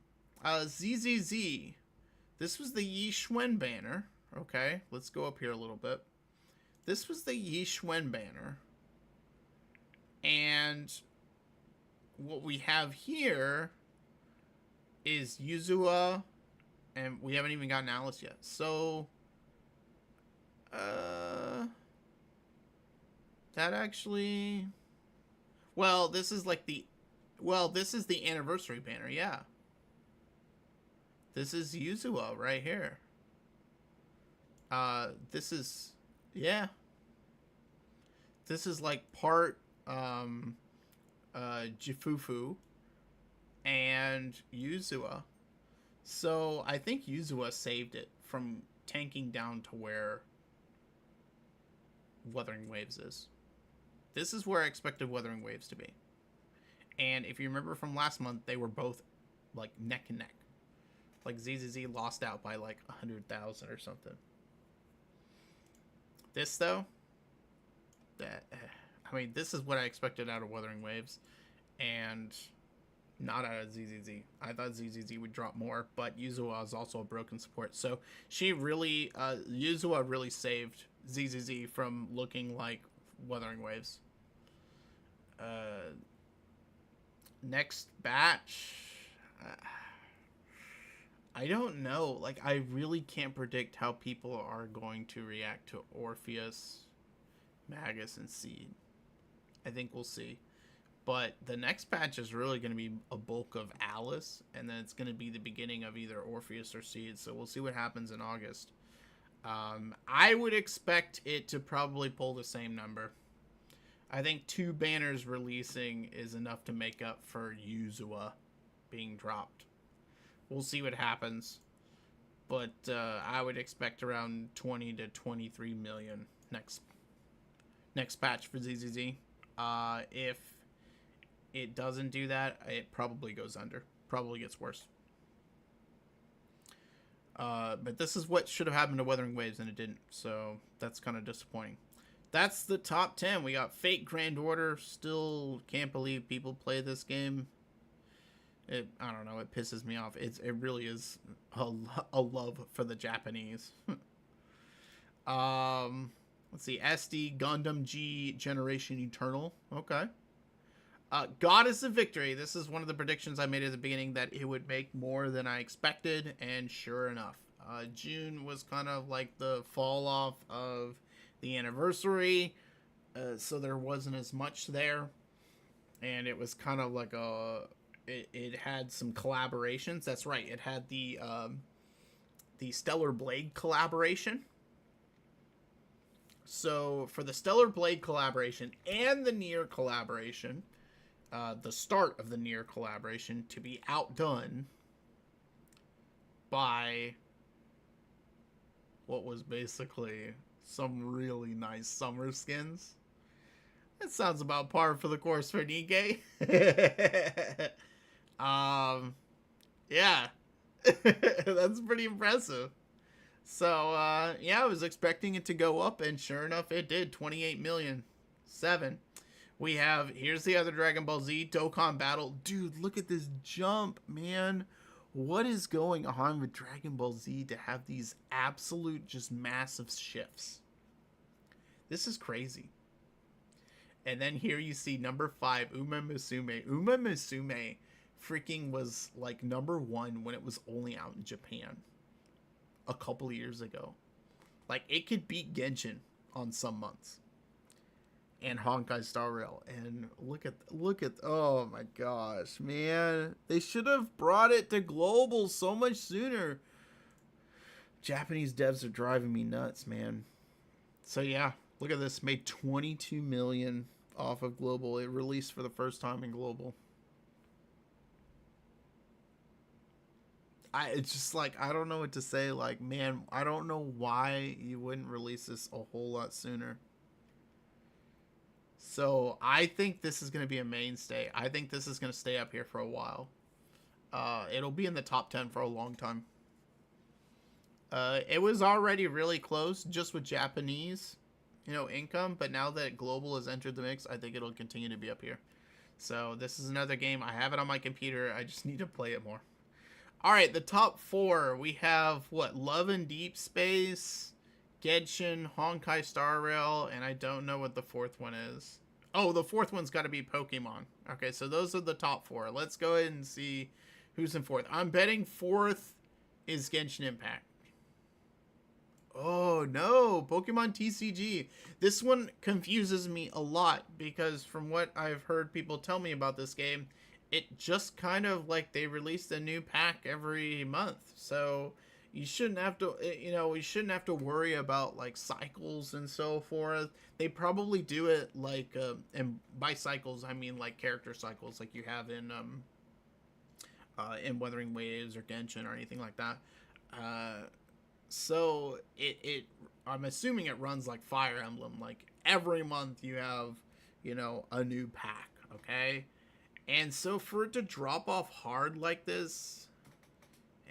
ZZZ. This was the Yi Xuan banner. Okay, let's go up here a little bit. This was the Yi Xuan banner. And what we have here is Yuzua, and we haven't even gotten Alice yet. So, that actually, well, this is like the, well, this is the anniversary banner, yeah. This is Yuzua right here. This is, yeah. This is like part, Jifufu and Yuzua. So I think Yuzua saved it from tanking down to where Wuthering Waves is. This is where I expected Wuthering Waves to be. And if you remember from last month, they were both like neck and neck. Like ZZZ lost out by like 100,000 or something. This though, I mean, this is what I expected out of Wuthering Waves, and not out of ZZZ. I thought ZZZ would drop more, but Yuzua is also a broken support. So she really, Yuzua really saved ZZZ from looking like Wuthering Waves. Next batch, I don't know. Like, I really can't predict how people are going to react to Orpheus, Magus, and Seed. I think we'll see. But the next patch is really going to be a bulk of Alice, and then it's going to be the beginning of either Orpheus or Seed. So we'll see what happens in August. I would expect it to probably pull the same number. I think 2 banners releasing is enough to make up for Yuzua being dropped. We'll see what happens. But I would expect around 20 to 23 million next patch for ZZZ. If it doesn't do that, it probably goes under. Probably gets worse. But this is what should have happened to Wuthering Waves, and it didn't. So that's kind of disappointing. That's the top 10. We got Fate Grand Order. Still can't believe people play this game. I don't know. It pisses me off. It really is a love for the Japanese. Let's see. SD Gundam G Generation Eternal. Okay. Goddess of Victory. This is one of the predictions I made at the beginning, that it would make more than I expected, and sure enough. June was kind of like the fall off of the anniversary, so there wasn't as much there, and it was kind of like it had some collaborations. That's right, it had the Stellar Blade collaboration. So for the Stellar Blade collaboration and the Nier collaboration, the start of the Nier collaboration to be outdone by what was basically some really nice summer skins. That sounds about par for the course for Nikkei. Yeah. That's pretty impressive. So, yeah, I was expecting it to go up, and sure enough, it did. 28 million. 7. We have, here's the other Dragon Ball Z, Dokkan Battle. Dude, look at this jump, man. What is going on with Dragon Ball Z to have these absolute, just massive shifts? This is crazy. And then here you see number 5, Uma Musume. Uma Musume freaking was like number 1 when it was only out in Japan a couple of years ago. Like, it could beat Genshin on some months. And Honkai Star Rail. And look at, oh my gosh, man. They should have brought it to global so much sooner. Japanese devs are driving me nuts, man. So yeah, look at this. Made 22 million off of global. It released for the first time in global. It's just like, I don't know what to say. Like, man, I don't know why you wouldn't release this a whole lot sooner. So I think this is going to be a mainstay. I think this is going to stay up here for a while. It'll be in the top 10 for a long time. It was already really close just with Japanese, income, but now that global has entered the mix, I think it'll continue to be up here. So this is another game. I have it on my computer. I just need to play it more. All right, the top 4. We have, Love and Deep Space, Genshin, Honkai Star Rail, and I don't know what the 4th one is. Oh, the 4th one's got to be Pokemon. Okay, so those are the top 4. Let's go ahead and see who's in 4th. I'm betting 4th is Genshin Impact. Oh, no. Pokemon TCG. This one confuses me a lot because from what I've heard people tell me about this game, it just kind of like they released a new pack every month. So you shouldn't have to, you shouldn't have to worry about like cycles and so forth. They probably do it like, and by cycles, I mean like character cycles like you have in Wuthering Waves or Genshin or anything like that. So I'm assuming it runs like Fire Emblem. Like every month you have, a new pack, okay? And so for it to drop off hard like this,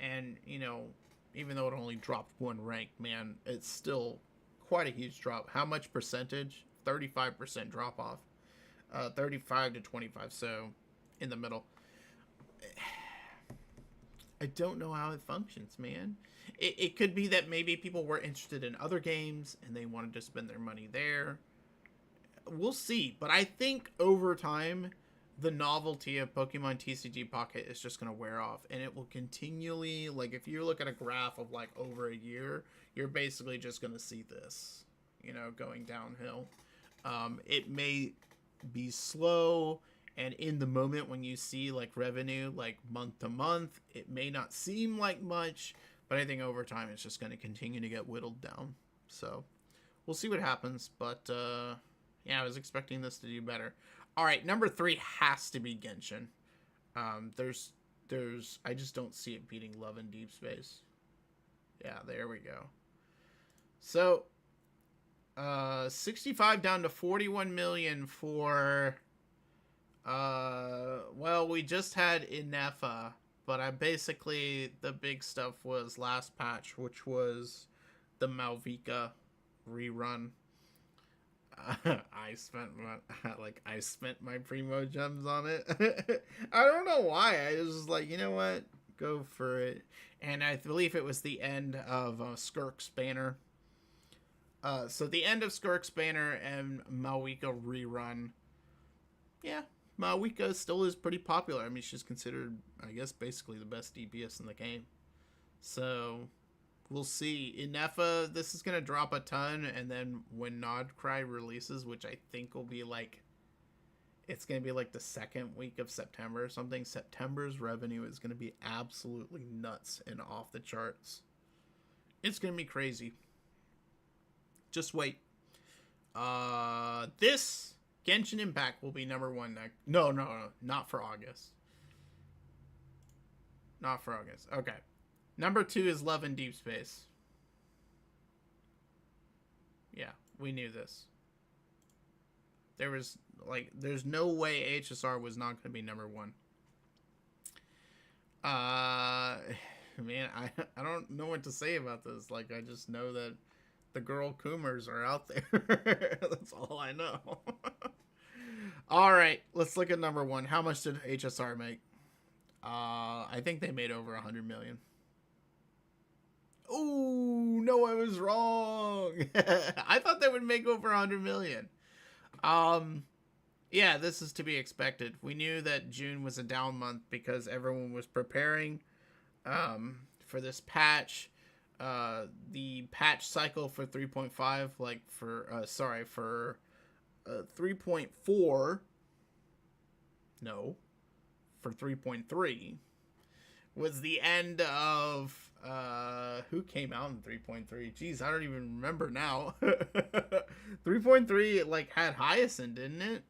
and, even though it only dropped 1 rank, man, it's still quite a huge drop. How much percentage? 35% drop off. 35 to 25, so in the middle. I don't know how it functions, man. It could be that maybe people were interested in other games and they wanted to spend their money there. We'll see. But I think over time, the novelty of Pokemon TCG Pocket is just going to wear off. And it will continually, like if you look at a graph of like over a year, you're basically just going to see this, going downhill. It may be slow. And in the moment when you see like revenue, like month to month, it may not seem like much, but I think over time it's just going to continue to get whittled down. So we'll see what happens. But yeah, I was expecting this to do better. All right, number 3 has to be Genshin. I just don't see it beating Love and Deep Space. Yeah, there we go. So 65 down to 41 million for... well, we just had Inefa, but basically the big stuff was last patch, which was the Malvika rerun. I spent my Primo gems on it. I don't know why. I was just like, you know what? Go for it. And I believe it was the end of Skirk's Banner. So the end of Skirk's Banner and Malvika rerun. Yeah. Malvika still is pretty popular. I mean, she's considered, I guess, basically the best DPS in the game. So, we'll see. Inefa, this is going to drop a ton, and then when Nodcry releases, which I think will be like, it's going to be like the 2nd week of September or something, September's revenue is going to be absolutely nuts and off the charts. It's going to be crazy. Just wait. This... Genshin Impact will be number 1 next. No, not for August. Not for August. Okay. Number 2 is Love and Deep Space. Yeah, we knew this. There's no way HSR was not going to be number 1. Man, I don't know what to say about this. Like, I just know that the girl Coomers are out there. That's all I know. All right, let's look at number 1. How much did HSR make? I think they made over 100 million. Oh, no, I was wrong. I thought they would make over 100 million. Yeah, this is to be expected. We knew that June was a down month because everyone was preparing for this patch. The patch cycle for 3.5, like for 3.4, no, for 3.3 was the end of who came out in 3.3? Jeez, I don't even remember now. 3.3 like had Hyacinth, didn't it?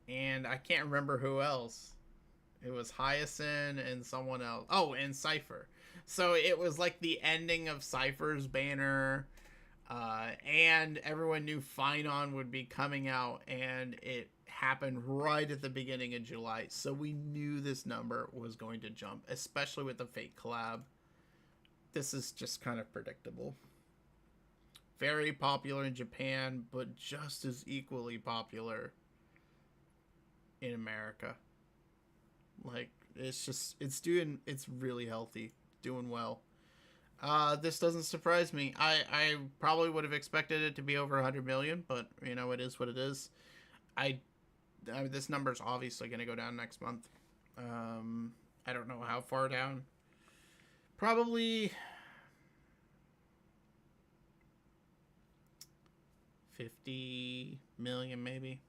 And I can't remember who else. It was Hyacinth and someone else. Oh, and Cypher. So it was like the ending of Cypher's banner. And everyone knew Finon would be coming out. And it happened right at the beginning of July, so we knew this number was going to jump, especially with the Fate collab. This is just kind of predictable. Very popular in Japan, but just as equally popular in America. Like, it's really healthy, doing well. This doesn't surprise me. I probably would have expected it to be over 100 million, but you know, it is what it is. I mean, this number's obviously going to go down next month. I don't know how far down. Probably 50 million, maybe.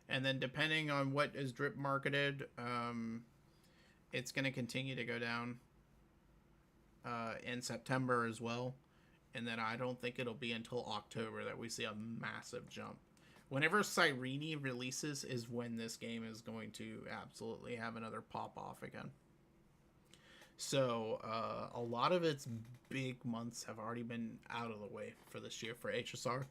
And then depending on what is drip marketed, it's going to continue to go down in September as well. And then I don't think it'll be until October that we see a massive jump. Whenever Cyrene releases is when this game is going to absolutely have another pop off again. So a lot of its big months have already been out of the way for this year for HSR.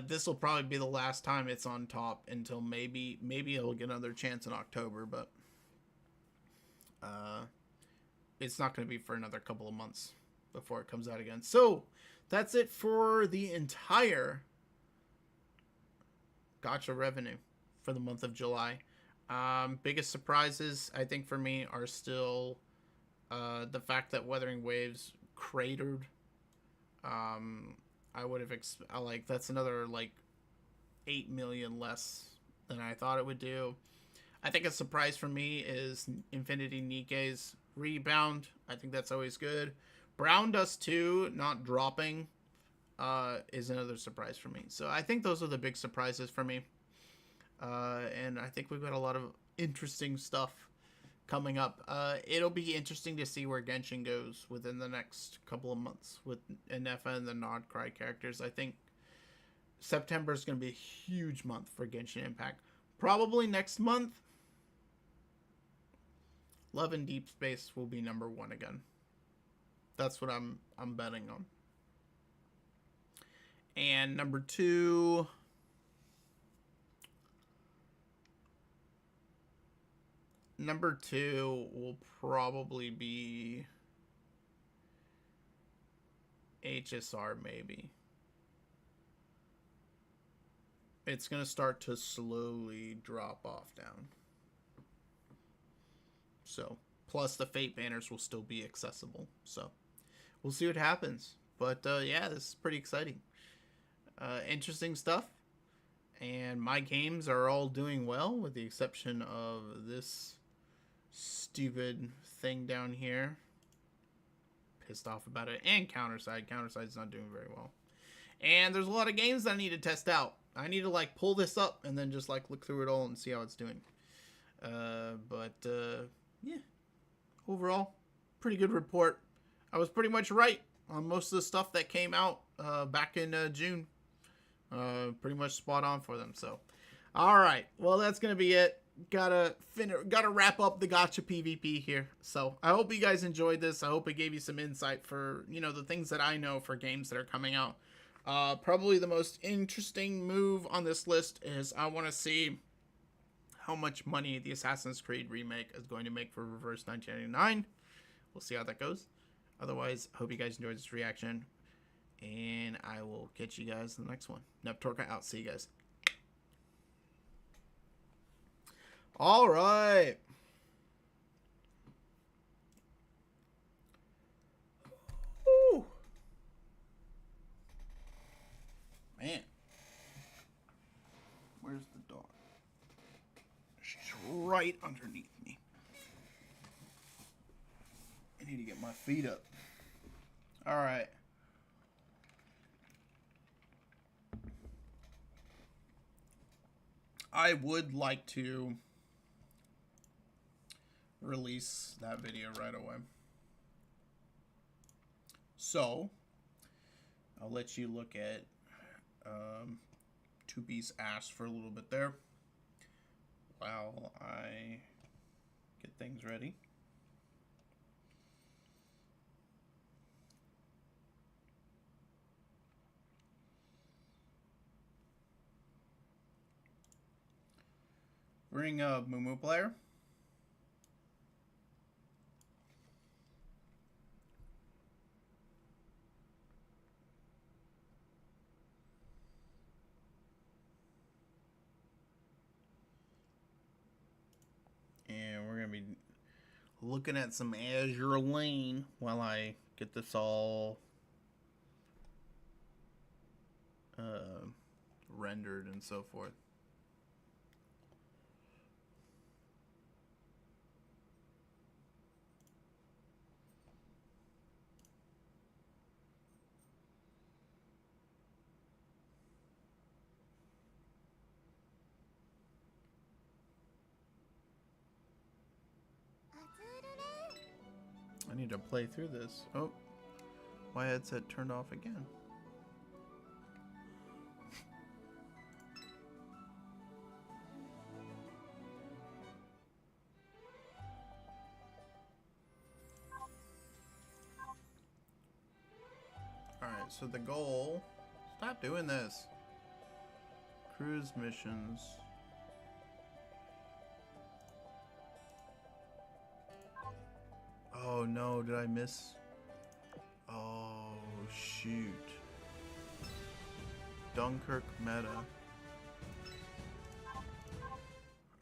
This will probably be the last time it's on top until maybe it'll get another chance in October, but it's not going to be for another couple of months before it comes out again. So that's it for the entire Gacha revenue for the month of July. Biggest surprises, I think, for me are still the fact that Wuthering Waves cratered. I would have like, that's another like 8 million less than I thought it would do. I think a surprise for me is Infinity Nikke's rebound. I think that's always good. Brown Dust 2 not dropping is another surprise for me. So I think those are the big surprises for me. And I think we've got a lot of interesting stuff coming up. It'll be interesting to see where Genshin goes within the next couple of months with Enefa and the Nod Cry characters. I think September is going to be a huge month for Genshin Impact. Probably next month, Love and Deep Space will be #1 again. That's what I'm betting on. And #2, #2 will probably be HSR, maybe. It's going to start to slowly drop off down. So, plus the Fate banners will still be accessible. So, we'll see what happens. But, yeah, this is pretty exciting. Interesting stuff. And my games are all doing well, with the exception of this stupid thing down here. Pissed off about it. And Counterside. Counterside's not doing very well. And there's a lot of games that I need to test out. I need to, like, pull this up and then just, like, look through it all and see how it's doing. Yeah. Overall, pretty good report. I was pretty much right on most of the stuff that came out back in June. Pretty much spot on for them. So, all right. Well, that's gonna be it. Gotta wrap up the Gacha PvP here. So I hope you guys enjoyed this. I hope it gave you some insight for, you know, the things that I know for games that are coming out. Probably the most interesting move on this list is I want to see how much money the Assassin's Creed remake is going to make for Reverse 1999. We'll see how that goes. Otherwise, I hope you guys enjoyed this reaction, and I will catch you guys in the next one. Neptorka out. See you guys. All right. Woo. Man. Where's the dog? She's right underneath me. I need to get my feet up. All right. I would like to release that video right away. So, I'll let you look at 2B's ass for a little bit there while I get things ready. Bring a Mumu player. And we're going to be looking at some Azure Lane while I get this all rendered and so forth. I need to play through this. Oh, my headset turned off again. Alright, so the goal... Stop doing this. Cruise missions. Oh no, did I miss? Oh shoot. Dunkirk meta.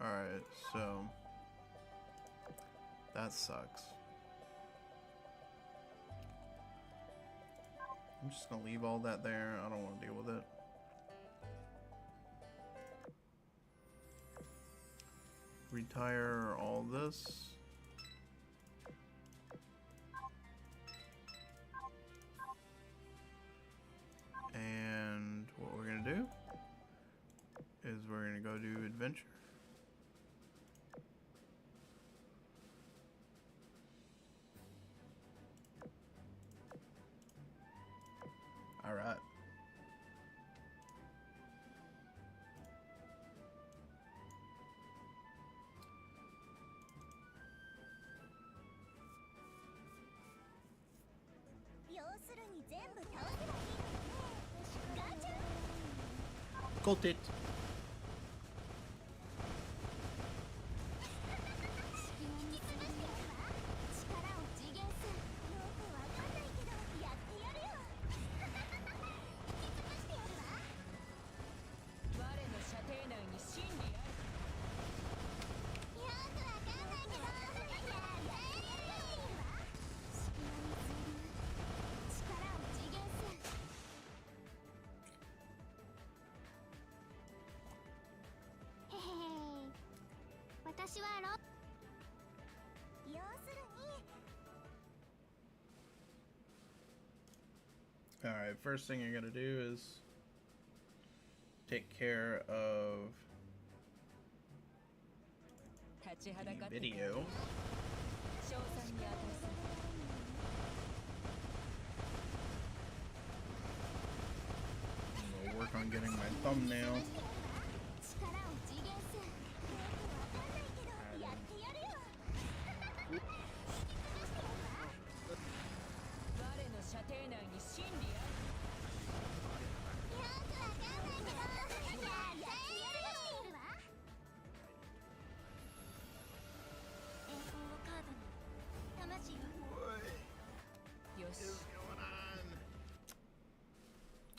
Alright, so that sucks. I'm just gonna leave all that there. I don't want to deal with it. Retire all this. And what we're gonna do is we're gonna go do adventure. All right. Got it. Alright, first thing I gotta do is take care of the video. I'm gonna work on getting my thumbnail.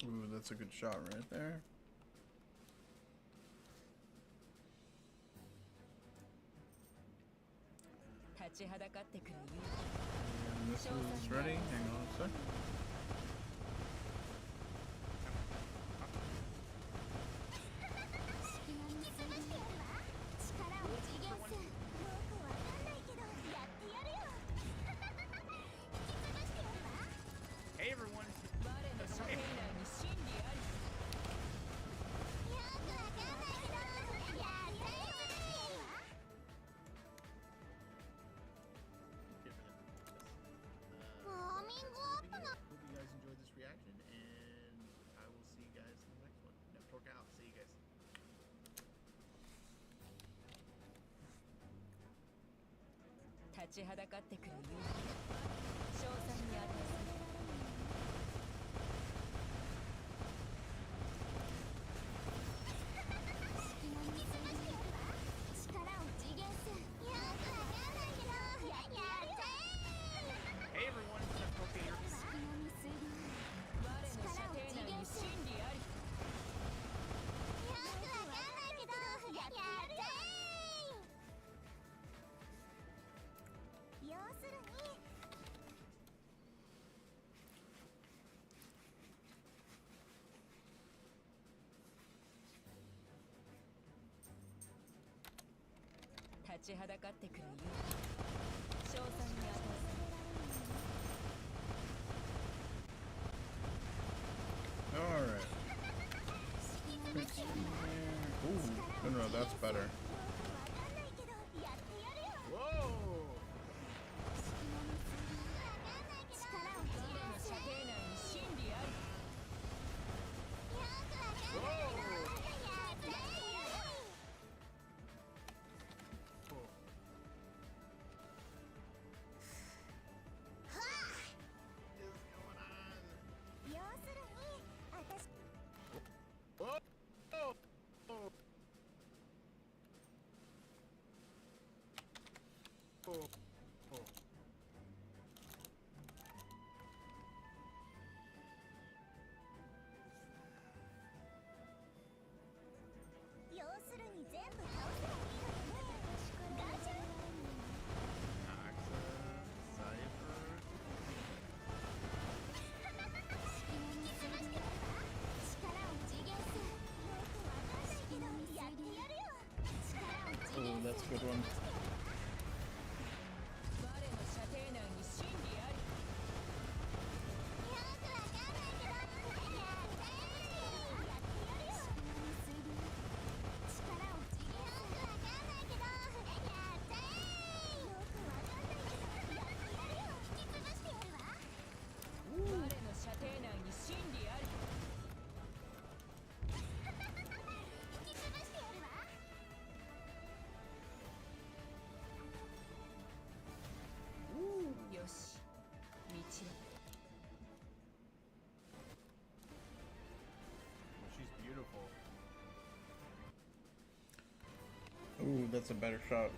Ooh, that's a good shot right there. And this is ready. Hang on a sec. Hey everyone. ちはだかってくる称賛に値する。 Alright. Ooh, no, that's better. Whoa! Oh, that's a good one. She's beautiful. Ooh, that's a better shot.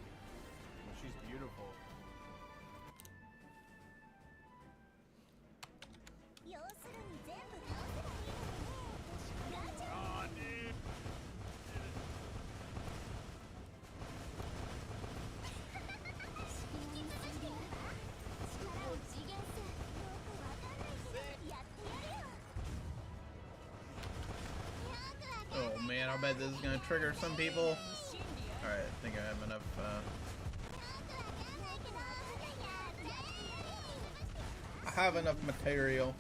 She's beautiful. Oh, dude. Oh man, I bet this is gonna trigger some people. Alright, I think I have enough, I have enough material.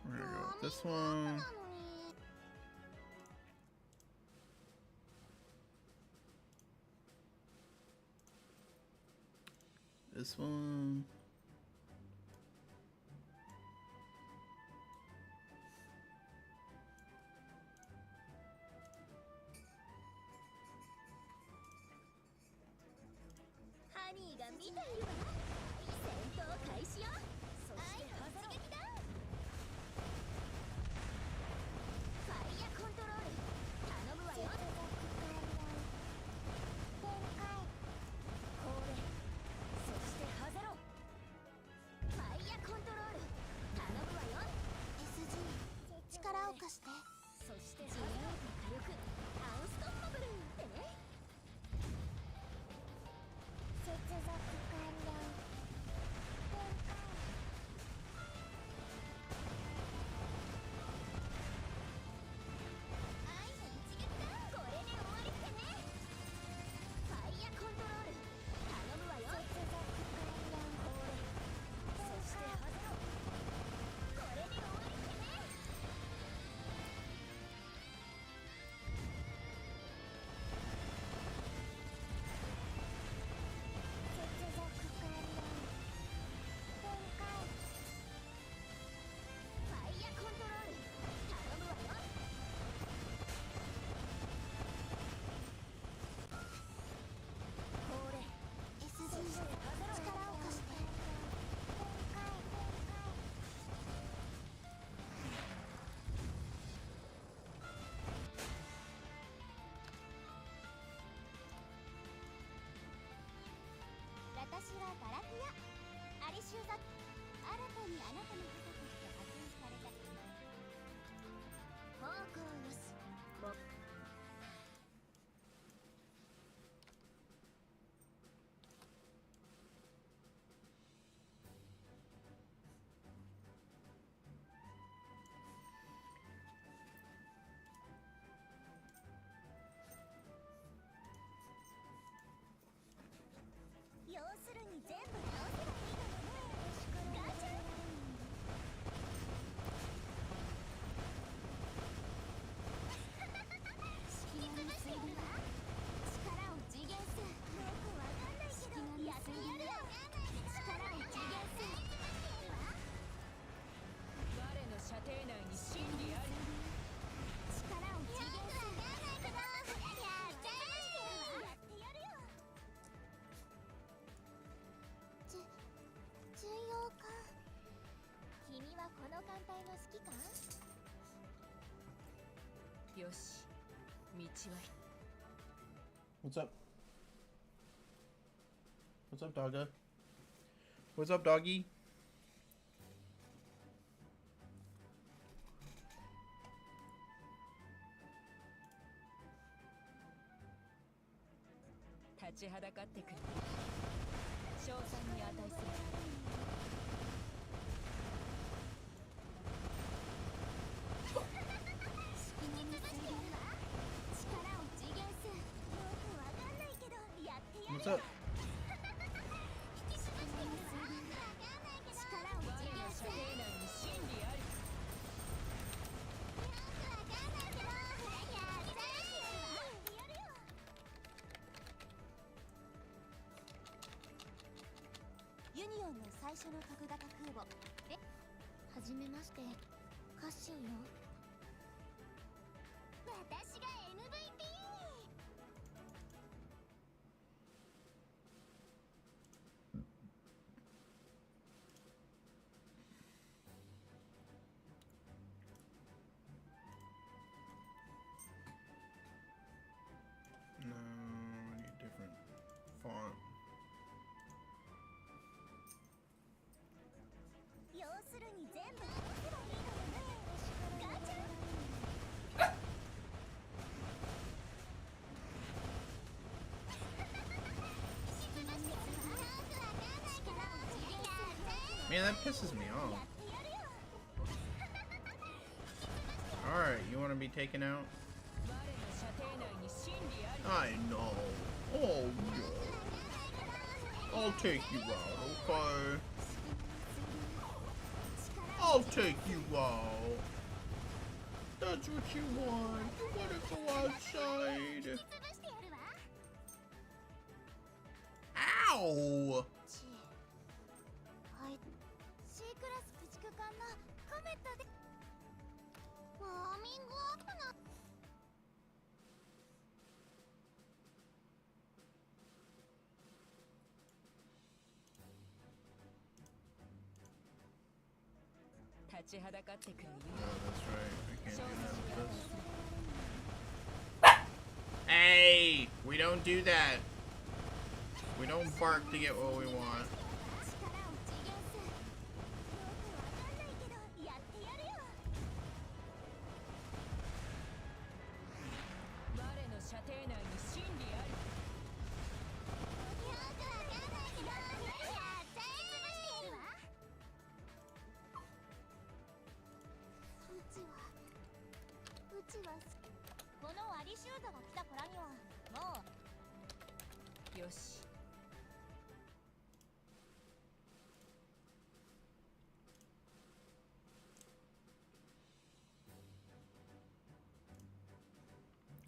We're gonna go with this one. This one. 集だ。新たにあなたの部下として派遣された。方向よし。も要するに全部倒せばいいのよね。ガチャ。引き潰してやるわ。力を次元す。よくわかんないけどやってやるよ。力を次元す。我の射程内に真理あり。力を次元す。わかんないけどやってやるよ。重要か。君はこの艦隊が好きか？よし、道は What's up? What's up, dogga? What's up, doggy? 立ちはだかってくる。賞賛に値する。隙間についてるわ。力を次元す。よくわかんないけどやってやる What's よ。 up? 引き潰してやるわ。わかんないけど力を次元す。射程内に真理あり。よくわかんないけどやってやるよ。ユニオンの最初の特型空母。はじめまして、カッシンよ。私が MVP。No, I need different font. 要するに全部倒せばいいのよね。ガチャ。引き潰してやるわ。よくわかんないけどやって。 Man, that pisses me や off. ってやるよ。 Alright, you want to be taken out? 我の射程内に真理あり。 I know. Oh, no. I'll take you out, okay? I'll take you out. That's what you want. You want to go outside. 潰してやるわ。 Ow! はい。C クラス駆逐艦のコメットで。ウォーミングアップな。立ちはだかってくる Oh, よ。 that's right. I can't 賞 do 賛 that に with 値 this. する。 Hey! We don't do that. We don't bark to get what we want. 力を次元す。よくわかんないけどやってやるよ。我の射程内に真理あり。よくわかんないけどやって潰してやるわ。うちはこのアリシュートが来たからにはもう。よし。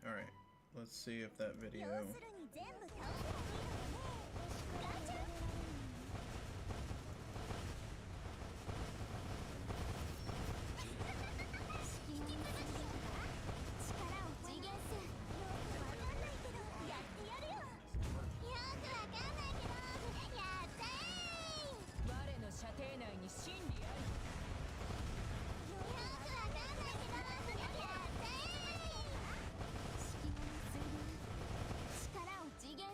Alright, let's see if that video. 要するに全部倒せばいいのよね。ガチャ。隙間についてるわ。力を次元す。よくわかんないけどやってやるよ。よくわかんないけどやって我の射程内に真理あり。よくわかんないけどやって。隙間についてる。力を次元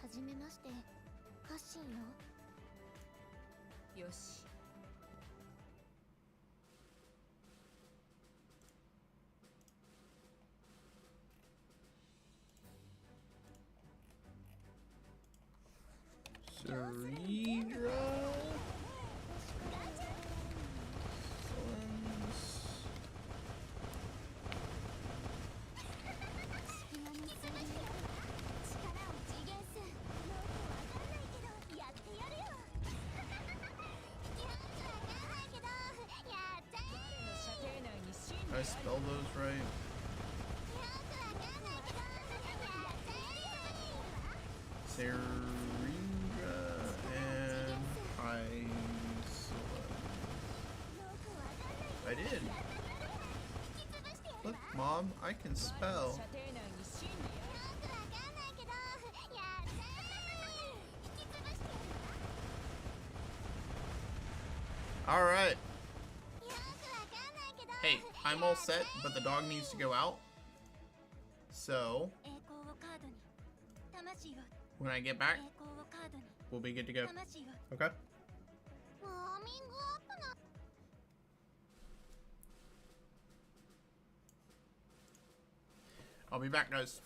はじめまして、カッシンよ。よし。Ceredra. Did I spell those right? Ceredra and I did. Look, Mom, I can spell. All right. Hey, I'm all set, but the dog needs to go out. So, when I get back, we'll be good to go. Okay? I'll be back, guys.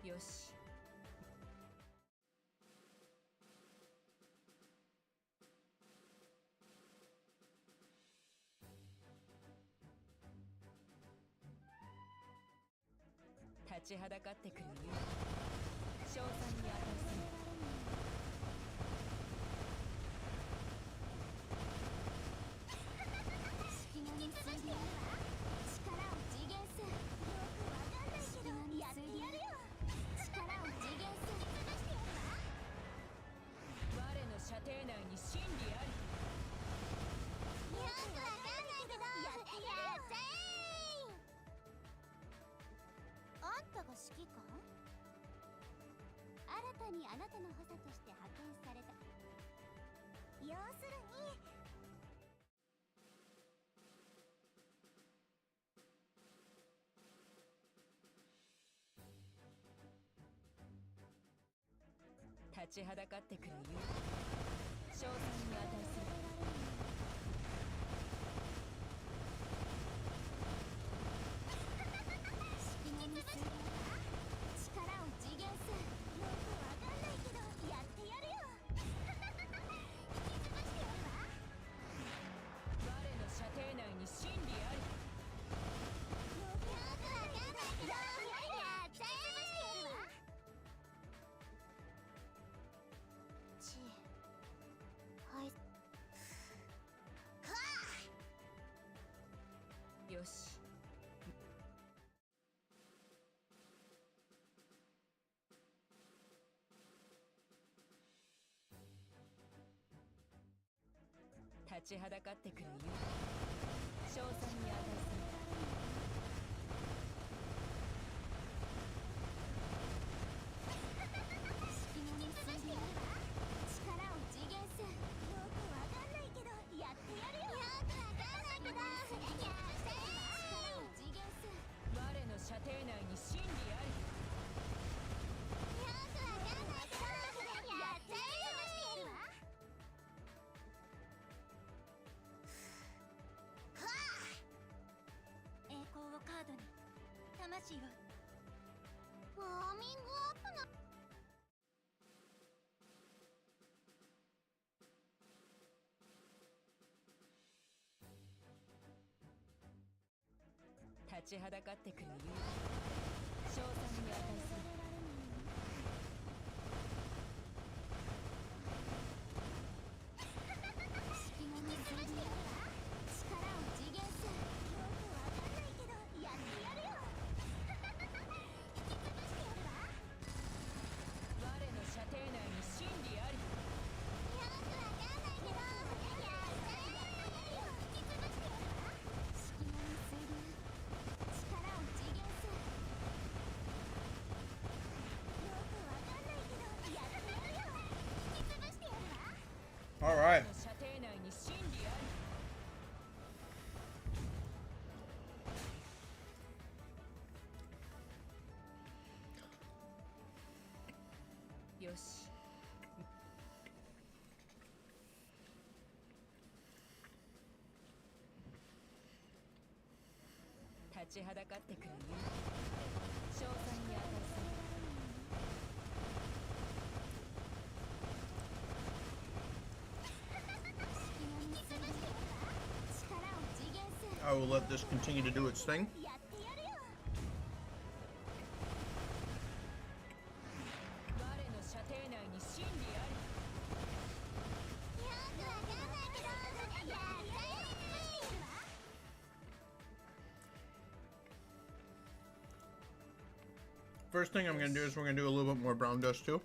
よし。立ちはだかってくる勇気、賞賛に値する。隙間についてやるわ。力を次元す。よくわかんないけどやってやるよ。力を次元す。潰してやるわ。我の射程内に真理あり。よくわかんないけどやってやっちゃえ。あんたが指揮官？新たにあなたの補佐として派遣された。要するに立ちはだかってくる勇気、賞賛に値する。隙間について力を次元す。よくわかんないけどやってやるよ。引き潰してやるわ。我の射程内に真理あり。よくわかんないけどやっちゃえ。はい。よし。立ちはだかってくる勇気、賞賛に値する。隙間についてやるわ。力を次元す。よくわかんないけどやってやるよ。よくわかんないけどやって力を次元す。我の射程内に真理あり。よくわかんないけどやってやるわ。栄光をカードに魂を。ウォーミングアップな。立ちはだかってくる勇気、賞賛に値する。隙間についてやるわ。力を次元す。よくわかんないけどやってやるよ。引き潰してやるわ。我の射程内に真理あり。よくわかんないけどやってやるよ。引き潰してやるわ。隙間について力を次元す。よくわかんないけどやってやるよ。引き潰してやるわ。All right. 我の射程内に真理あり。よし。立ちはだかってくる勇気、賞賛に値する。隙間についてやるわ。力を次元す。 I will let this continue to do its thing. やってやるよ。我の射程内に真理あり。よくわかんないけどやってやるわ。First thing I'm going to do is we're going to do a little bit more brown dust too.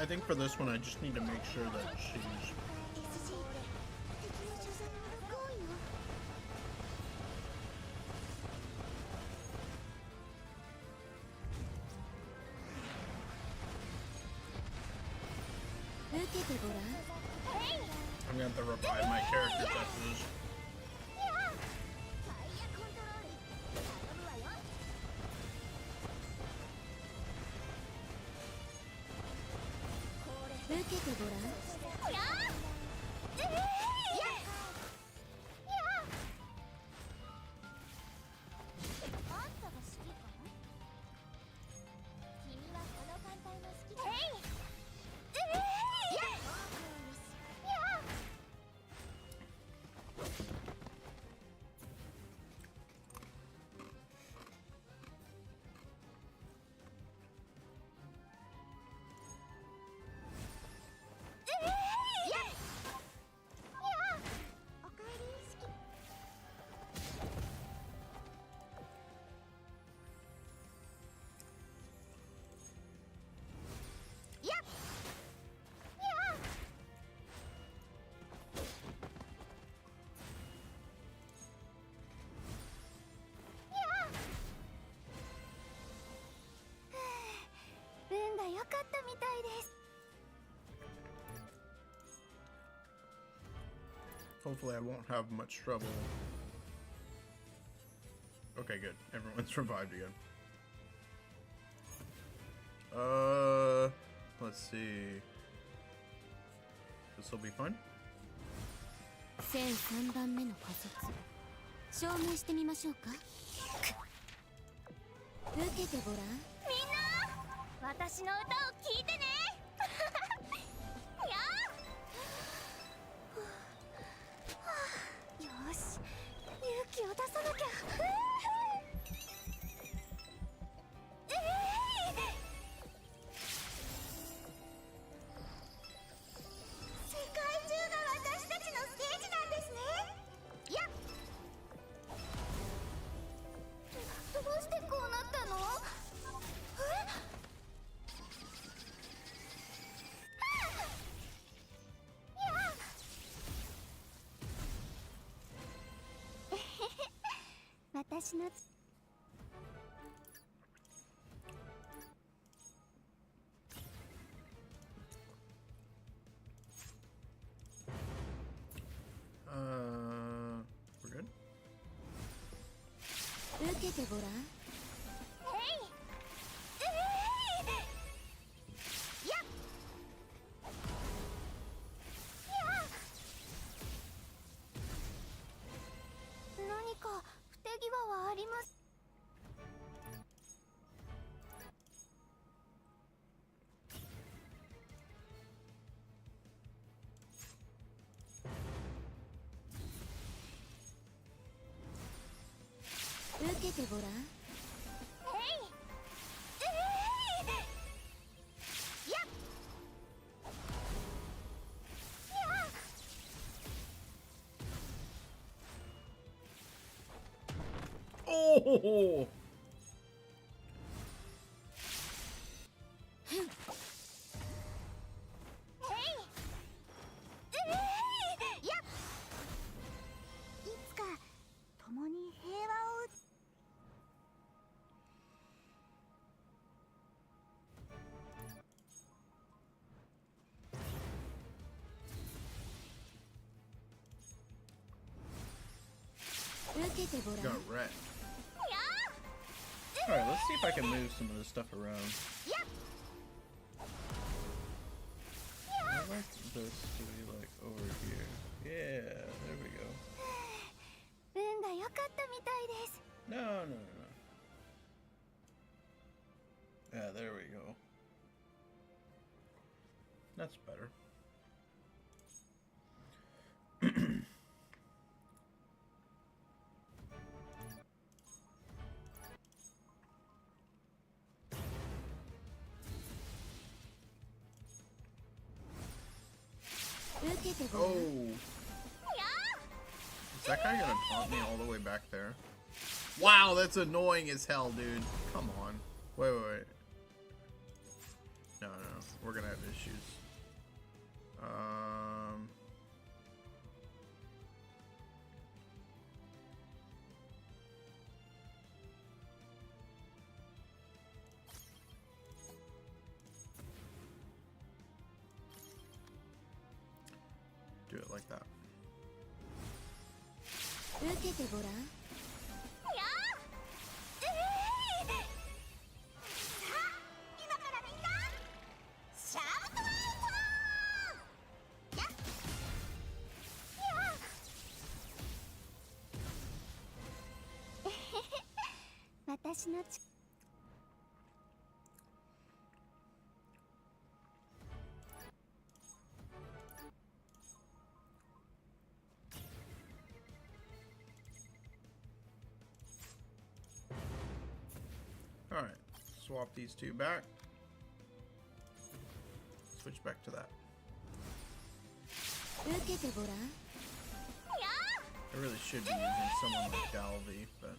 I think for this one, I just need to make sure that she's... I'm gonna have to revive my characters after this. Hopefully I won't have much trouble. Okay, good. Everyone's revived again. Let's see. This will be fun. 1003番目の仮説証明してみましょうか。受けてごらん。みんな、私の歌を聴いてね。よし、勇気を出さなきゃ。世界中が私たちのステージなんですね。やっ。どうしてこうなったの？私のwe're good? 受けてごらん。何か不手際はあります。受けてごらん。Oh! Got wrecked. Alright, let's see if I can move some of this stuff around. I'd like this to be like over here. Yeah, there we go. No, no, no, no. Yeah, there we go. That's better. Oh! Is that guy gonna taunt me all the way back there? Wow, that's annoying as hell, dude. Come on. Wait, wait, wait. No, no, no. we're gonna have issues. Do it like that. Alright, swap these two back. Switch back to that. I really should be using someone like Dalvey, but...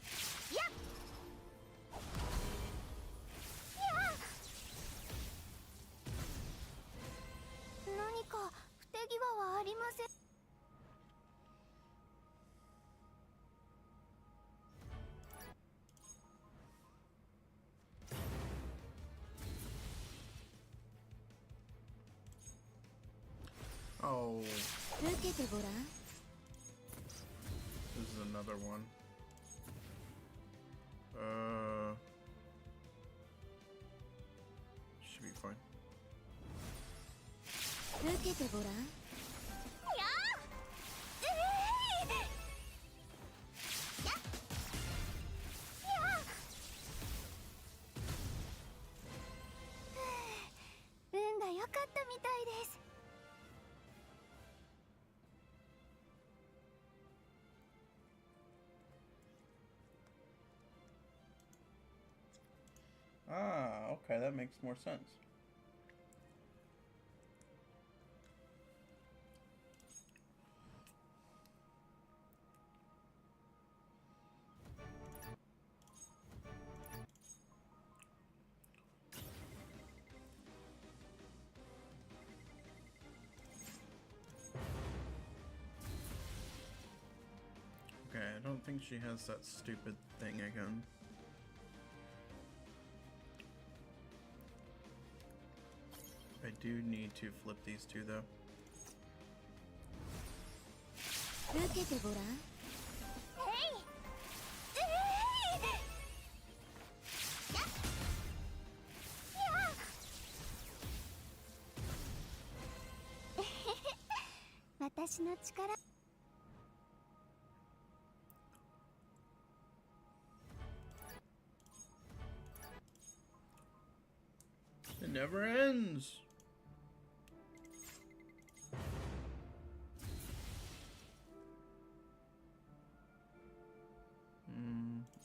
Oh. This is another one. Should be fine. Ah, okay, that makes more sense. Okay, I don't think she has that stupid thing again. I do need to flip these two though. It never ends.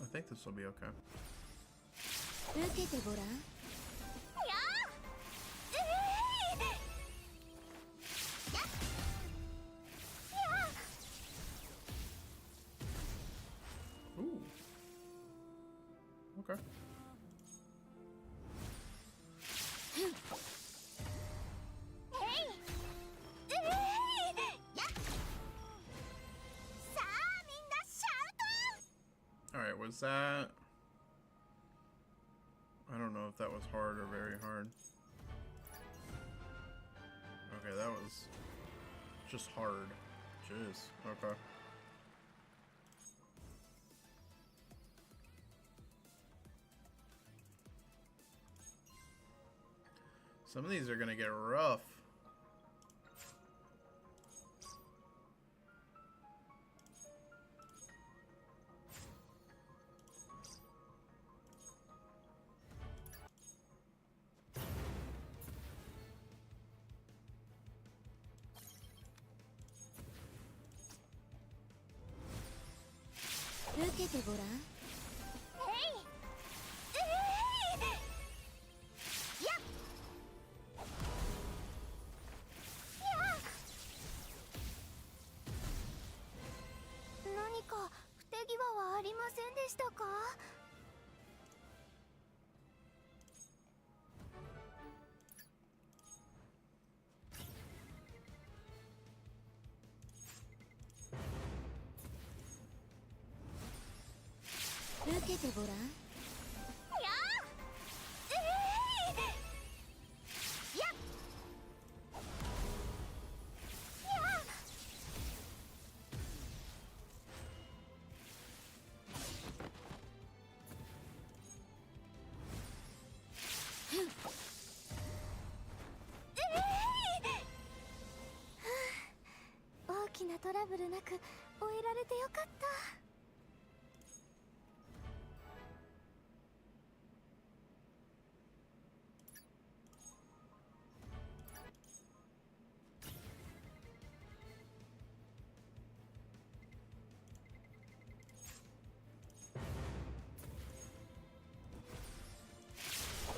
I think this will be okay. Ooh. Okay. Alright, was that... I don't know if that was hard or very hard. Okay, that was just hard. Jeez. Okay. Some of these are gonna get rough. けてごらん。や大きなトラブルなく終えられてよかった。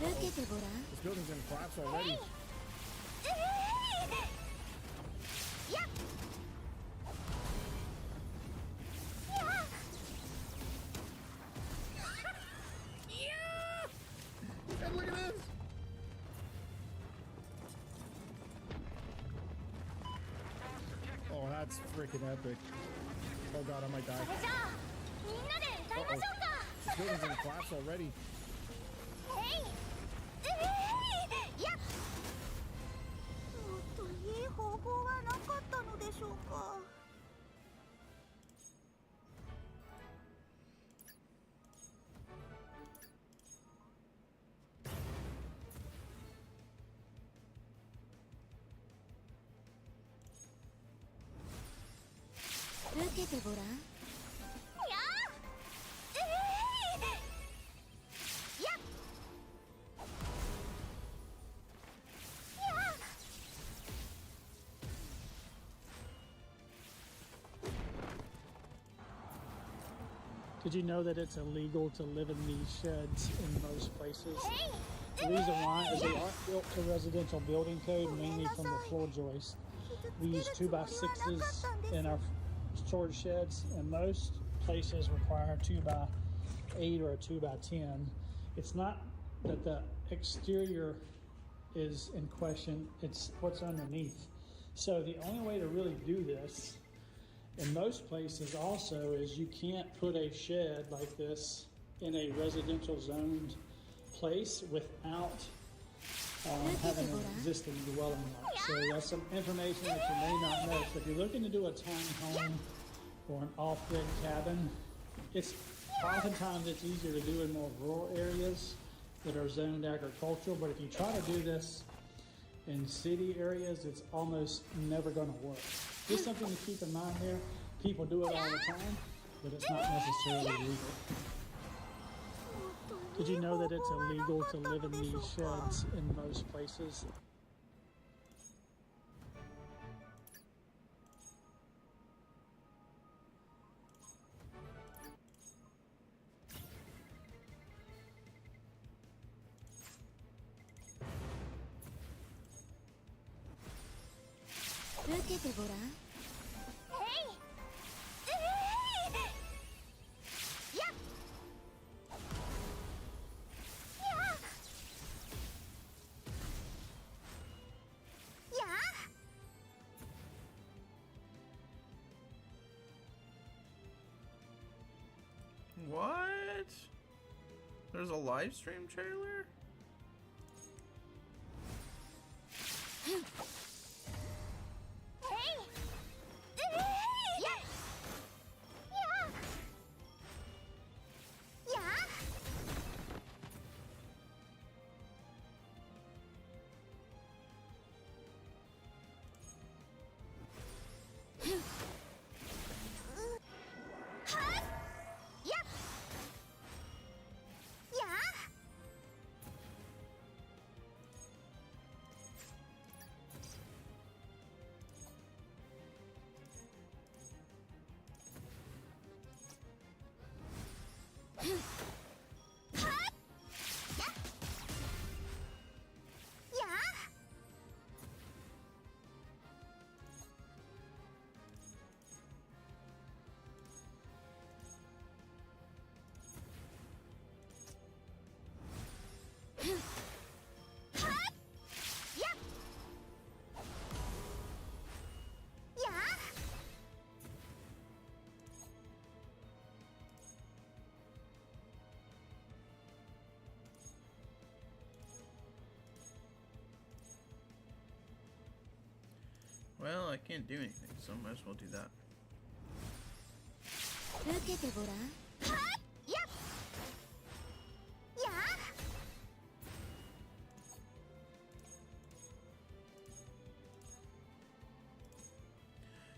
受けてごらん。 This building's gonna collapse already. And look at this! Oh, that's freaking epic. Oh god, I might die. それじゃあみんなで歌いましょうか。 This building's gonna collapse already. やっもっといい方法はなかったのでしょうか。受けてごらん。やっ Did you know that it's illegal to live in these sheds in most places? The reason why is they aren't built to residential building code, mainly from the floor joist. We use 2x6s in our storage sheds, and most places require a 2x8 or a 2x10. It's not that the exterior is in question, it's what's underneath. So the only way to really do this in most places also is you can't put a shed like this in a residential zoned place without having an existing dwelling lot. So that's some information that you may not know. So if you're looking to do a tiny home or an off-grid cabin, oftentimes it's easier to do in more rural areas that are zoned agricultural. But if you try to do this in city areas, it's almost never going to work. Just something to keep in mind here. People do it all the time, but it's not necessarily legal. Did you know that it's illegal to live in these sheds in most places? What? There's a live stream trailer? Well, I can't do anything, so I might as well do that.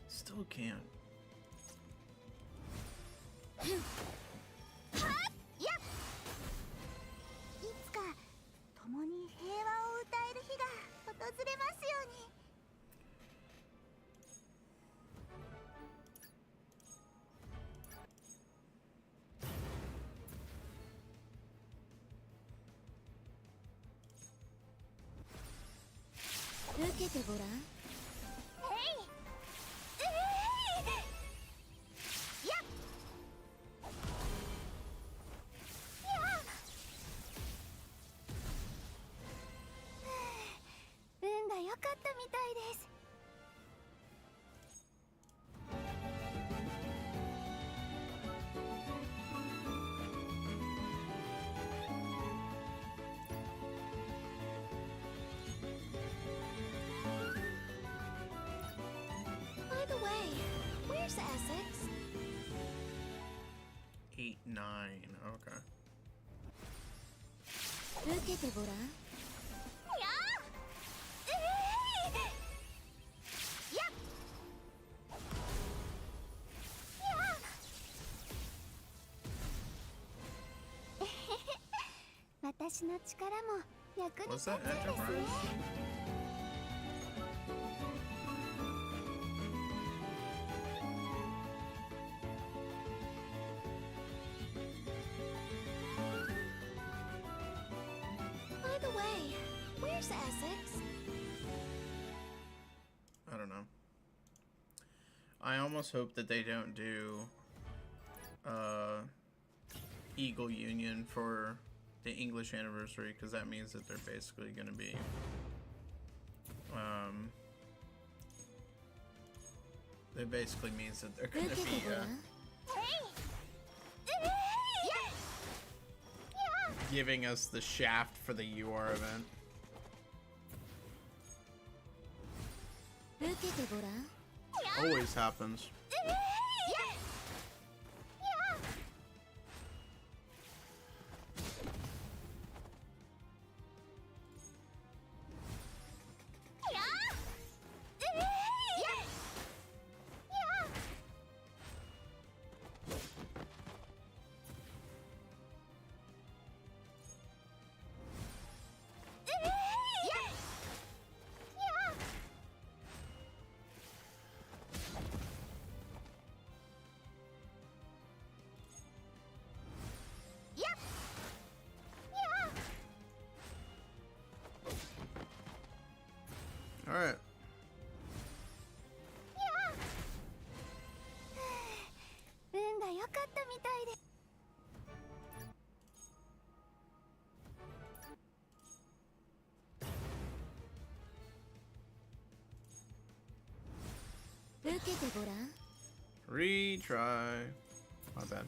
Still can't. By the way, where's Essex? 8, 9. Okay. What's that, Enterprise? By the way, where's Essex? I don't know. I almost hope that they don't do Eagle Union for the English anniversary, because that means that they're basically going to be that basically means that they're going to be giving us the shaft for the UR event. Always happens. All right. Retry. My bad.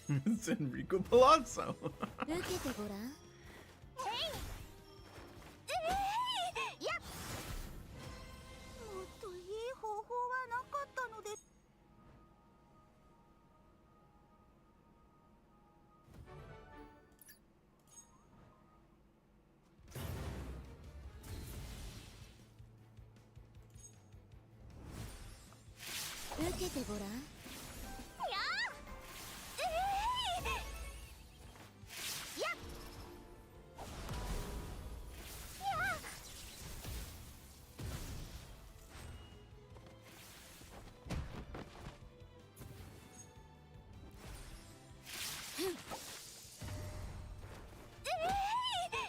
It's Enrico Palazzo. 受けてごらん。やっ。もっといい方法はなかったので。受けてごらん。やっ。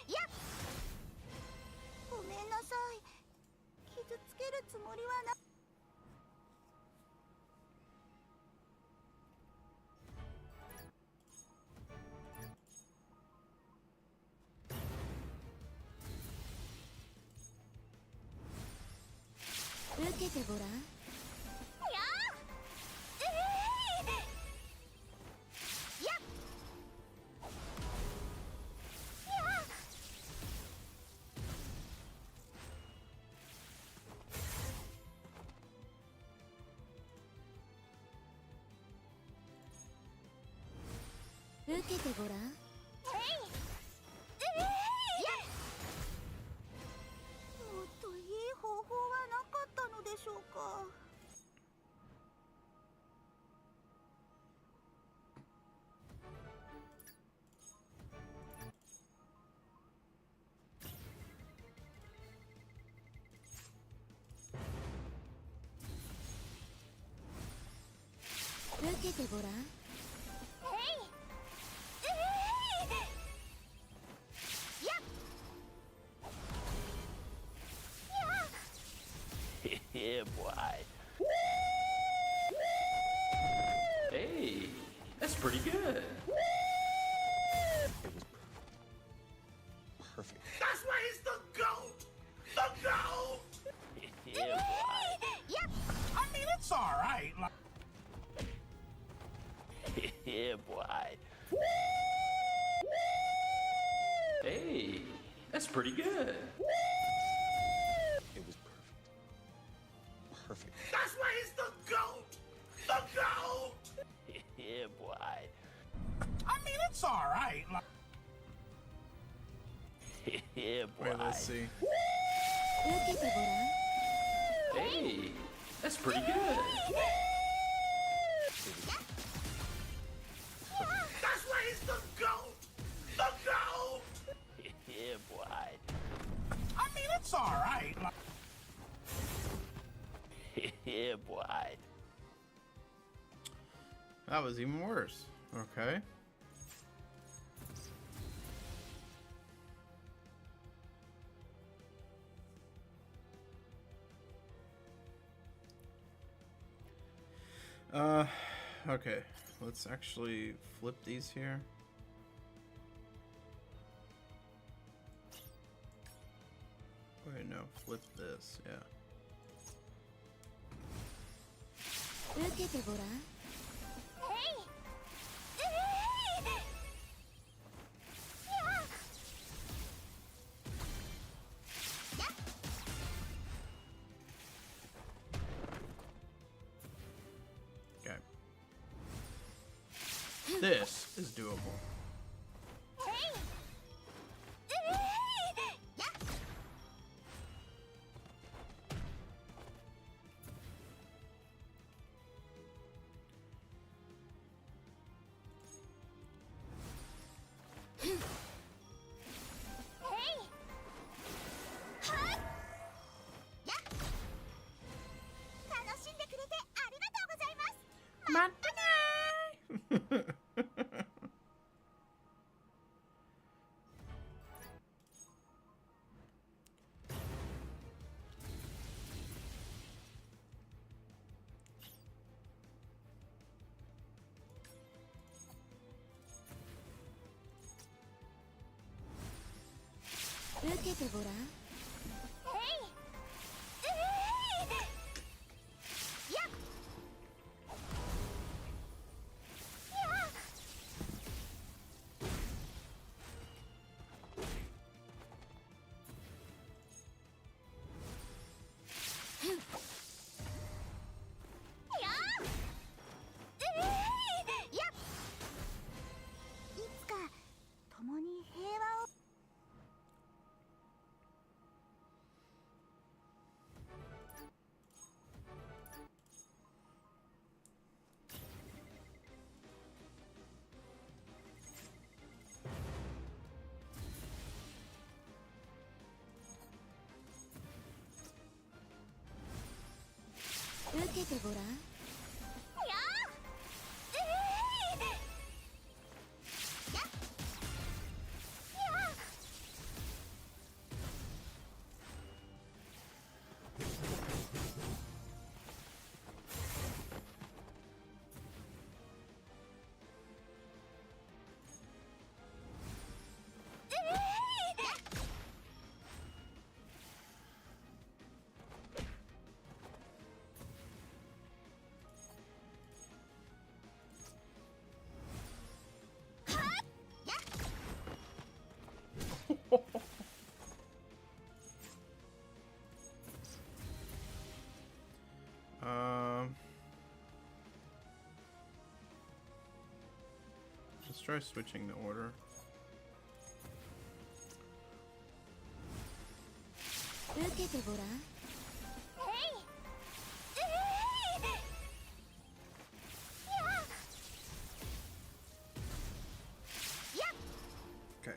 やっ。ごめんなさい。傷つけるつもりはな。受けてごらん。やっ。やっ。受けてごらん。もっといい方法はなかったのでしょうか。受けてごらん。Yeah, boy. Hey, that's pretty good. Perfect. That's why he's the GOAT! The GOAT! Yeah, boy. Yep. I mean, it's all right. Yeah, boy. Hey, that's pretty good. It was perfect. Perfect. That's why he's the GOAT! The GOAT! Yeah, boy. I mean, it's all right. Yeah, boy. Wait, let's see. 受けてごらん。 Hey, that's pretty good. That's why he's the GOAT! The GOAT! Yeah, boy. I mean, it's all right. Yeah, boy. That was even worse. Okay. Okay. Let's actually flip these here. Wait, no, flip this, yeah. 受けてごらん。Okay. This is doable.受けてごらん。やっ。Let's try switching the order. Okay.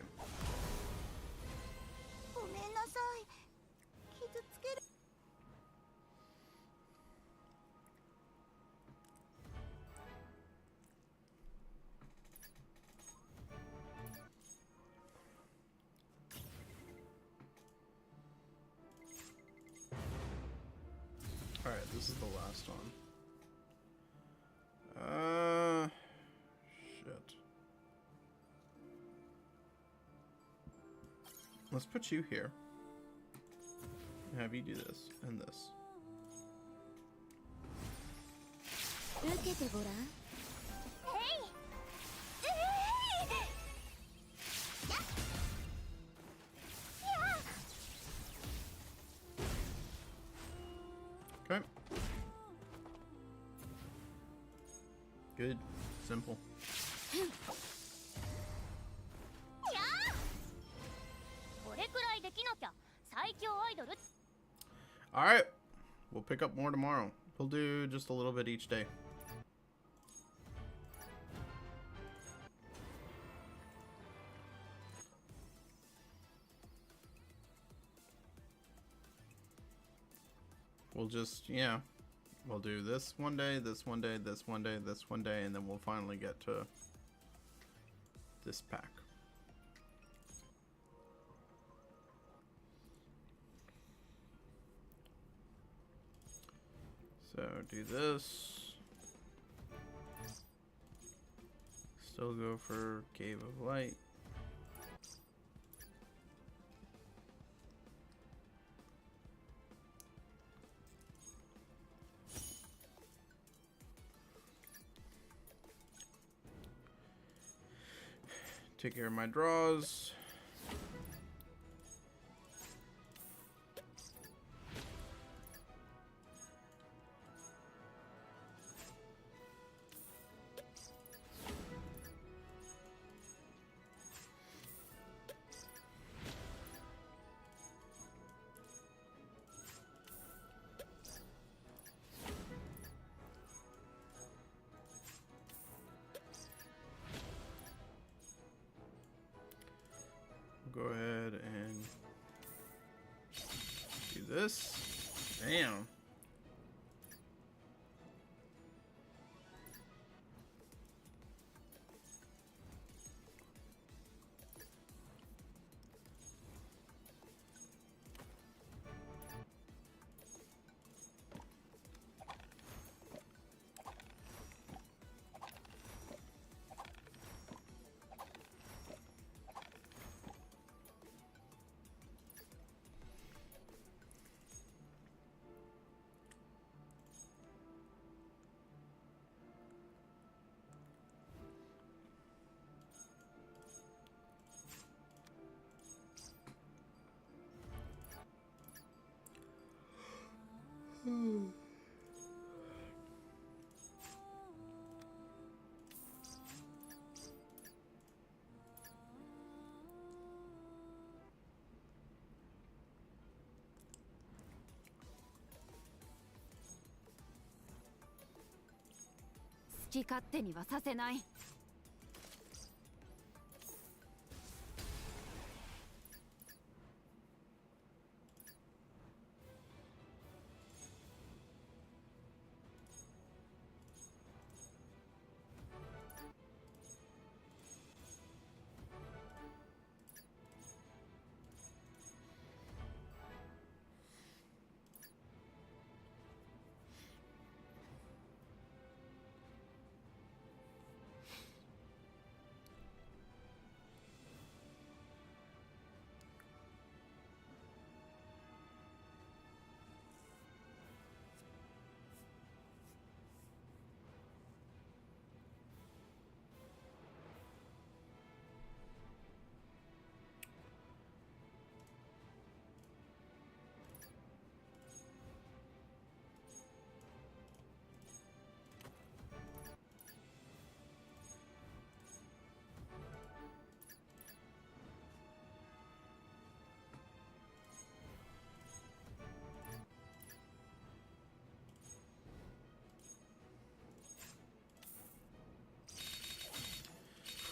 Alright, this is the last one. Shit. Let's put you here. Have you do this and this. Okay. Good. Simple. Alright. We'll pick up more tomorrow. We'll do just a little bit each day. We'll just, yeah. We'll do this one day, this one day, this one day, this one day, and then we'll finally get to this pack. So do this. Still go for Cave of Light. Take care of my draws. Go ahead and do this. Damn.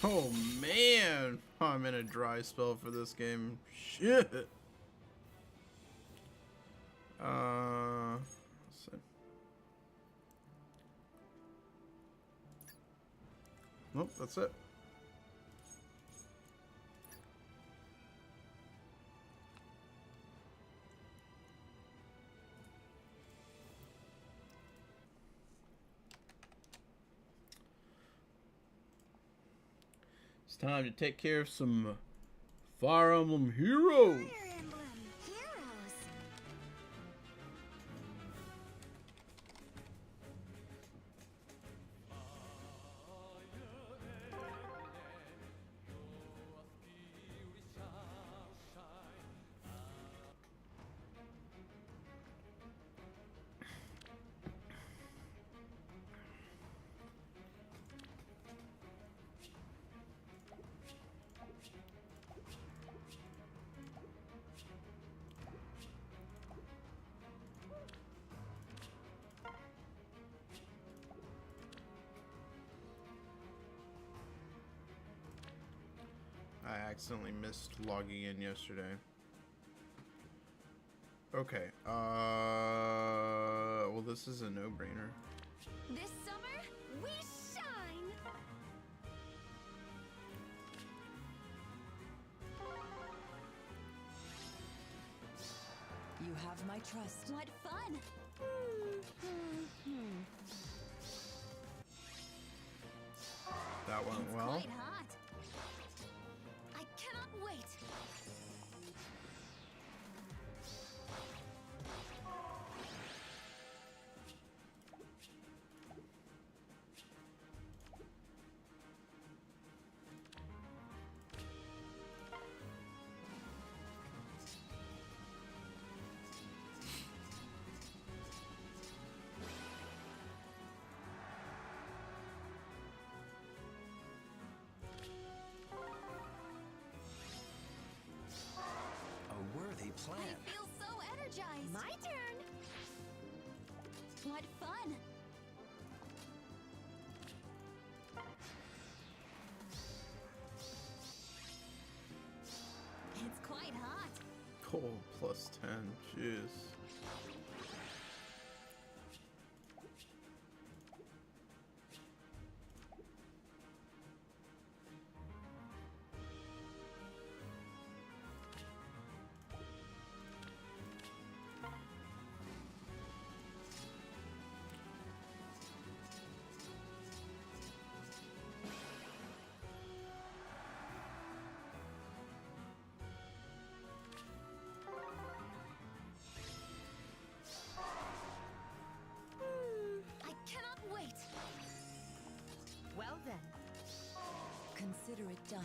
Oh man, I'm in a dry spell for this game. Shit. Let's see. Nope, that's it. It's time to take care of some Fire Emblem Heroes. Fire Emblem Heroes. I accidentally missed logging in yesterday. Okay, well this is a no-brainer. This summer, we shine! You have my trust. What fun! That went It's well. quite hot. I cannot wait. A worthy plan. I feel so energized. My turn. What fun. It's quite hot. Cold plus 10, jeez. I cannot wait. Well then. Consider it done.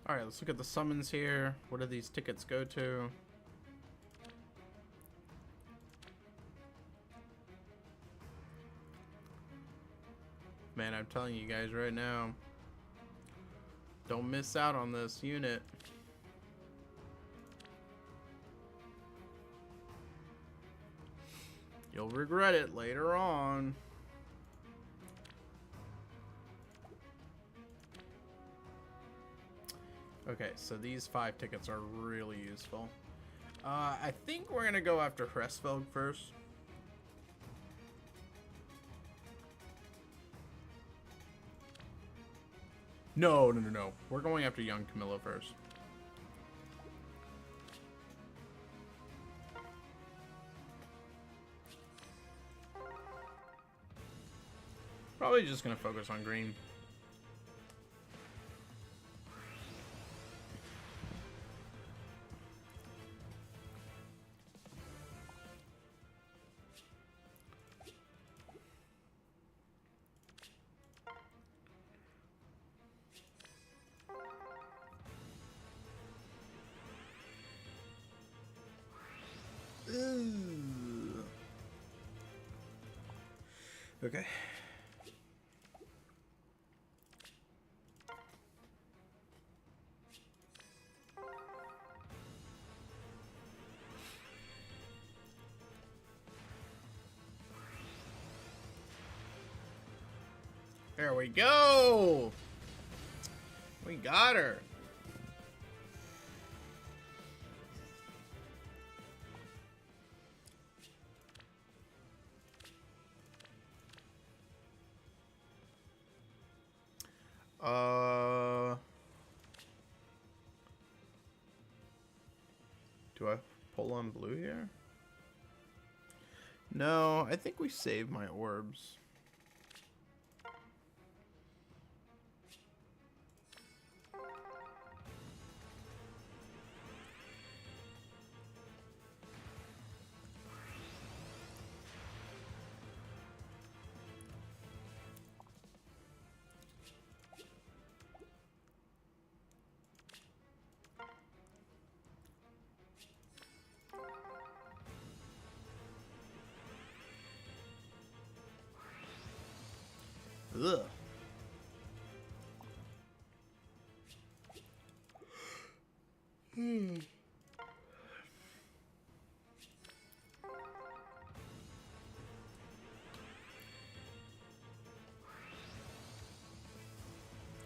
Alright, let's look at the summons here. What do these tickets go to? Man, I'm telling you guys right now, don't miss out on this unit. You'll regret it later on. Okay, so these 5 tickets are really useful. I think we're gonna go after Hresfeld first. No. We're going after young Camilla first. Probably just gonna focus on green. Ooh. Okay. There we go. We got her. Do I pull on blue here? No, I think we save my orbs. Ugh.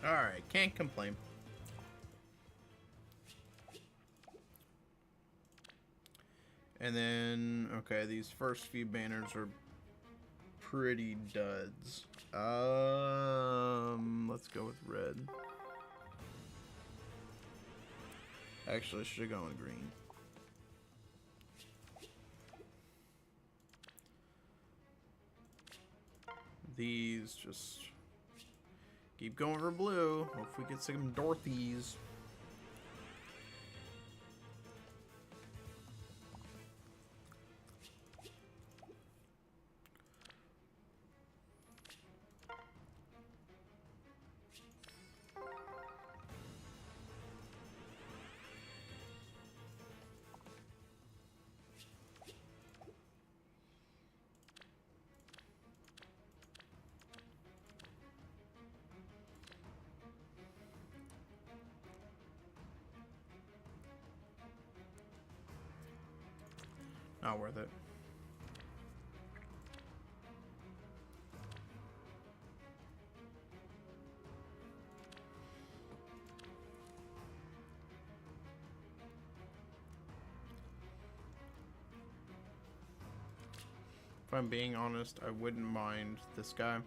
Alright, can't complain. And then, okay, these first few banners are pretty duds. Let's go with red. Actually, I should have gone with green. These just keep going for blue. Hope we get some Dorothy's. Not worth it. If I'm being honest, I wouldn't mind this guy.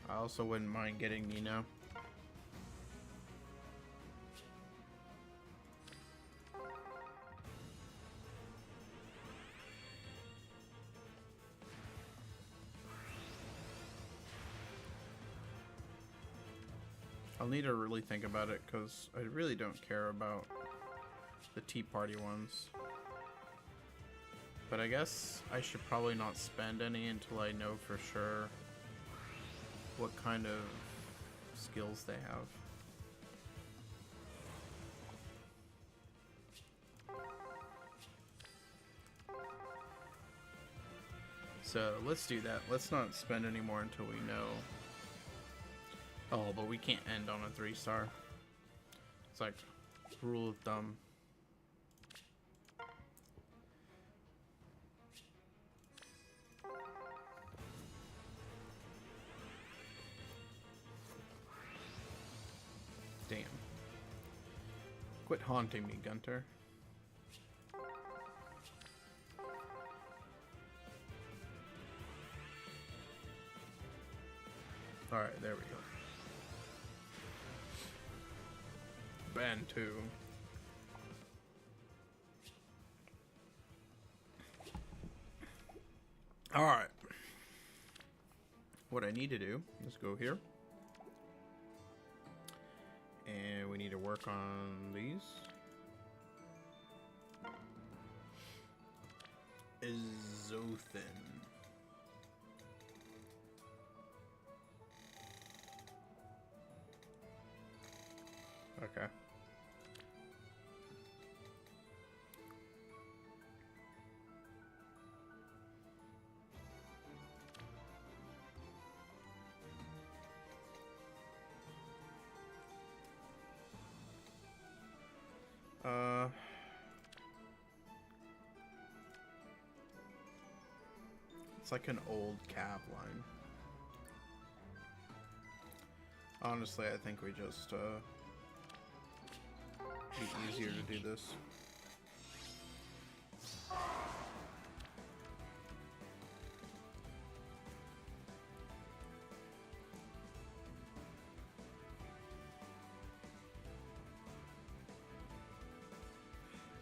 I also wouldn't mind getting Nino. I'll need to really think about it because I really don't care about the Tea Party ones. But I guess I should probably not spend any until I know for sure what kind of skills they have. So let's do that. Let's not spend any more until we know. Oh, but we can't end on a 3-star. It's like rule of thumb. Damn. Quit haunting me, Gunter. Alright, there we go. Band 2. Alright. What I need to do is go here. And we need to work on these. Izothin. Okay. It's like an old cab line. Honestly, I think we just be easier to do this.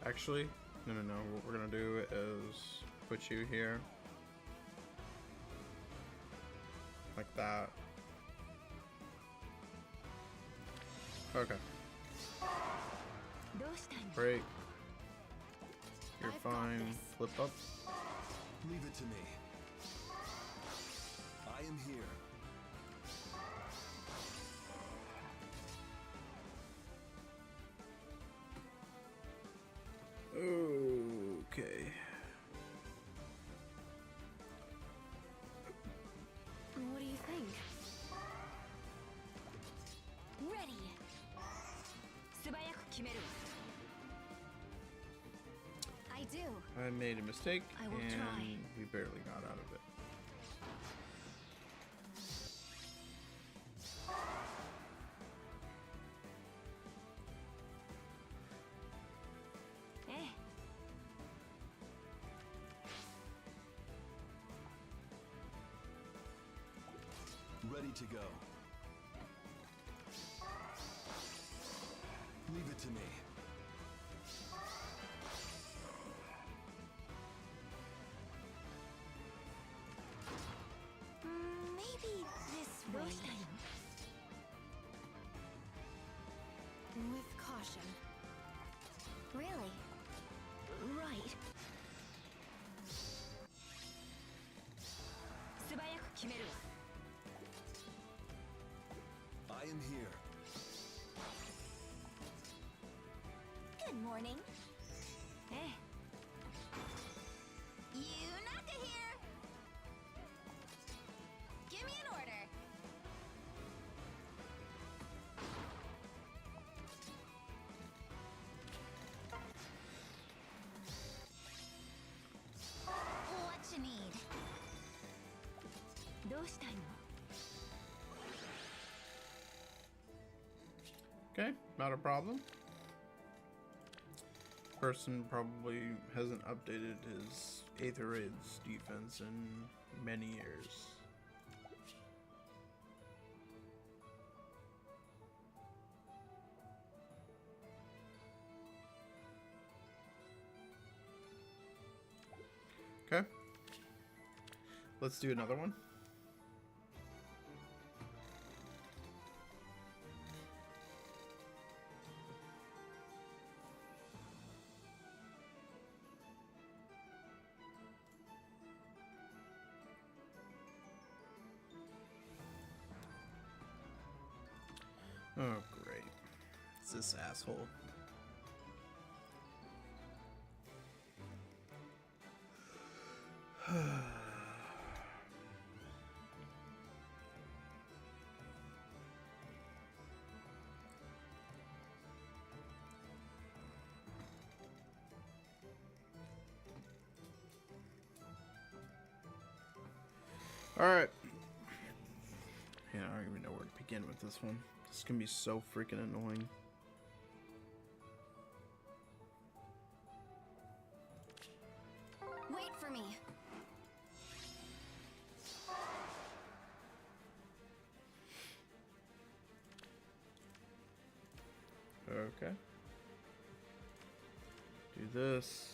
Actually, no. What we're gonna do is put you here. Like that. Okay. Great. You're fine. Flip up. Leave it to me. I am here. Okay. What do you think? Ready. I do. I made a mistake I will and try. we barely got out of it. Ready to go. Leave it to me. Maybe this way. With caution. Really? Right. I am here. Good morning. You Naka here. Give me an order. What you need? Okay, not a problem. Person probably hasn't updated his Aetherids defense in many years. Okay. Let's do another one. Oh, great. It's this asshole. Alright. Yeah, I don't even know where to begin with this one. This is gonna be so freaking annoying. Wait for me. Okay. Do this.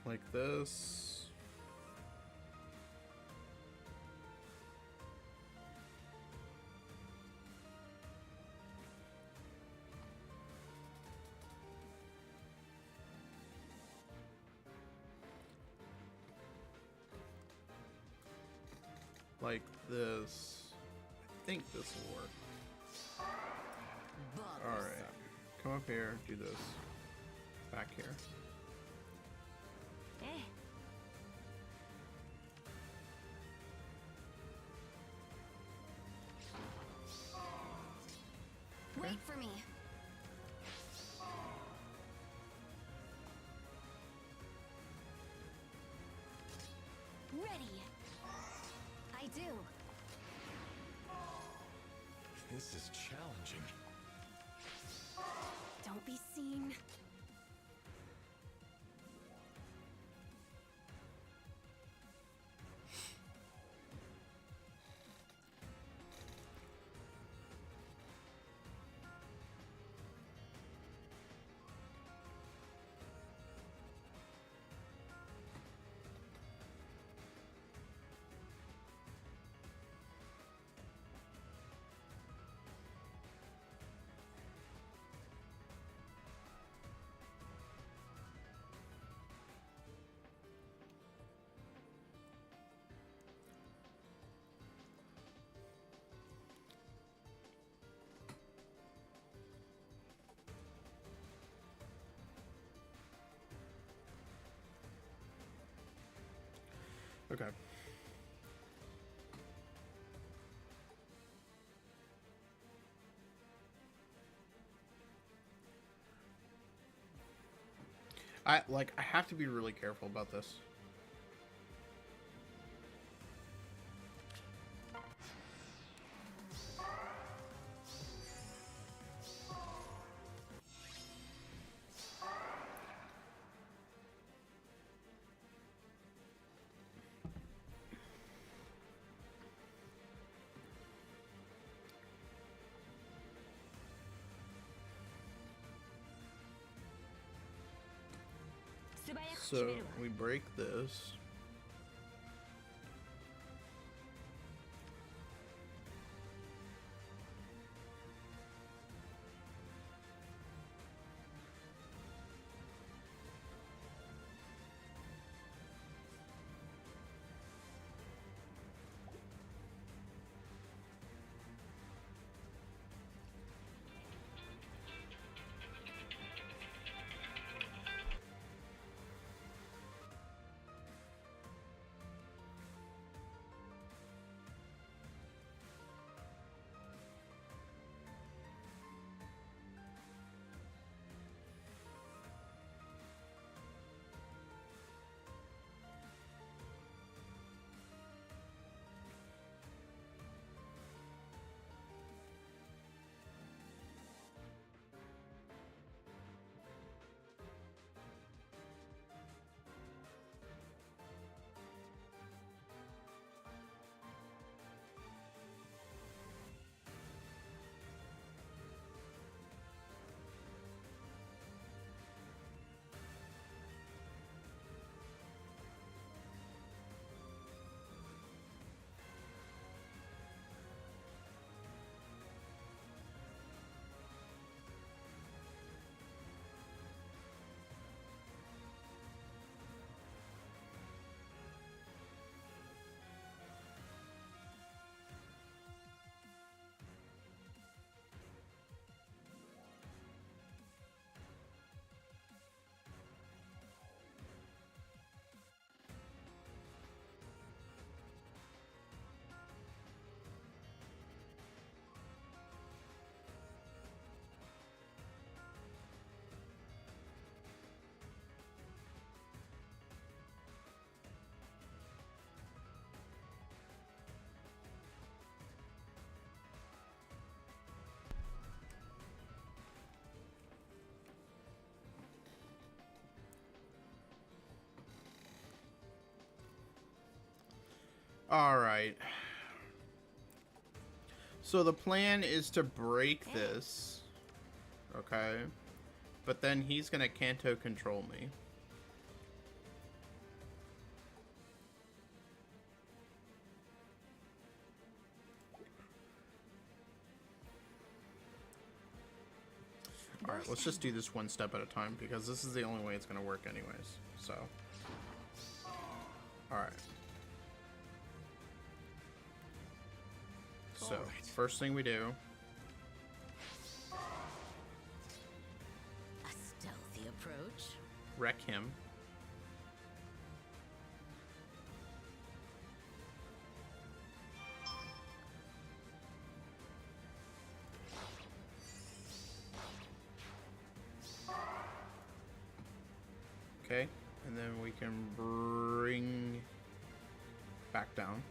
Like this. Like this. I think this will work. Alright. Come up here, do this. Back here. Wait for me. Ready. I do. This is challenging. Don't be seen. Okay. I have to be really careful about this. So we break this. All right. So the plan is to break this, okay? But then he's gonna Kanto control me. All right, let's just do this one step at a time because this is the only way it's gonna work anyways. So, all right. So, first thing we do. A stealthy approach. Wreck him. Okay, and then we can bring back down.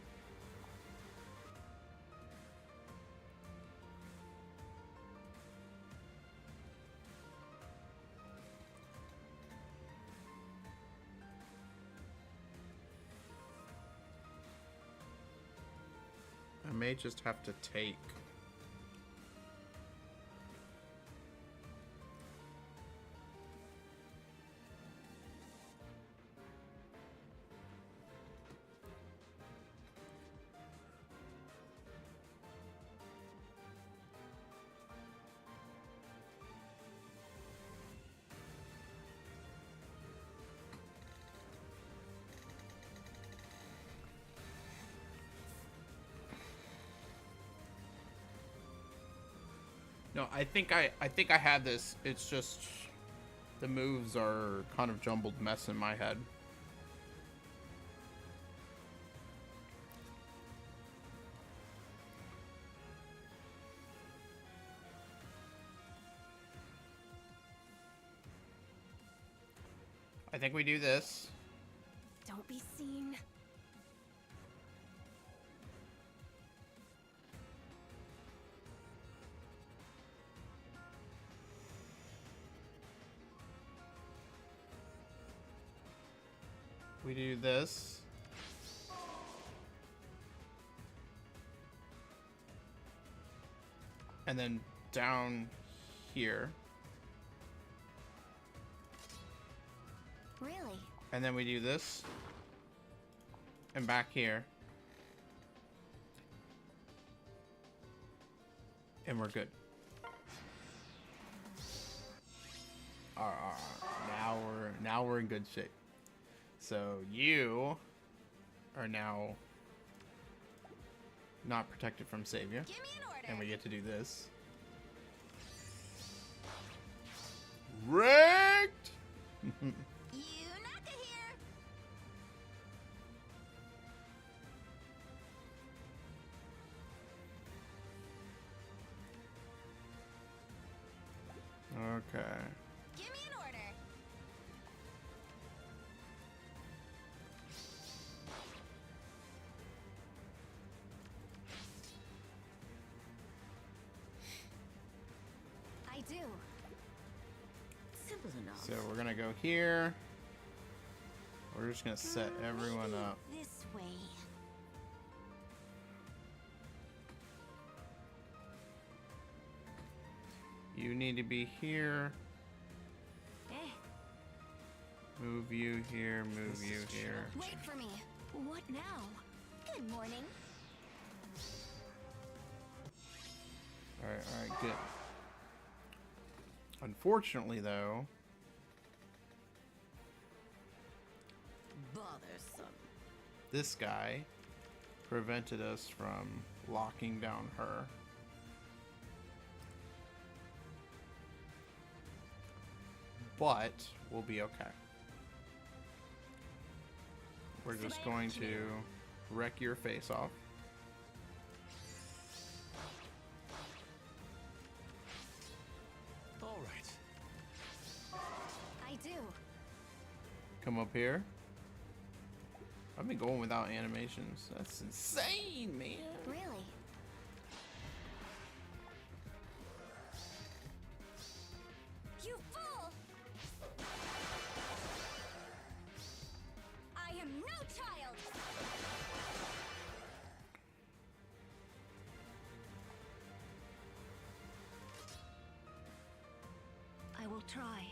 I may just have to take. No, I think I had this. It's just the moves are kind of jumbled mess in my head. I think we do this. Don't be seen. We do this. And then down here. Really? And then we do this. And back here. And we're good. Alright, now we're in good shape. So you are now not protected from savior. Give me an order. And we get to do this. Wrecked! Yunaka here. Okay. Give me an order. I do. Simple enough. So we're gonna go here. We're just gonna set everyone up. This way. You need to be here. Move you here, move you here. Wait for me. What now? Good morning. Alright, good. Unfortunately, though, Bothersome. this guy prevented us from locking down her. But we'll be okay. We're just going to wreck your face off. All right. I do. Come up here. I've been going without animations. That's insane, man. Really? You fool! I am no child! try.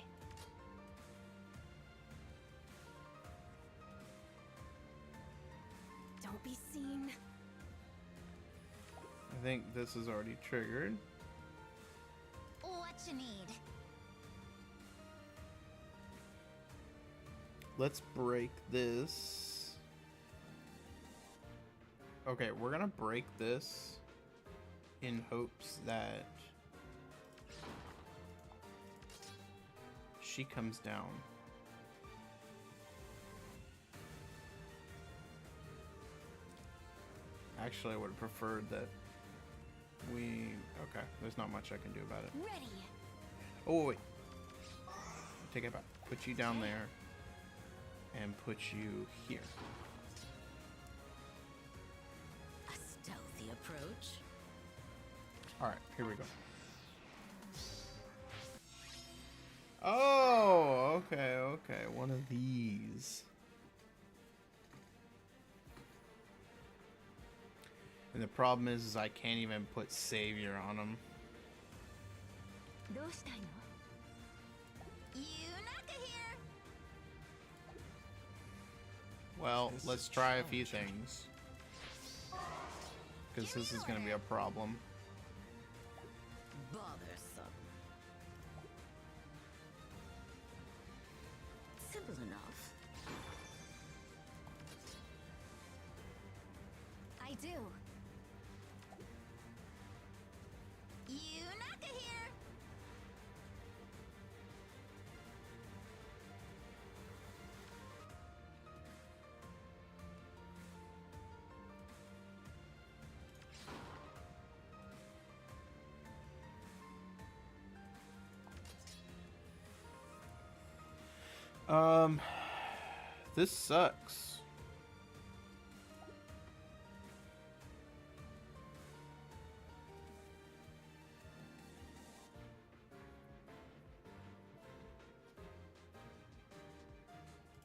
Don't be seen. I think this is already triggered. What you need? Let's break this. Okay, we're gonna break this in hopes that she comes down. Actually, I would have preferred that we... Okay, there's not much I can do about it. Ready. Oh, wait. Take it back. Put you down there. And put you here. A stealthy approach. Alright, here we go. Oh, okay. One of these. And the problem is I can't even put Savior on him. Well, let's try a few things. Because this is going to be a problem. Bothersome. Simple enough. I do. Yunaka here. This sucks.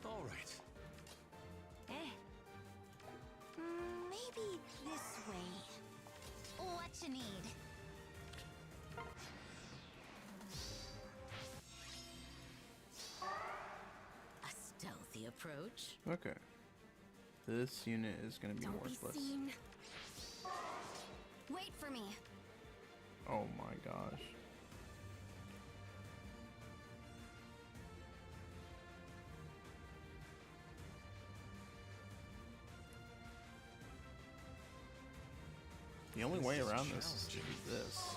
All right. Maybe this way. What you need? A stealthy approach. Okay. This unit is going to be Don't worthless. be seen. Wait for me. Oh my gosh. The only way around this is to do this.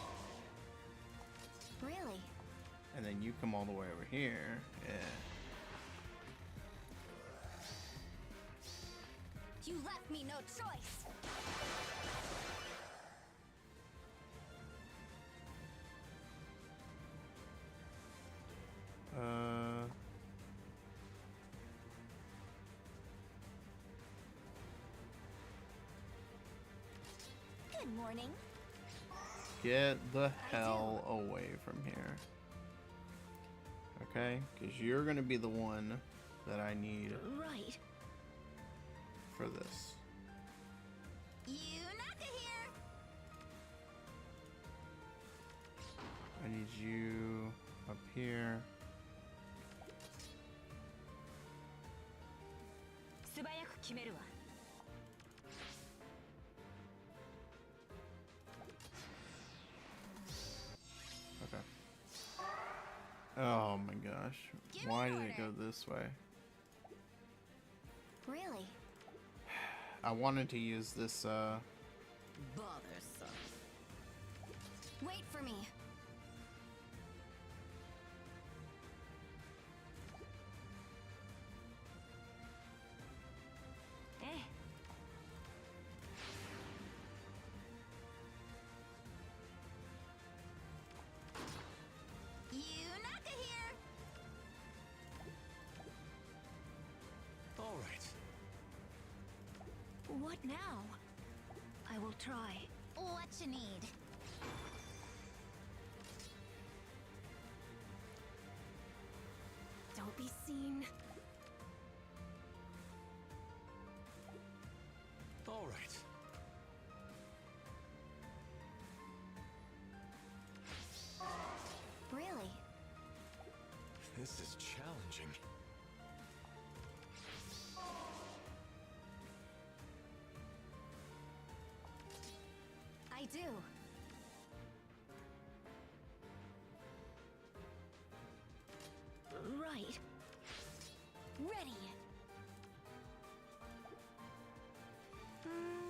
Really? And then you come all the way over here. Yeah. You left me no choice. Good morning. Get the hell away from here. Okay? Because you're going to be the one that I need Right. for this. Yunaka here. I need you up here. Okay. Oh my gosh. Give me Why an did it go order. this way? Really? I wanted to use this, Bothersome. Wait for me. Yunaka here. All right. What now? I will try. What you need? Don't be seen. All right. Really? This is challenging. I do. Right. Ready.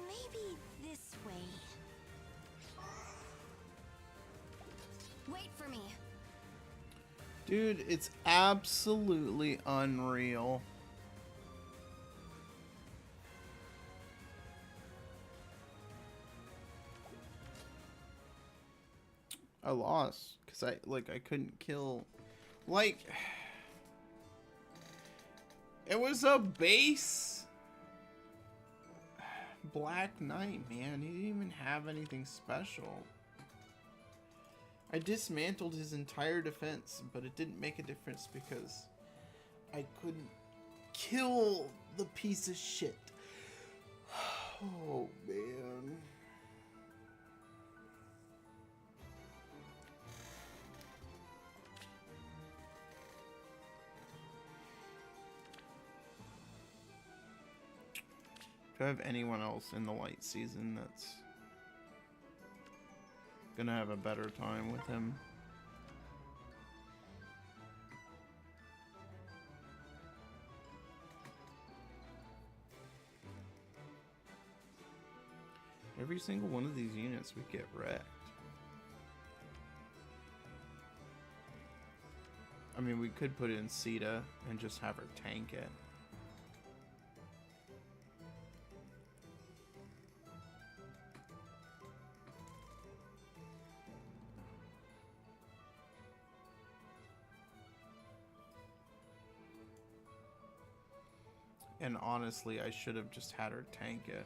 Maybe this way. Wait for me. Dude, it's absolutely unreal. I lost because I couldn't kill, like, it was a base Black Knight, man. He didn't even have anything special. I dismantled his entire defense, but it didn't make a difference because I couldn't kill the piece of shit. Oh, man. Do I have anyone else in the light season that's gonna have a better time with him? Every single one of these units we get wrecked. I mean, we could put in Sita and just have her tank it. And honestly, I should have just had her tank it.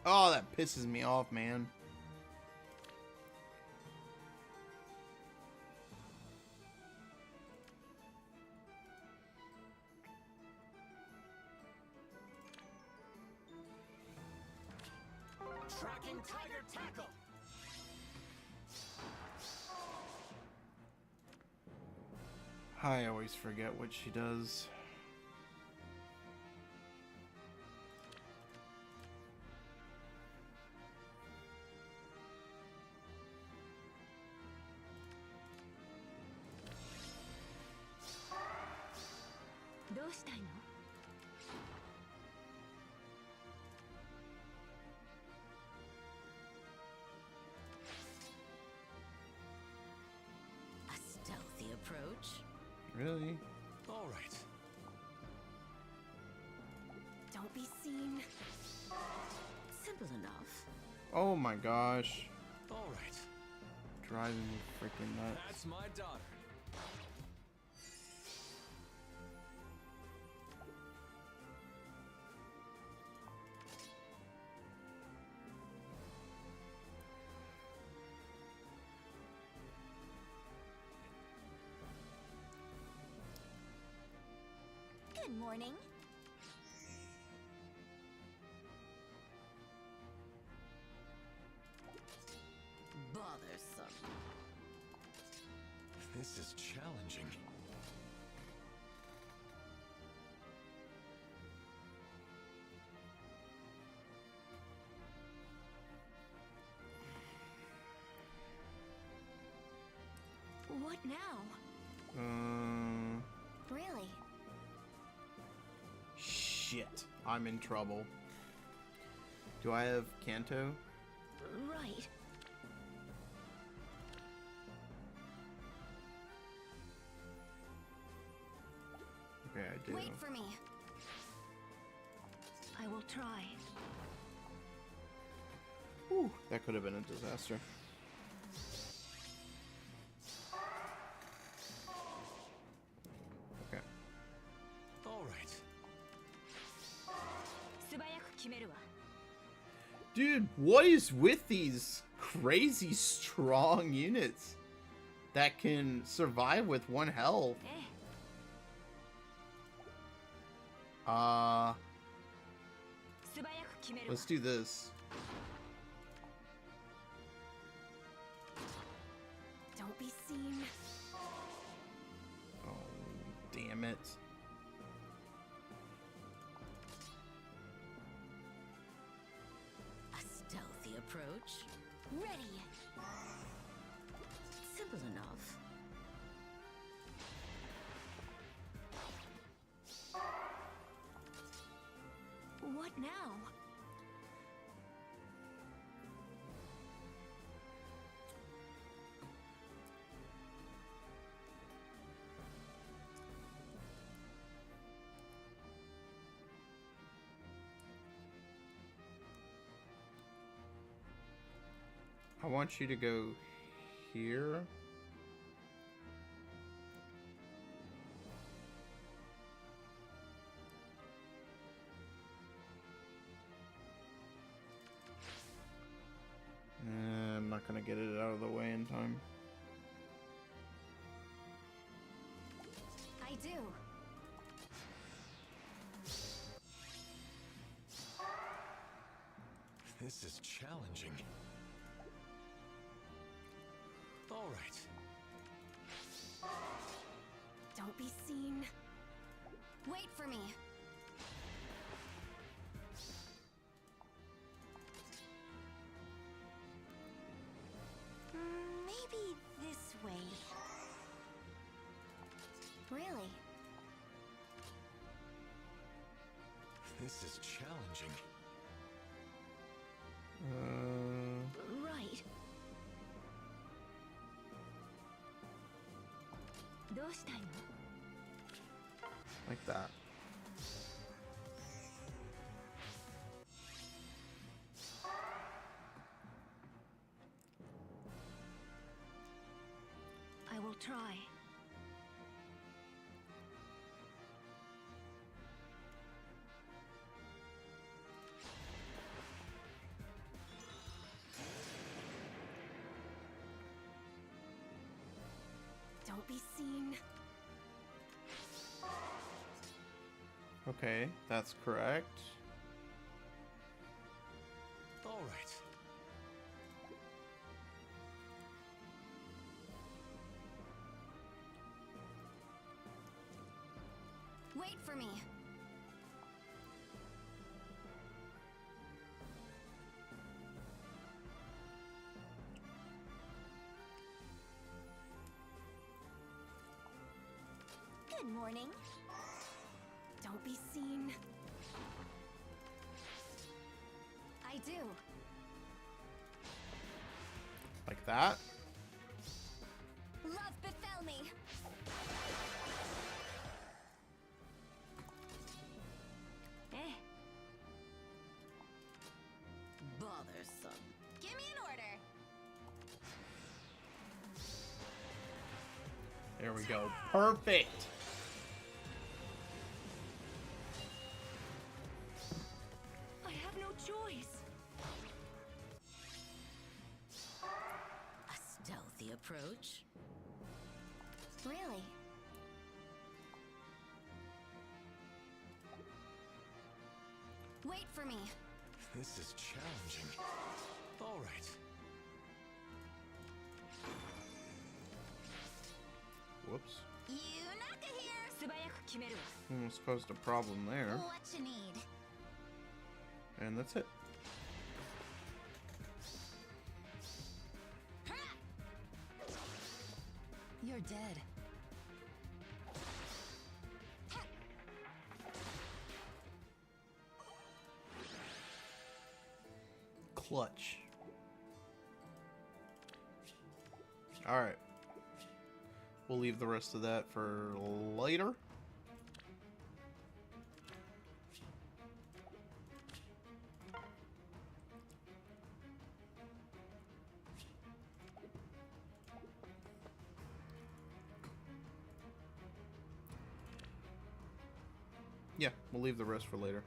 Oh, that pisses me off, man. Tracking Tiger Tackle. I always forget what she does. A stealthy approach. Really? All right. Don't be seen. Simple enough. Oh my gosh. All right. Driving me freaking nuts. That's my daughter. Good morning. Bothersome. This is challenging. What now? Really? Shit. I'm in trouble. Do I have Kanto? Right. Okay, I do. Wait for me. I will try. Whew, that could have been a disaster. Okay. All right. Dude, what is with these crazy strong units that can survive with 1 health? Let's do this. Don't be seen. Oh, damn it. A stealthy approach. Ready. Simple enough. What now? I want you to go here. I'm not gonna get it out of the way in time. I do. This is challenging. All right. Don't be seen. Wait for me. Maybe this way. Really? This is challenging. Right. Like that. I will try. Don't be seen. Okay, that's correct. All right. Wait for me. Good morning. Don't be seen. I do. Like that. Love befell me. Bothersome. Give me an order. There we go. Perfect. I have no choice. A stealthy approach. Really? Wait for me. This is challenging. All right. Whoops. Yunaka here. Almost caused a problem there. What you need? And that's it. You're dead. Clutch. Alright. We'll leave the rest of that for later. Yeah, we'll leave the rest for later.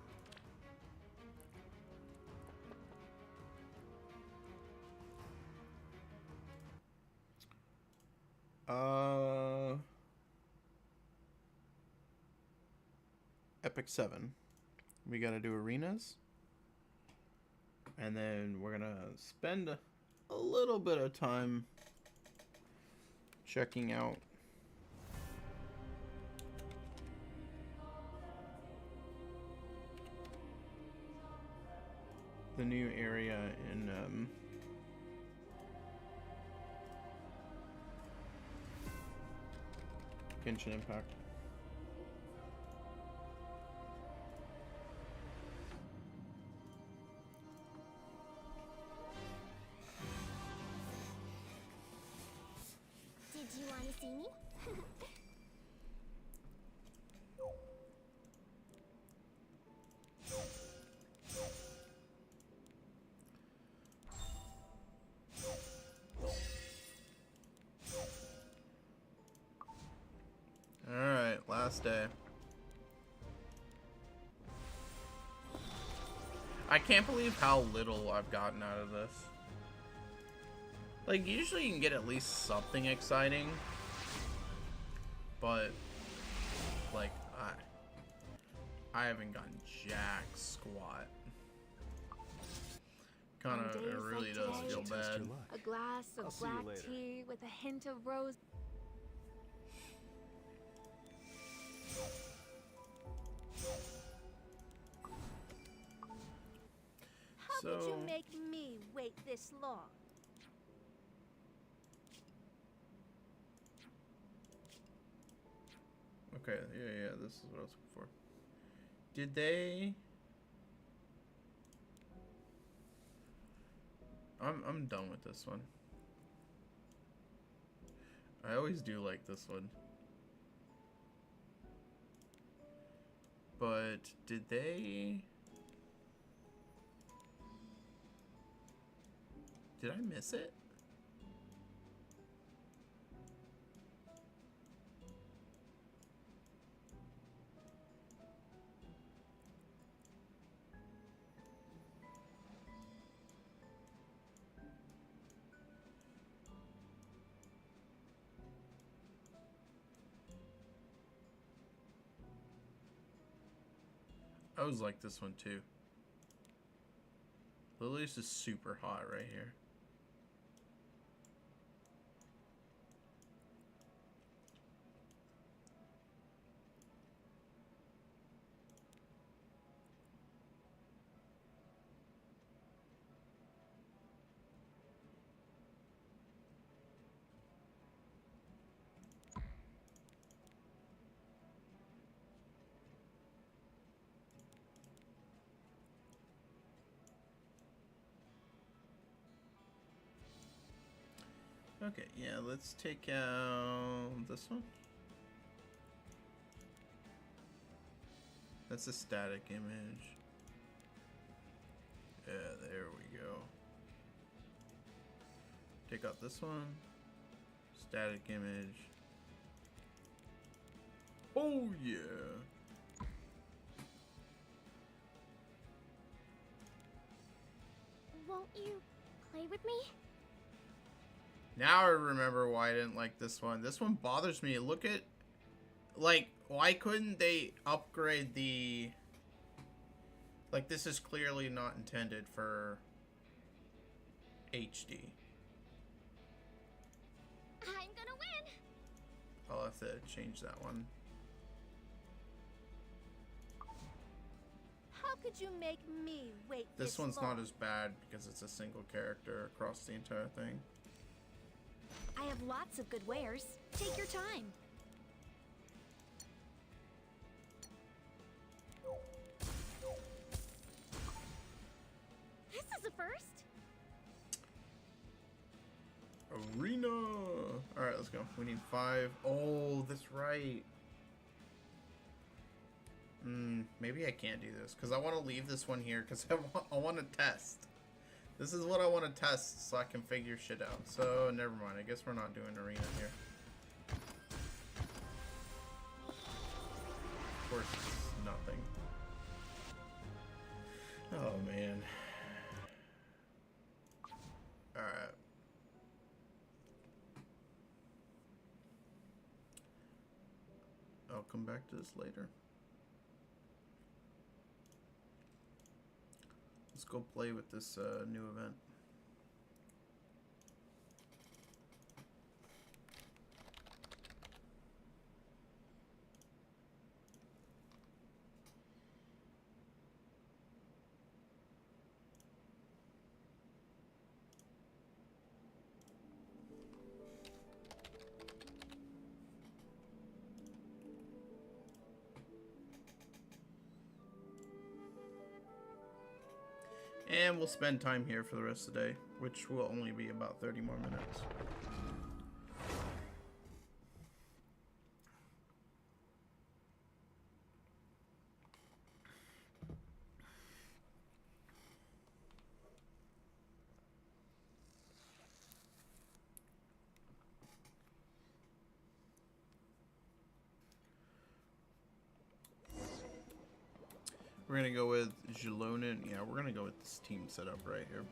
Epic 7. We gotta do arenas. And then we're gonna spend a little bit of time checking out the new area in Genshin Impact. Did you want to see me? Alright, last day. I can't believe how little I've gotten out of this. Like, usually you can get at least something exciting. But, like, I haven't gotten jack squat. Kinda, it really does feel bad. A glass of black tea with a hint of rose. How could you make me wait this long? Okay, yeah, this is what I was looking for. Did they... I'm done with this one. I always do like this one. But did they... Did I miss it? I always like this one too. Lilius is super hot right here. Okay, yeah, let's take out this one. That's a static image. Yeah, there we go. Take out this one. Static image. Oh, yeah. Won't you play with me? Now I remember why I didn't like this one. This one bothers me. Look at, like, why couldn't they upgrade the, like, this is clearly not intended for HD. I'm gonna win. I'll have to change that one. How could you make me wait This one's long? not as bad because it's a single character across the entire thing. I have lots of good wares. Take your time. This is a first. Arena! Alright, let's go. We need 5. Oh, that's right. Maybe I can't do this because I want to leave this one here because I want to test. This is what I want to test so I can figure shit out. So, never mind. I guess we're not doing arena here. Of course, it's nothing. Oh, man. Alright. I'll come back to this later. Let's go play with this new event. And we'll spend time here for the rest of the day, which will only be about 30 more minutes. We're gonna go with Jelonin. Yeah, we're gonna go with this team setup right here.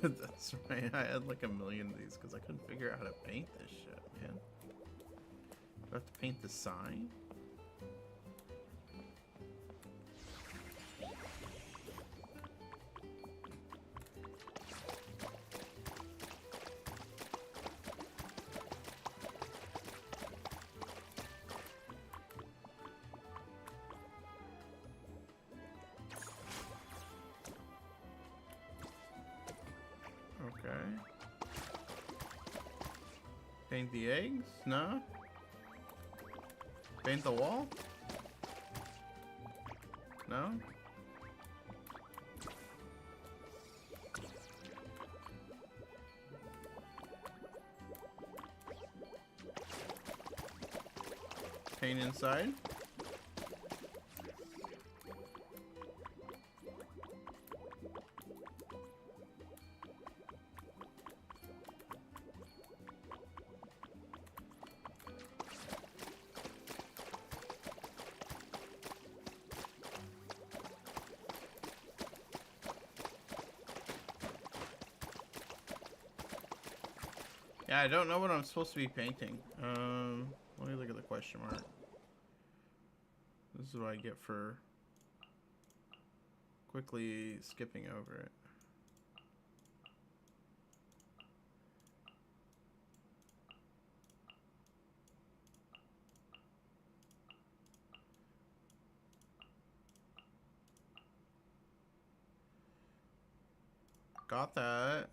That's right. I had like a million of these because I couldn't figure out how to paint this shit, man. Do I have to paint the sign? Okay. Paint the eggs? No? Paint the wall? No? Paint inside? Yeah, I don't know what I'm supposed to be painting. Let me look at the question mark. This is what I get for quickly skipping over it. Got that.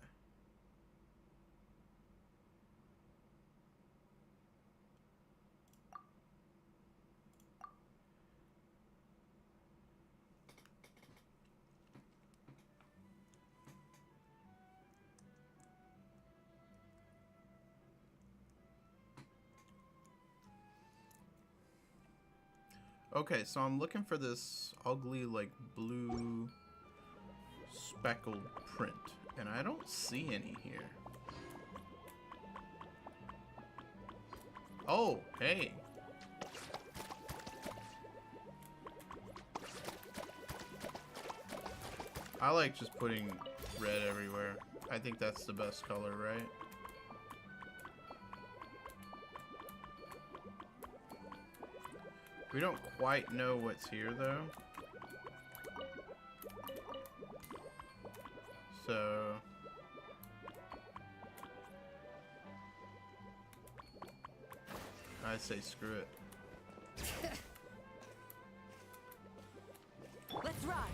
Okay, so I'm looking for this ugly, like, blue speckled print, and I don't see any here. Oh, hey. I like just putting red everywhere. I think that's the best color, right? We don't quite know what's here, though. So... I'd say screw it. Let's ride.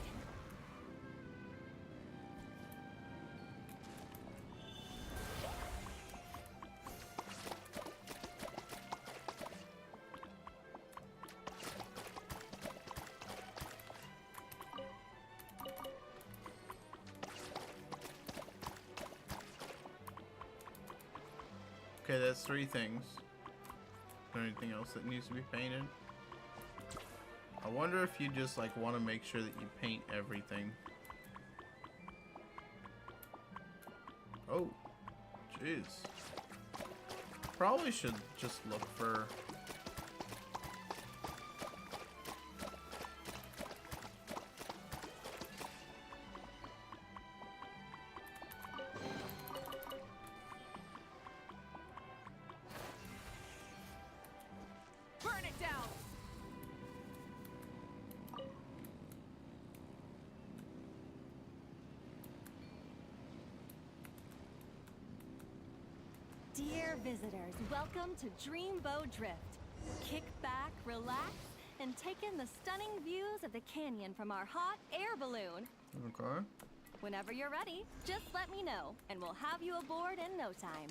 Okay, that's 3 things. Is there anything else that needs to be painted? I wonder if you just like want to make sure that you paint everything. Oh, jeez. Probably should just look for... Burn it down. Dear visitors, welcome to Dreamboat Drift. Kick back, relax, and take in the stunning views of the canyon from our hot air balloon. Okay. Whenever you're ready, just let me know, and we'll have you aboard in no time.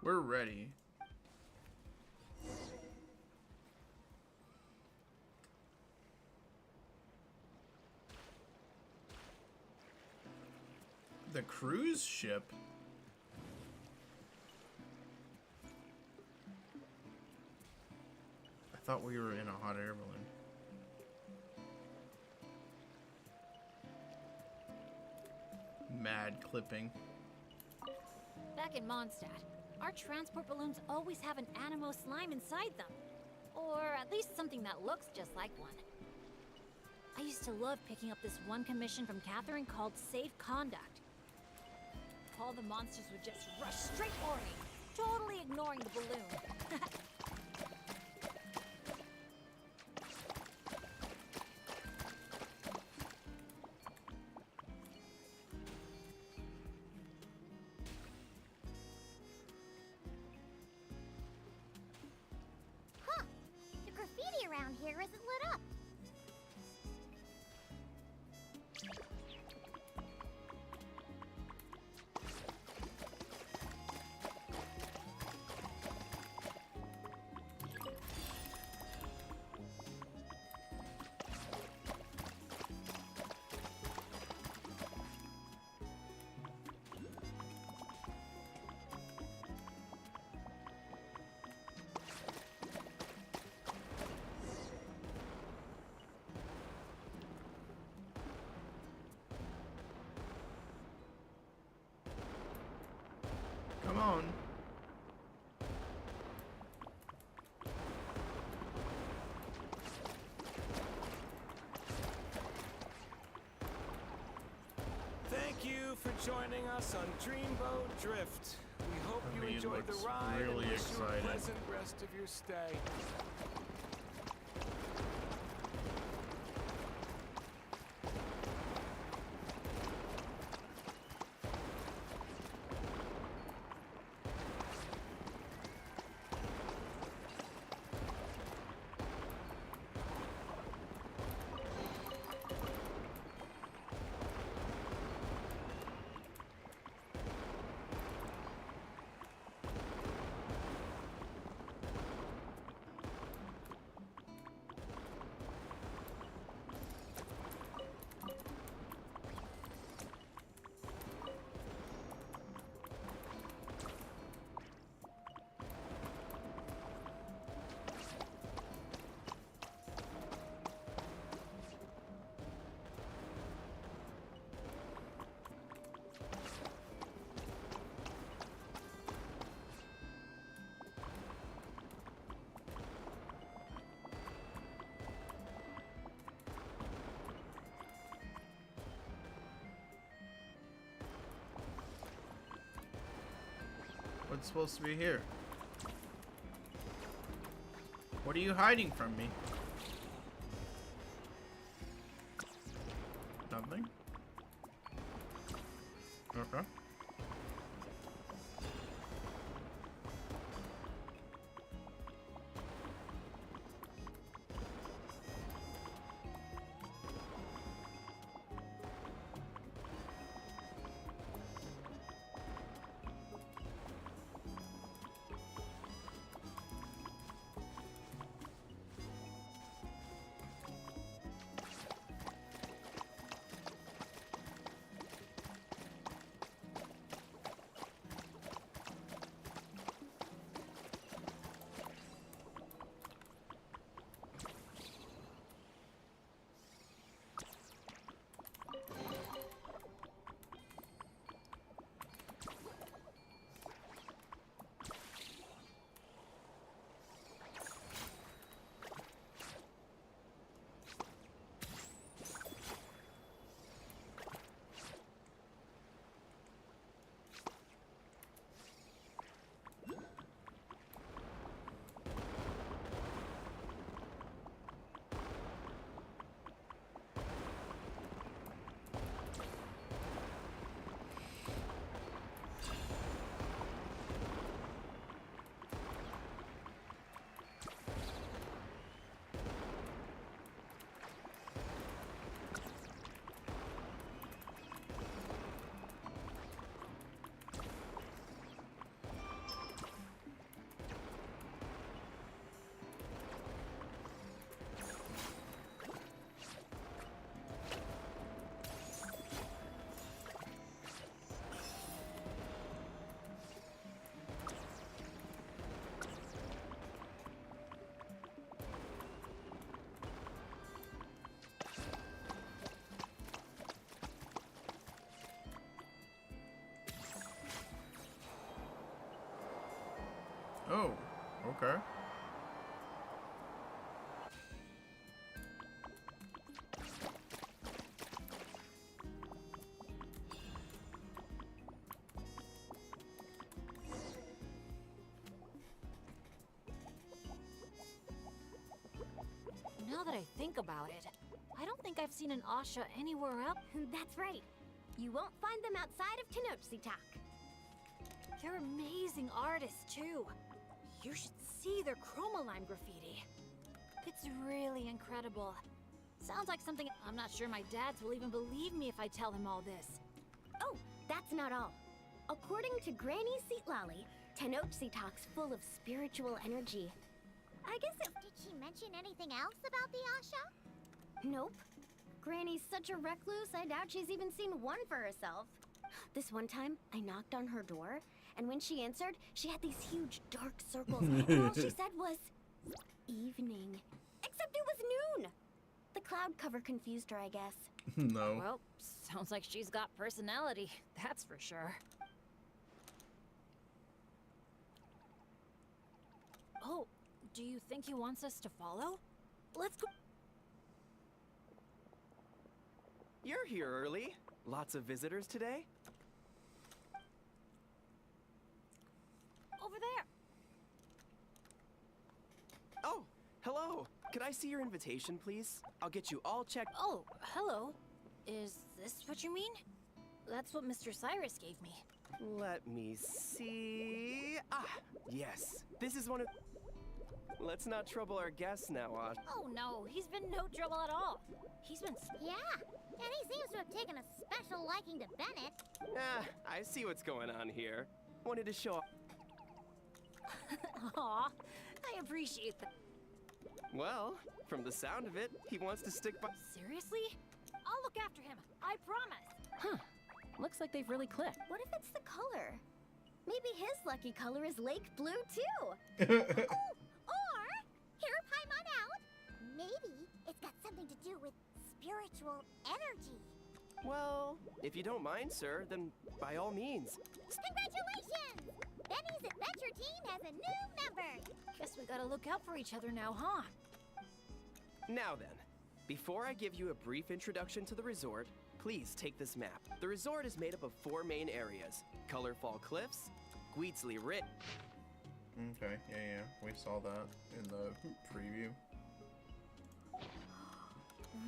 We're ready. The cruise ship? I thought we were in a hot air balloon. Mad clipping. Back in Mondstadt, our transport balloons always have an animo slime inside them. Or at least something that looks just like one. I used to love picking up this one commission from Catherine called Safe Conduct. All the monsters would just rush straight for me, totally ignoring the balloon. Huh. The graffiti around here isn't lit up. Come on. Thank you for joining us on Dreamboat Drift. We hope you He enjoyed the looks ride really and wish you a excited. pleasant rest of your stay. What's supposed to be here? What are you hiding from me? Nothing? Okay. Oh, okay. Now that I think about it, I don't think I've seen an Asha anywhere else. That's right. You won't find them outside of Tenochtitlan. They're amazing artists, too. You should see their chromoline graffiti. It's really incredible. Sounds like something I'm not sure my dads will even believe me if I tell him all this. Oh, that's not all. According to Granny Seatlolly, Tenochtitlan's full of spiritual energy. I guess it... Did she mention anything else about the Asha? Nope. Granny's such a recluse, I doubt she's even seen one for herself. This one time, I knocked on her door, and when she answered, she had these huge dark circles, and all she said was... evening. Except it was noon! The cloud cover confused her, I guess. No. Well, sounds like she's got personality, that's for sure. Oh, do you think he wants us to follow? Let's go. You're here early. Lots of visitors today? Over there. Oh, hello. Could I see your invitation, please? I'll get you all checked. Oh, hello. Is this what you mean? That's what Mr. Cyrus gave me. Let me see. Ah, yes. This is one of... Let's not trouble our guests now, Ash. Oh no, he's been no trouble at all. He's been... Yeah, and he seems to have taken a special liking to Bennett. Ah, I see what's going on here. Wanted to show... Aw, I appreciate that. Well, from the sound of it, he wants to stick by... Seriously? I'll look after him, I promise. Huh, looks like they've really clicked. What if it's the color? Maybe his lucky color is lake blue, too. Or, hear Paimon out, maybe it's got something to do with spiritual energy. Well, if you don't mind, sir, then by all means. Congratulations! Benny's adventure team has a new member. Guess we gotta look out for each other now, huh? Now then, before I give you a brief introduction to the resort, please take this map. The resort is made up of 4 main areas: Colorfall Cliffs, Gweetsley Rit. Okay, yeah, we saw that in the preview.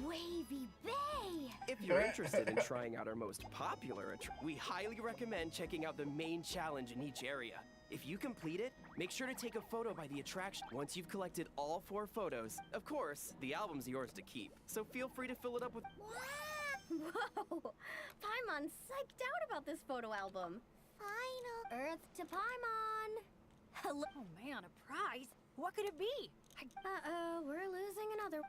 Wavy Bay! If you're interested in trying out our most popular we highly recommend checking out the main challenge in each area. If you complete it, make sure to take a photo by the attraction. Once you've collected all 4 photos, of course, the album's yours to keep. So feel free to fill it up with... Whoa! Paimon's psyched out about this photo album. Final Earth to Paimon! Hello? Oh man, a prize? What could it be? Uh-oh, we're losing another...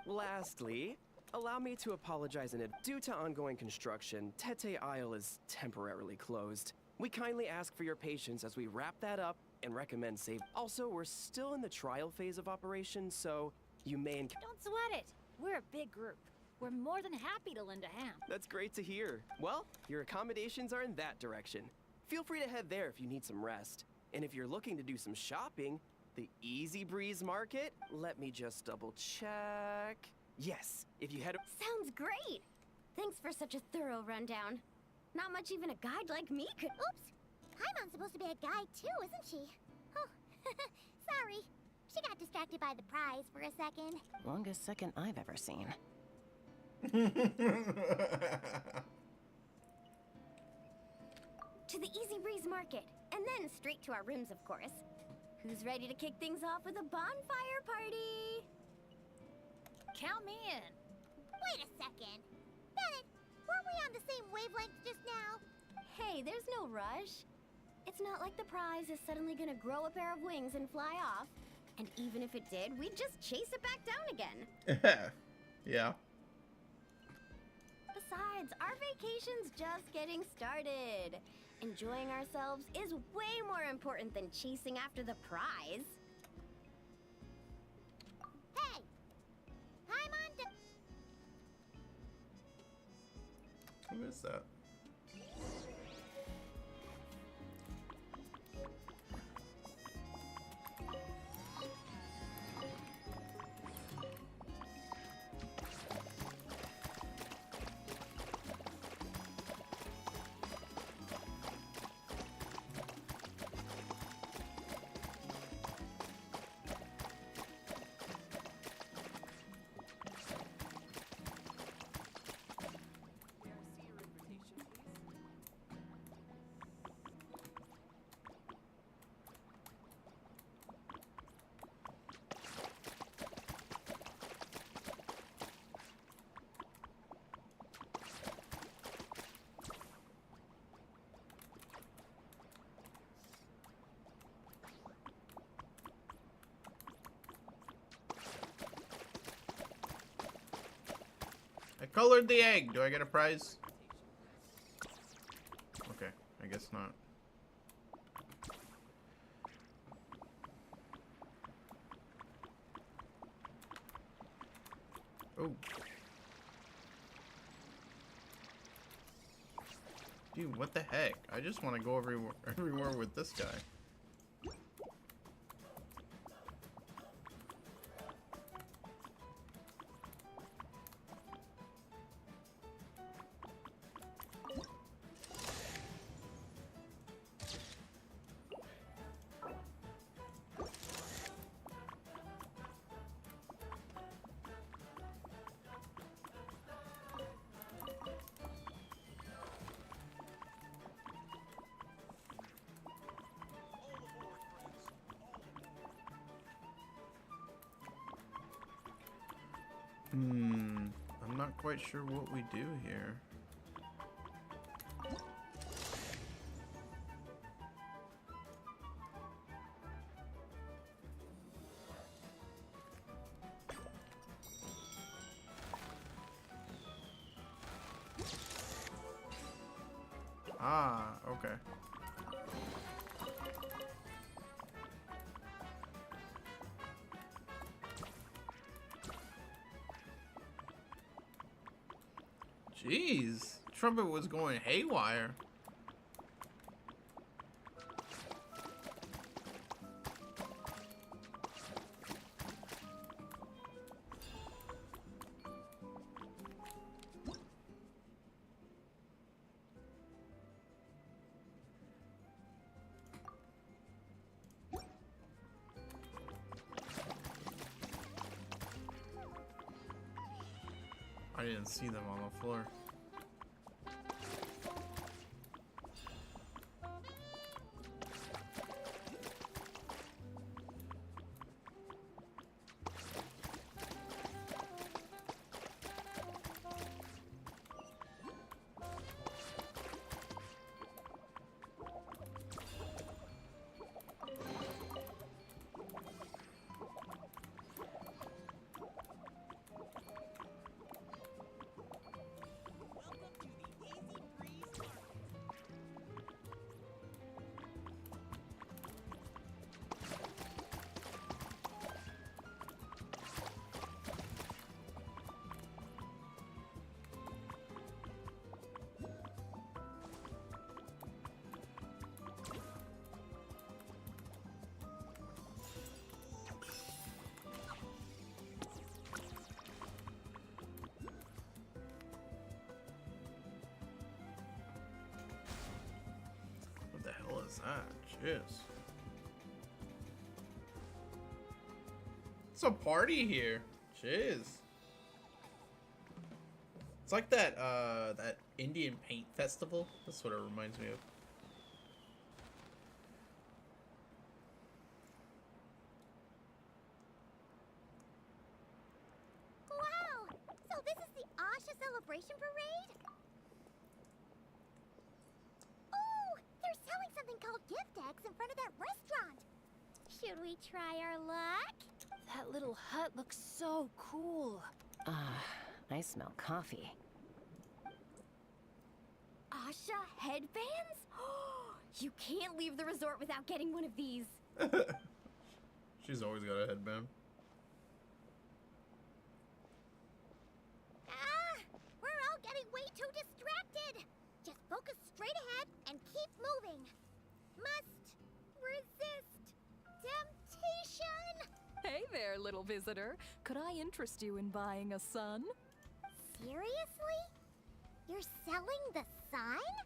Lastly, allow me to apologize due to ongoing construction, Tete Isle is temporarily closed. We kindly ask for your patience as we wrap that up and recommend save. Also, we're still in the trial phase of operation, so you may Don't sweat it. We're a big group. We're more than happy to lend a hand. That's great to hear. Well, your accommodations are in that direction. Feel free to head there if you need some rest. And if you're looking to do some shopping, the Easy Breeze Market, let me just double check. Yes, if you head... Sounds great! Thanks for such a thorough rundown. Not much even a guide like me could... Oops! Paimon's supposed to be a guide too, isn't she? Oh, sorry. She got distracted by the prize for a second. Longest second I've ever seen. To the Easy Breeze Market, and then straight to our rooms, of course. Who's ready to kick things off with a bonfire party? Count me in. Wait a second. Bennett, weren't we on the same wavelength just now? Hey, there's no rush. It's not like the prize is suddenly gonna grow a pair of wings and fly off. And even if it did, we'd just chase it back down again. Yeah. Besides, our vacation's just getting started. Enjoying ourselves is way more important than chasing after the prize. Hey! Paimon Who is that? Colored the egg. Do I get a prize? Okay, I guess not. Oh. Dude, what the heck? I just want to go everywhere with this guy. I'm not quite sure what we do here. Ah, okay. Jeez, Trumpet was going haywire. I didn't see them on the floor. What the hell is that? Jeez. It's a party here. Jeez. It's like that that Indian paint festival. That's what it reminds me of. Wow! So this is the Asha celebration parade? Oh, they're selling something called gift eggs in front of that restaurant. Should we try our luck? That little hut looks so cool. I smell coffee. Asha headbands? You can't leave the resort without getting one of these. She's always got a headband. We're all getting way too distracted. Just focus straight ahead and keep moving. Must resist temptation. Hey there, little visitor. Could I interest you in buying a sun? Seriously? You're selling the sign?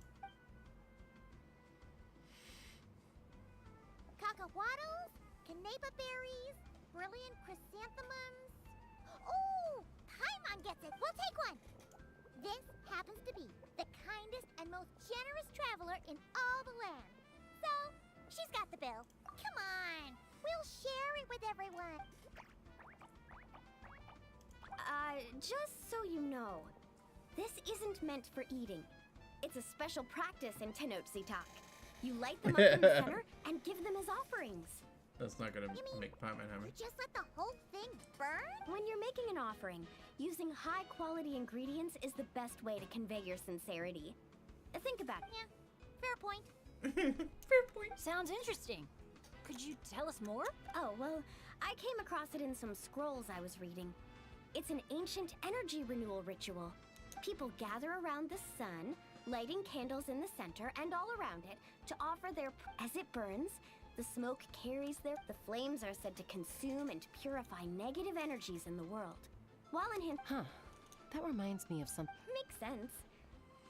Cacahuatls, canepa berries, brilliant chrysanthemums. Oh, Paimon gets it. We'll take one. This happens to be the kindest and most generous traveler in all the land. So, she's got the bill. Come on, we'll share it with everyone. Just so you know, this isn't meant for eating. It's a special practice in Tenochtitlan. You light them up in the center and give them as offerings. That's not gonna make Pac-Man happy. Just let the whole thing burn? When you're making an offering, using high-quality ingredients is the best way to convey your sincerity. Think about it. Yeah, fair point. Fair point. Sounds interesting. Could you tell us more? Oh, well, I came across it in some scrolls I was reading. It's an ancient energy renewal ritual. People gather around the sun, lighting candles in the center and all around it to offer their... As it burns, the smoke carries the flames are said to consume and purify negative energies in the world. While Huh. That reminds me of something. Makes sense.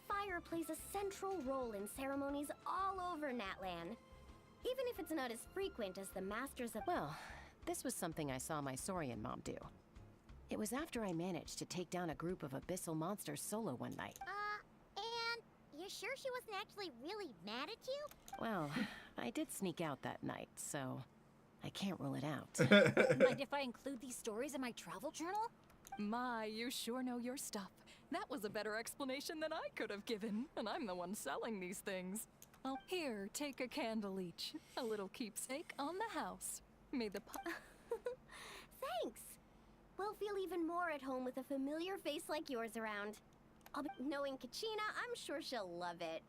Fire plays a central role in ceremonies all over Natlan. Even if it's not as frequent as the Masters of... Well, this was something I saw my Saurian mom do. It was after I managed to take down a group of abyssal monsters solo one night. And you sure she wasn't actually really mad at you? Well, I did sneak out that night, so I can't rule it out. Mind if I include these stories in my travel journal? My, you sure know your stuff. That was a better explanation than I could have given, and I'm the one selling these things. Well, here, take a candle each. A little keepsake on the house. May the Thanks. We'll feel even more at home with a familiar face like yours around. Knowing Kachina, I'm sure she'll love it.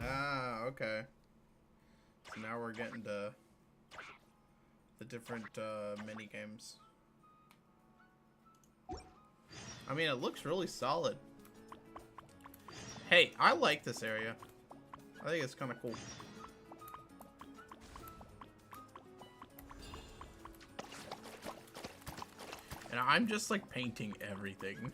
Ah, okay. So now we're getting to the different mini games. I mean, it looks really solid. Hey, I like this area. I think it's kind of cool. And I'm just like painting everything.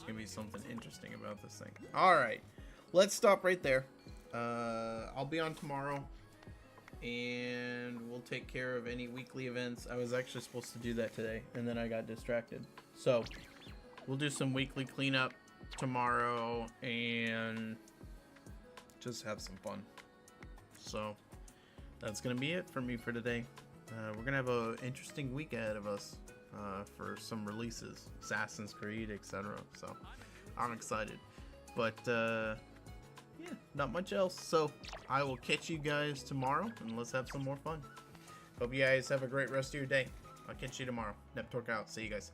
Gonna be something interesting about this thing. All right, let's stop right there. I'll be on tomorrow, and we'll take care of any weekly events. I was actually supposed to do that today, and then I got distracted. So we'll do some weekly cleanup tomorrow and just have some fun. So that's gonna be it for me for today. We're gonna have an interesting week ahead of us. For some releases, Assassin's Creed, etc. So I'm excited, but yeah, not much else. So I will catch you guys tomorrow, and let's have some more fun. Hope you guys have a great rest of your day. I'll catch you tomorrow. NepTorque out. See you guys.